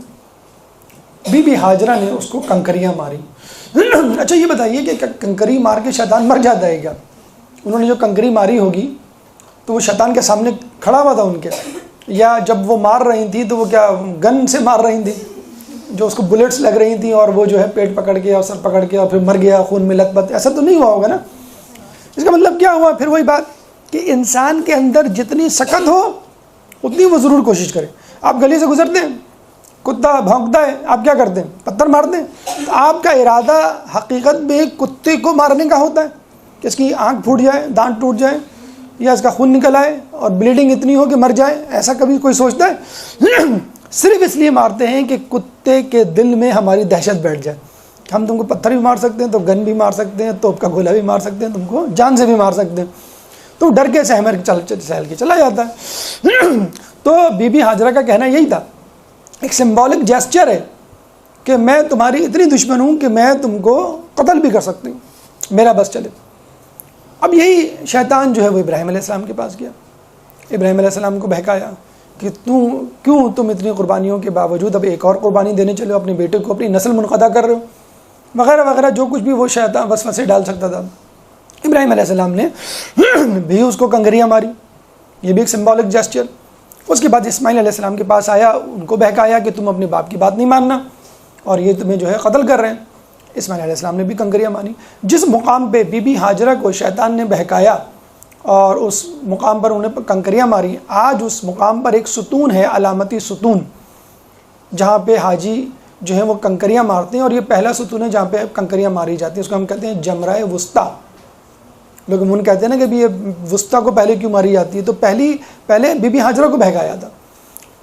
بی بی ہاجرہ نے اس کو کنکریاں ماری۔ اچھا یہ بتائیے کہ کنکری مار کے شیطان مر جاتا ہے کیا؟ انہوں نے جو کنکری ماری ہوگی تو وہ شیطان کے سامنے کھڑا ہوا تھا ان کے، یا جب وہ مار رہی تھی تو وہ کیا گن سے مار رہی تھی جو اس کو بلیٹس لگ رہی تھیں اور وہ جو ہے پیٹ پکڑ کے اور سر پکڑ کے اور پھر مر گیا خون میں لت پت؟ ایسا تو نہیں ہوا ہوگا نا۔ اس کا مطلب کیا ہوا؟ پھر وہی بات کہ انسان کے اندر جتنی سخت ہو اتنی وہ ضرور کوشش کرے۔ آپ گلی سے گزرتے ہیں، کتا بھونکتا ہے، آپ کیا کرتے ہیں؟ پتھر مارتے ہیں۔ تو آپ کا ارادہ حقیقت میں کتے کو مارنے کا ہوتا ہے کہ اس کی آنکھ پھوٹ جائے، دانت ٹوٹ جائے، یا اس کا خون نکل آئے اور بلیڈنگ اتنی ہو کہ مر جائے؟ ایسا کبھی کوئی سوچتا ہے؟ صرف اس لیے مارتے ہیں کہ کتے کے دل میں ہماری دہشت بیٹھ جائے۔ ہم تم کو پتھر بھی مار سکتے ہیں، تو گن بھی مار سکتے ہیں، توپ کا گولا بھی مار سکتے ہیں، تم کو جان سے بھی مار سکتے ہیں، تو ڈر کے سہمر سہل کے چلا جاتا ہے۔ تو بی بی ہاجرہ کا کہنا یہی تھا، ایک سمبولک جیسچر ہے کہ میں تمہاری اتنی دشمن ہوں کہ میں تم کو قتل بھی کر سکتی ہوں، میرا بس چلے۔ اب یہی شیطان جو ہے وہ ابراہیم علیہ السلام کے پاس گیا، ابراہیم علیہ السلام کو بہکایا کہ کیوں تم اتنی قربانیوں کے باوجود اب ایک اور قربانی دینے چلے ہو، اپنے بیٹے کو اپنی نسل منقطع کر رہے ہو، وغیرہ وغیرہ، جو کچھ بھی وہ شیطان وسوسے ڈال سکتا تھا۔ ابراہیم علیہ السلام نے بھی اس کو کنکریاں ماری، یہ بھی ایک سمبولک جیسچر۔ اس کے بعد اسماعیل علیہ السلام کے پاس آیا، ان کو بہکایا کہ تم اپنے باپ کی بات نہیں ماننا اور یہ تمہیں جو ہے قتل کر رہے ہیں۔ اسماعیل علیہ السلام نے بھی کنکریاں ماری۔ جس مقام پہ بی بی ہاجرہ کو شیطان نے بہکایا اور اس مقام پر انہیں کنکریاں ماری، آج اس مقام پر ایک ستون ہے، علامتی ستون، جہاں پہ حاجی جو ہے وہ کنکریاں مارتے ہیں، اور یہ پہلا ستون ہے جہاں پہ کنکریاں ماری جاتی ہیں۔ اس کو ہم کہتے ہیں جمرہ وسطیٰ۔ لوگ من کہتے ہیں نا کہ یہ وسطیٰ کو پہلے کیوں ماری جاتی ہے؟ تو پہلے بی بی ہاجرہ کو بہکایا تھا،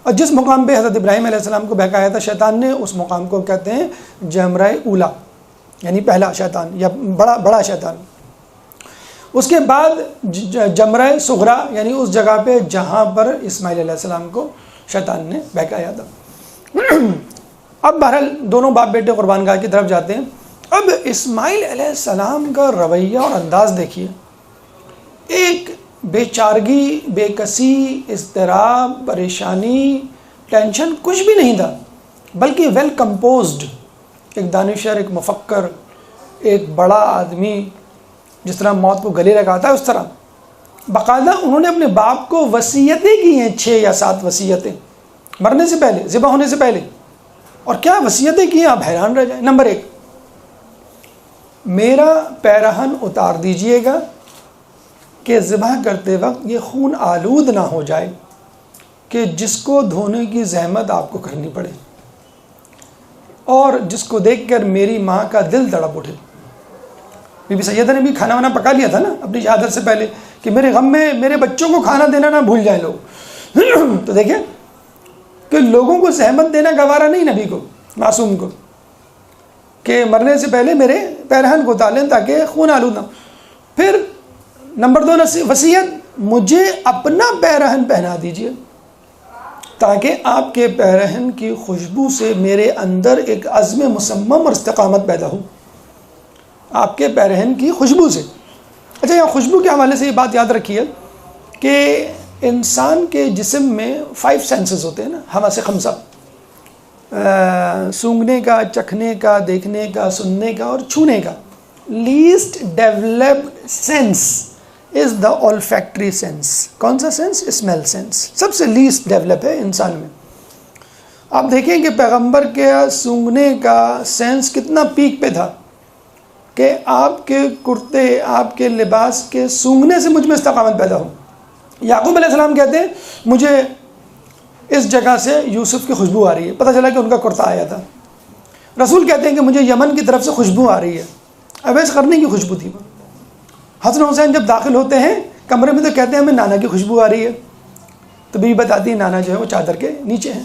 اور جس مقام پہ حضرت ابراہیم علیہ السلام کو بہکایا تھا شیطان نے، اس مقام کو کہتے ہیں جمرہ اولا، یعنی پہلا شیطان یا بڑا شیطان۔ اس کے بعد جمرہ صغرا، یعنی اس جگہ پہ جہاں پر اسماعیل علیہ السلام کو شیطان نے بہکایا تھا۔ اب بہرحال دونوں باپ بیٹے قربان گاہ کی طرف جاتے ہیں۔ اب اسماعیل علیہ السلام کا رویہ اور انداز دیکھیے، ایک بے چارگی، بے کسی، اضطراب، پریشانی، ٹینشن کچھ بھی نہیں تھا، بلکہ ویل کمپوزڈ، ایک دانشور، ایک مفکر، ایک بڑا آدمی، جس طرح موت کو گلے لگاتا ہے اس طرح۔ باقاعدہ انہوں نے اپنے باپ کو وصیتیں کی ہیں، 6 یا 7 وصیتیں، مرنے سے پہلے، ذبح ہونے سے پہلے۔ اور کیا وصیتیں کی ہیں، آپ حیران رہ جائیں۔ نمبر 1، میرا پیرہن اتار دیجئے گا کہ ذبح کرتے وقت یہ خون آلود نہ ہو جائے، کہ جس کو دھونے کی زحمت آپ کو کرنی پڑے اور جس کو دیکھ کر میری ماں کا دل تڑپ اٹھے. بی بی سیدہ نے بھی کھانا وانا پکا لیا تھا نا اپنی شہادت سے پہلے کہ میرے غم میں میرے بچوں کو کھانا دینا نہ بھول جائیں لوگ. تو دیکھیں کہ لوگوں کو زحمت دینا گوارا نہیں نبی کو, معصوم کو, کہ مرنے سے پہلے میرے پیرہن کو اتار لیں تاکہ خون آلود نہ. پھر نمبر 2 وصیت, مجھے اپنا پیرہن پہنا دیجئے تاکہ آپ کے پیرہن کی خوشبو سے میرے اندر ایک عزم مصمم اور استقامت پیدا ہو. آپ کے پیرہن کی خوشبو سے. اچھا, یہاں خوشبو کے حوالے سے یہ بات یاد رکھیے کہ انسان کے جسم میں 5 سینسز ہوتے ہیں نا, حواس خمسہ, سونگھنے کا, چکھنے کا, دیکھنے کا, سننے کا اور چھونے کا. لیسٹ ڈیولپڈ سینس از دا olfactory سینس. کون سا سینس؟ Smell sense. سب سے لیسٹ ڈیولپ ہے انسان میں. آپ دیکھیں کہ پیغمبر کے سونگھنے کا سینس کتنا پیک پہ تھا کہ آپ کے کرتے, آپ کے لباس کے سونگھنے سے مجھ میں استقامت پیدا ہو. یعقوب علیہ السلام کہتے ہیں مجھے اس جگہ سے یوسف کی خوشبو آ رہی ہے, پتہ چلا کہ ان کا کرتا آیا تھا. رسول کہتے ہیں کہ مجھے یمن کی طرف سے خوشبو آ رہی ہے. اویس قرنی کی خوشبو تھی وہ. حسن حسین جب داخل ہوتے ہیں کمرے میں تو کہتے ہیں ہمیں نانا کی خوشبو آ رہی ہے. تو بیوی بتاتی ہے نانا جو ہے وہ چادر کے نیچے ہیں.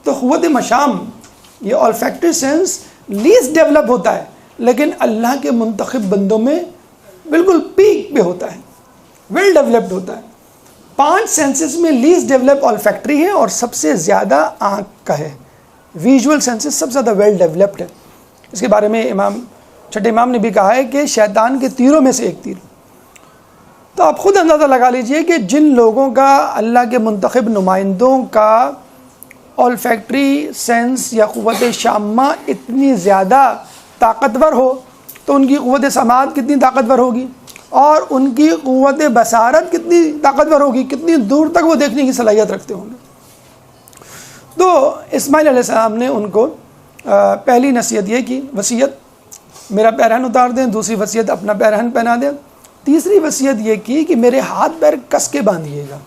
تو قوت مشام, یہ olfactory سینس لیسٹ ڈیولپ ہوتا ہے لیکن اللہ کے منتخب بندوں میں بالکل پیک پہ ہوتا ہے, ویل ڈیولپڈ ہوتا ہے. 5 سینسز میں لیسٹ ڈیولپ olfactory ہے اور سب سے زیادہ آنکھ کا ہے. ویژول سینسز سب سے زیادہ ویل ڈیولپڈ ہے. اس کے بارے میں چھٹے امام نے بھی کہا ہے کہ شیطان کے تیروں میں سے ایک تیر. تو آپ خود اندازہ لگا لیجئے کہ جن لوگوں کا اللہ کے منتخب نمائندوں کا olfactory سینس یا قوت شامہ اتنی زیادہ طاقتور ہو تو ان کی قوت سماعت کتنی طاقتور ہوگی اور ان کی قوت بصارت کتنی طاقتور ہوگی, کتنی دور تک وہ دیکھنے کی صلاحیت رکھتے ہوں گے. تو اسماعیل علیہ السلام نے ان کو پہلی نصیحت یہ کی, وصیت میرا پیرہن اتار دیں. دوسری وصیت اپنا پیرہن پہنا دیں. تیسری وصیت یہ کی کہ میرے ہاتھ پیر کس کے باندھیے گا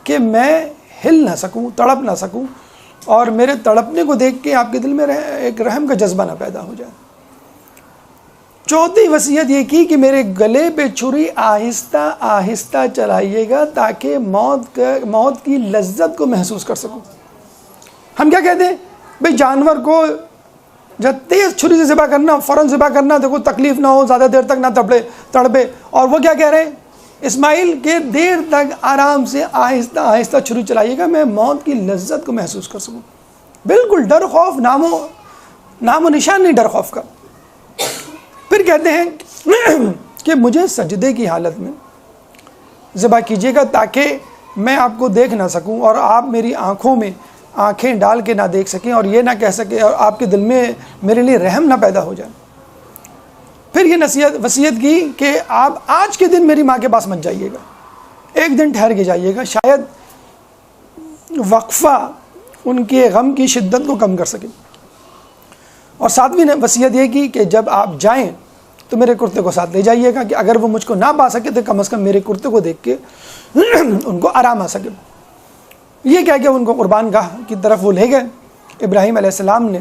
کہ میں ہل نہ سکوں, تڑپ نہ سکوں, اور میرے تڑپنے کو دیکھ کے آپ کے دل میں ایک رحم کا جذبہ نہ پیدا ہو جائے. چوتھی وصیت یہ کی کہ میرے گلے پہ چھری آہستہ آہستہ چلائیے گا تاکہ موت کی لذت کو محسوس کر سکوں. ہم کیا کہتے ہیں بھئی, جانور کو جب تیز چھری سے ذبح کرنا, فوراً ذبح کرنا, دیکھو تکلیف نہ ہو, زیادہ دیر تک نہ تڑپے. اور وہ کیا کہہ رہے ہیں اسماعیل کے, دیر تک آرام سے آہستہ آہستہ چھری چلائیے گا, میں موت کی لذت کو محسوس کر سکوں. بالکل ڈر خوف نام و نشان نہیں ڈر خوف کا. پھر کہتے ہیں کہ مجھے سجدے کی حالت میں ذبح کیجیے گا تاکہ میں آپ کو دیکھ نہ سکوں اور آپ میری آنکھوں میں آنکھیں ڈال کے نہ دیکھ سکیں اور یہ نہ کہہ سکیں اور آپ کے دل میں میرے لیے رحم نہ پیدا ہو جائے. پھر یہ وصیت کی کہ آپ آج کے دن میری ماں کے پاس مت جائیے گا, ایک دن ٹھہر کے جائیے گا, شاید وقفہ ان کے غم کی شدت کو کم کر سکے. اور 7ویں وصیت یہ کی کہ جب آپ جائیں تو میرے کرتے کو ساتھ لے جائیے گا کہ اگر وہ مجھ کو نہ پا سکے تو کم از کم میرے کرتے کو دیکھ کے ان کو آرام آ سکے. یہ کہہ کے ان کو قربان گاہ کی طرف وہ لے گئے. ابراہیم علیہ السلام نے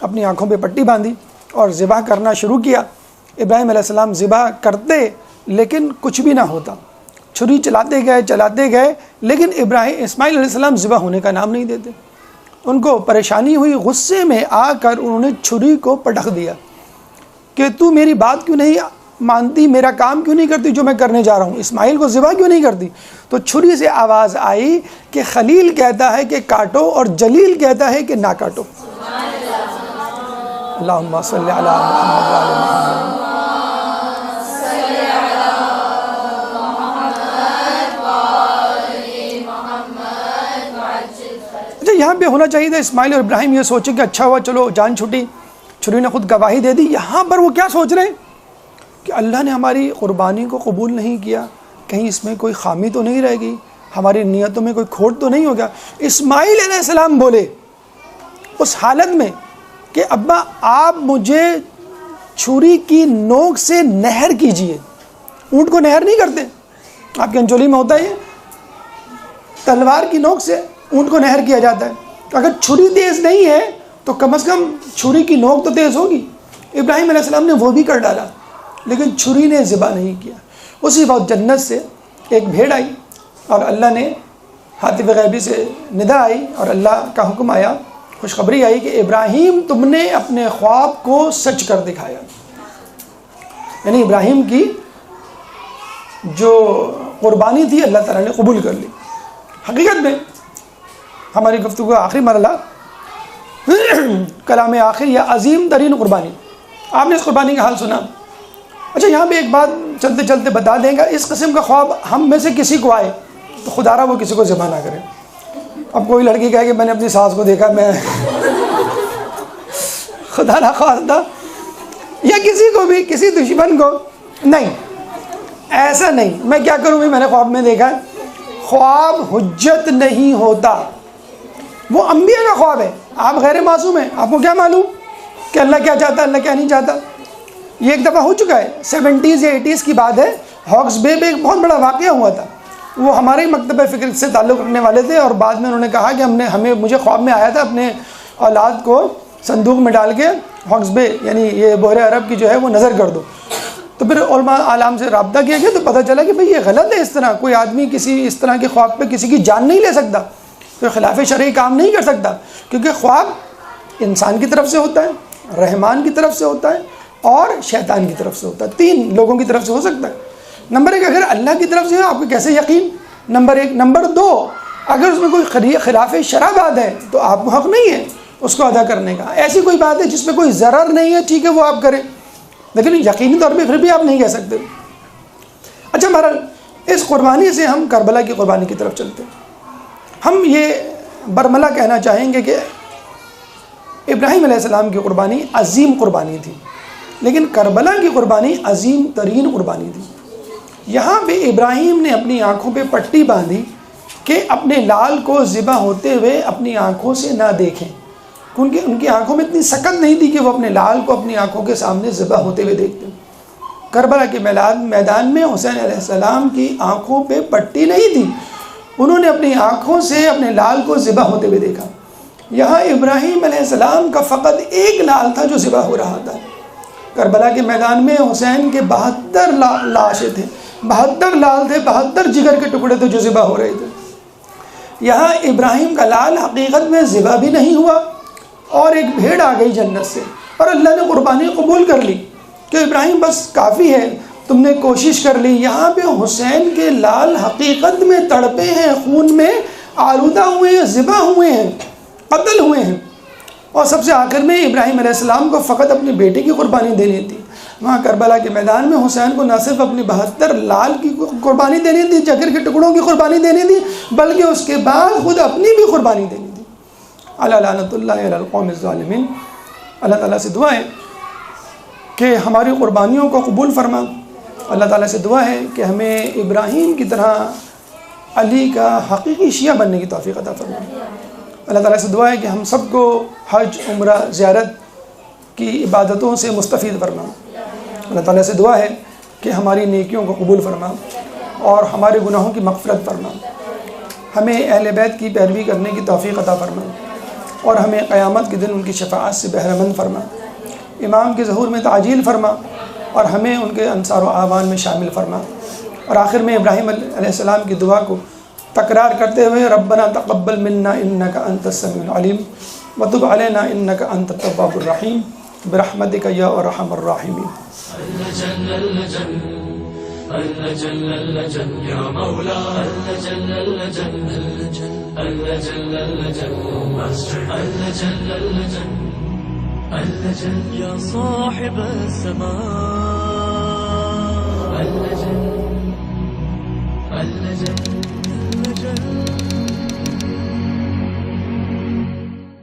اپنی آنکھوں پہ پٹی باندھی اور ذبح کرنا شروع کیا. ابراہیم علیہ السلام ذبح کرتے لیکن کچھ بھی نہ ہوتا, چھری چلاتے گئے لیکن اسماعیل علیہ السلام ذبح ہونے کا نام نہیں دیتے. ان کو پریشانی ہوئی, غصے میں آ کر انہوں نے چھری کو پٹخ دیا کہ تو میری بات کیوں نہیں مانتی, میرا کام کیوں نہیں کرتی جو میں کرنے جا رہا ہوں, اسماعیل کو ذبح کیوں نہیں کرتی. تو چھری سے آواز آئی کہ خلیل کہتا ہے کہ کاٹو اور جلیل کہتا ہے کہ نہ کاٹو. اللہم صلی علی محمد وعلی محمد. یہاں پہ ہونا چاہیے تھا اسماعیل اور ابراہیم یہ سوچے کہ اچھا ہوا چلو جان چھٹی, چھری نے خود گواہی دے دی. یہاں پر وہ کیا سوچ رہے ہیں کہ اللہ نے ہماری قربانی کو قبول نہیں کیا, کہیں اس میں کوئی خامی تو نہیں رہ گئی, ہماری نیتوں میں کوئی کھوٹ تو نہیں ہو گیا. اسماعیل علیہ السلام بولے اس حالت میں کہ ابا آپ مجھے چھری کی نوک سے نہر کیجئے. اونٹ کو نہر نہیں کرتے, آپ کے انچولی میں ہوتا ہے یہ, تلوار کی نوک سے اونٹ کو نہر کیا جاتا ہے. اگر چھری تیز نہیں ہے تو کم از کم چھری کی نوک تو تیز ہوگی. ابراہیم علیہ السلام نے وہ بھی کر ڈالا, لیکن چھری نے ذبح نہیں کیا. اسی وقت جنت سے ایک بھیڑ آئی اور اللہ نے ہاتف غیبی سے ندا آئی اور اللہ کا حکم آیا, خوشخبری آئی کہ ابراہیم تم نے اپنے خواب کو سچ کر دکھایا. یعنی ابراہیم کی جو قربانی تھی اللہ تعالیٰ نے قبول کر لی. حقیقت میں ہماری گفتگو کا آخری مرحلہ کلام آخر یا عظیم ترین قربانی. آپ نے اس قربانی کا حال سنا. اچھا یہاں پہ ایک بات چلتے چلتے بتا دیں گا, اس قسم کا خواب ہم میں سے کسی کو آئے تو خدا را وہ کسی کو ذبح نہ کرے. اب کوئی لڑکی کہے کہ میں نے اپنی ساس کو دیکھا, میں خدا نہ خواستہ, یا کسی کو بھی کسی دشمن کو, نہیں ایسا نہیں. میں کیا کروں بھی, میں نے خواب میں دیکھا. خواب حجت نہیں ہوتا, وہ انبیاء کا خواب ہے. آپ غیر معصوم ہیں, آپ کو کیا معلوم کہ اللہ کیا چاہتا ہے, اللہ کیا نہیں چاہتا. یہ ایک دفعہ ہو چکا ہے, 70s یا 80s کی بات ہے. ہاکس بے پہ ایک بہت بڑا واقعہ ہوا تھا. وہ ہمارے مکتب فکر سے تعلق رکھنے والے تھے اور بعد میں انہوں نے کہا کہ مجھے خواب میں آیا تھا اپنے اولاد کو صندوق میں ڈال کے ہاکس بے یعنی یہ بحر عرب کی جو ہے وہ نظر کر دو. تو پھر علماء عالم سے رابطہ کیا گیا تو پتہ چلا کہ بھئی یہ غلط ہے. اس طرح کوئی آدمی کسی اس طرح کے خواب پہ کسی کی جان نہیں لے سکتا, کوئی خلاف شرعی کام نہیں کر سکتا, کیونکہ خواب انسان کی طرف سے ہوتا ہے, رحمان کی طرف سے ہوتا ہے اور شیطان کی طرف سے ہوتا ہے. 3 لوگوں کی طرف سے ہو سکتا ہے. نمبر 1, اگر اللہ کی طرف سے ہے آپ کو کیسے یقین, نمبر 1. نمبر 2, اگر اس میں کوئی خلاف شرع بات ہے تو آپ کو حق نہیں ہے اس کو ادا کرنے کا. ایسی کوئی بات ہے جس میں کوئی ضرر نہیں ہے, ٹھیک ہے وہ آپ کریں, لیکن یقینی طور پہ پھر بھی آپ نہیں کہہ سکتے. اچھا بہرحال اس قربانی سے ہم کربلا کی قربانی کی طرف چلتے ہیں. ہم یہ برملا کہنا چاہیں گے کہ ابراہیم علیہ السلام کی قربانی عظیم قربانی تھی, لیکن کربلا کی قربانی عظیم ترین قربانی تھی. یہاں پہ ابراہیم نے اپنی آنکھوں پہ پٹی باندھی کہ اپنے لال کو ذبح ہوتے ہوئے اپنی آنکھوں سے نہ دیکھیں, کیونکہ ان کی آنکھوں میں اتنی سکت نہیں تھی کہ وہ اپنے لال کو اپنی آنکھوں کے سامنے ذبح ہوتے ہوئے دیکھتے. کربلا کے میدان میں حسین علیہ السلام کی آنکھوں پہ پٹی نہیں تھی, انہوں نے اپنی آنکھوں سے اپنے لال کو ذبح ہوتے ہوئے دیکھا. یہاں ابراہیم علیہ السلام کا فقط ایک لال تھا جو ذبح ہو رہا تھا. کربلا کے میدان میں حسین کے 72 لاشیں تھے, 72 لال تھے, 72 جگر کے ٹکڑے تھے جو ذبح ہو رہے تھے. یہاں ابراہیم کا لال حقیقت میں ذبح بھی نہیں ہوا اور ایک بھیڑ آ گئی جنت سے اور اللہ نے قربانی قبول کر لی کہ ابراہیم بس کافی ہے, تم نے کوشش کر لی. یہاں پہ حسین کے لال حقیقت میں تڑپے ہیں, خون میں آلودہ ہوئے ہیں, ذبح ہوئے ہیں, قتل ہوئے ہیں. اور سب سے آخر میں ابراہیم علیہ السلام کو فقط اپنی بیٹی کی قربانی دینی تھی. وہاں کربلا کے میدان میں حسین کو نہ صرف اپنی 72 لال کی قربانی دینی تھی, جگر کے ٹکڑوں کی قربانی دینی تھی, بلکہ اس کے بعد خود اپنی بھی قربانی دینی تھی. اللہ لعنت اللہ علی القوم الظالمین. اللہ تعالیٰ سے دعا ہے کہ ہماری قربانیوں کو قبول فرما. اللہ تعالیٰ سے دعا ہے کہ ہمیں ابراہیم کی طرح علی کا حقیقی شیعہ بننے کی توفیق عطا فرما. اللہ تعالیٰ سے دعا ہے کہ ہم سب کو حج, عمرہ, زیارت کی عبادتوں سے مستفید فرما. اللہ تعالیٰ سے دعا ہے کہ ہماری نیکیوں کو قبول فرما اور ہمارے گناہوں کی مغفرت فرما. ہمیں اہل بیت کی پیروی کرنے کی توفیق عطا فرما اور ہمیں قیامت کے دن ان کی شفاعت سے بہرہ مند فرما. امام کے ظہور میں تعجیل فرما اور ہمیں ان کے انصار و اعوان میں شامل فرما. اور آخر میں ابراہیم علیہ السلام کی دعا کو تکرار کرتے ہوئے ربنا تقبل منا انک انت السمیع العلیم وتب علینا انک انت التواب الرحیم برحمتک یا ارحم الراحمین. يا مولا يا صاحب السماء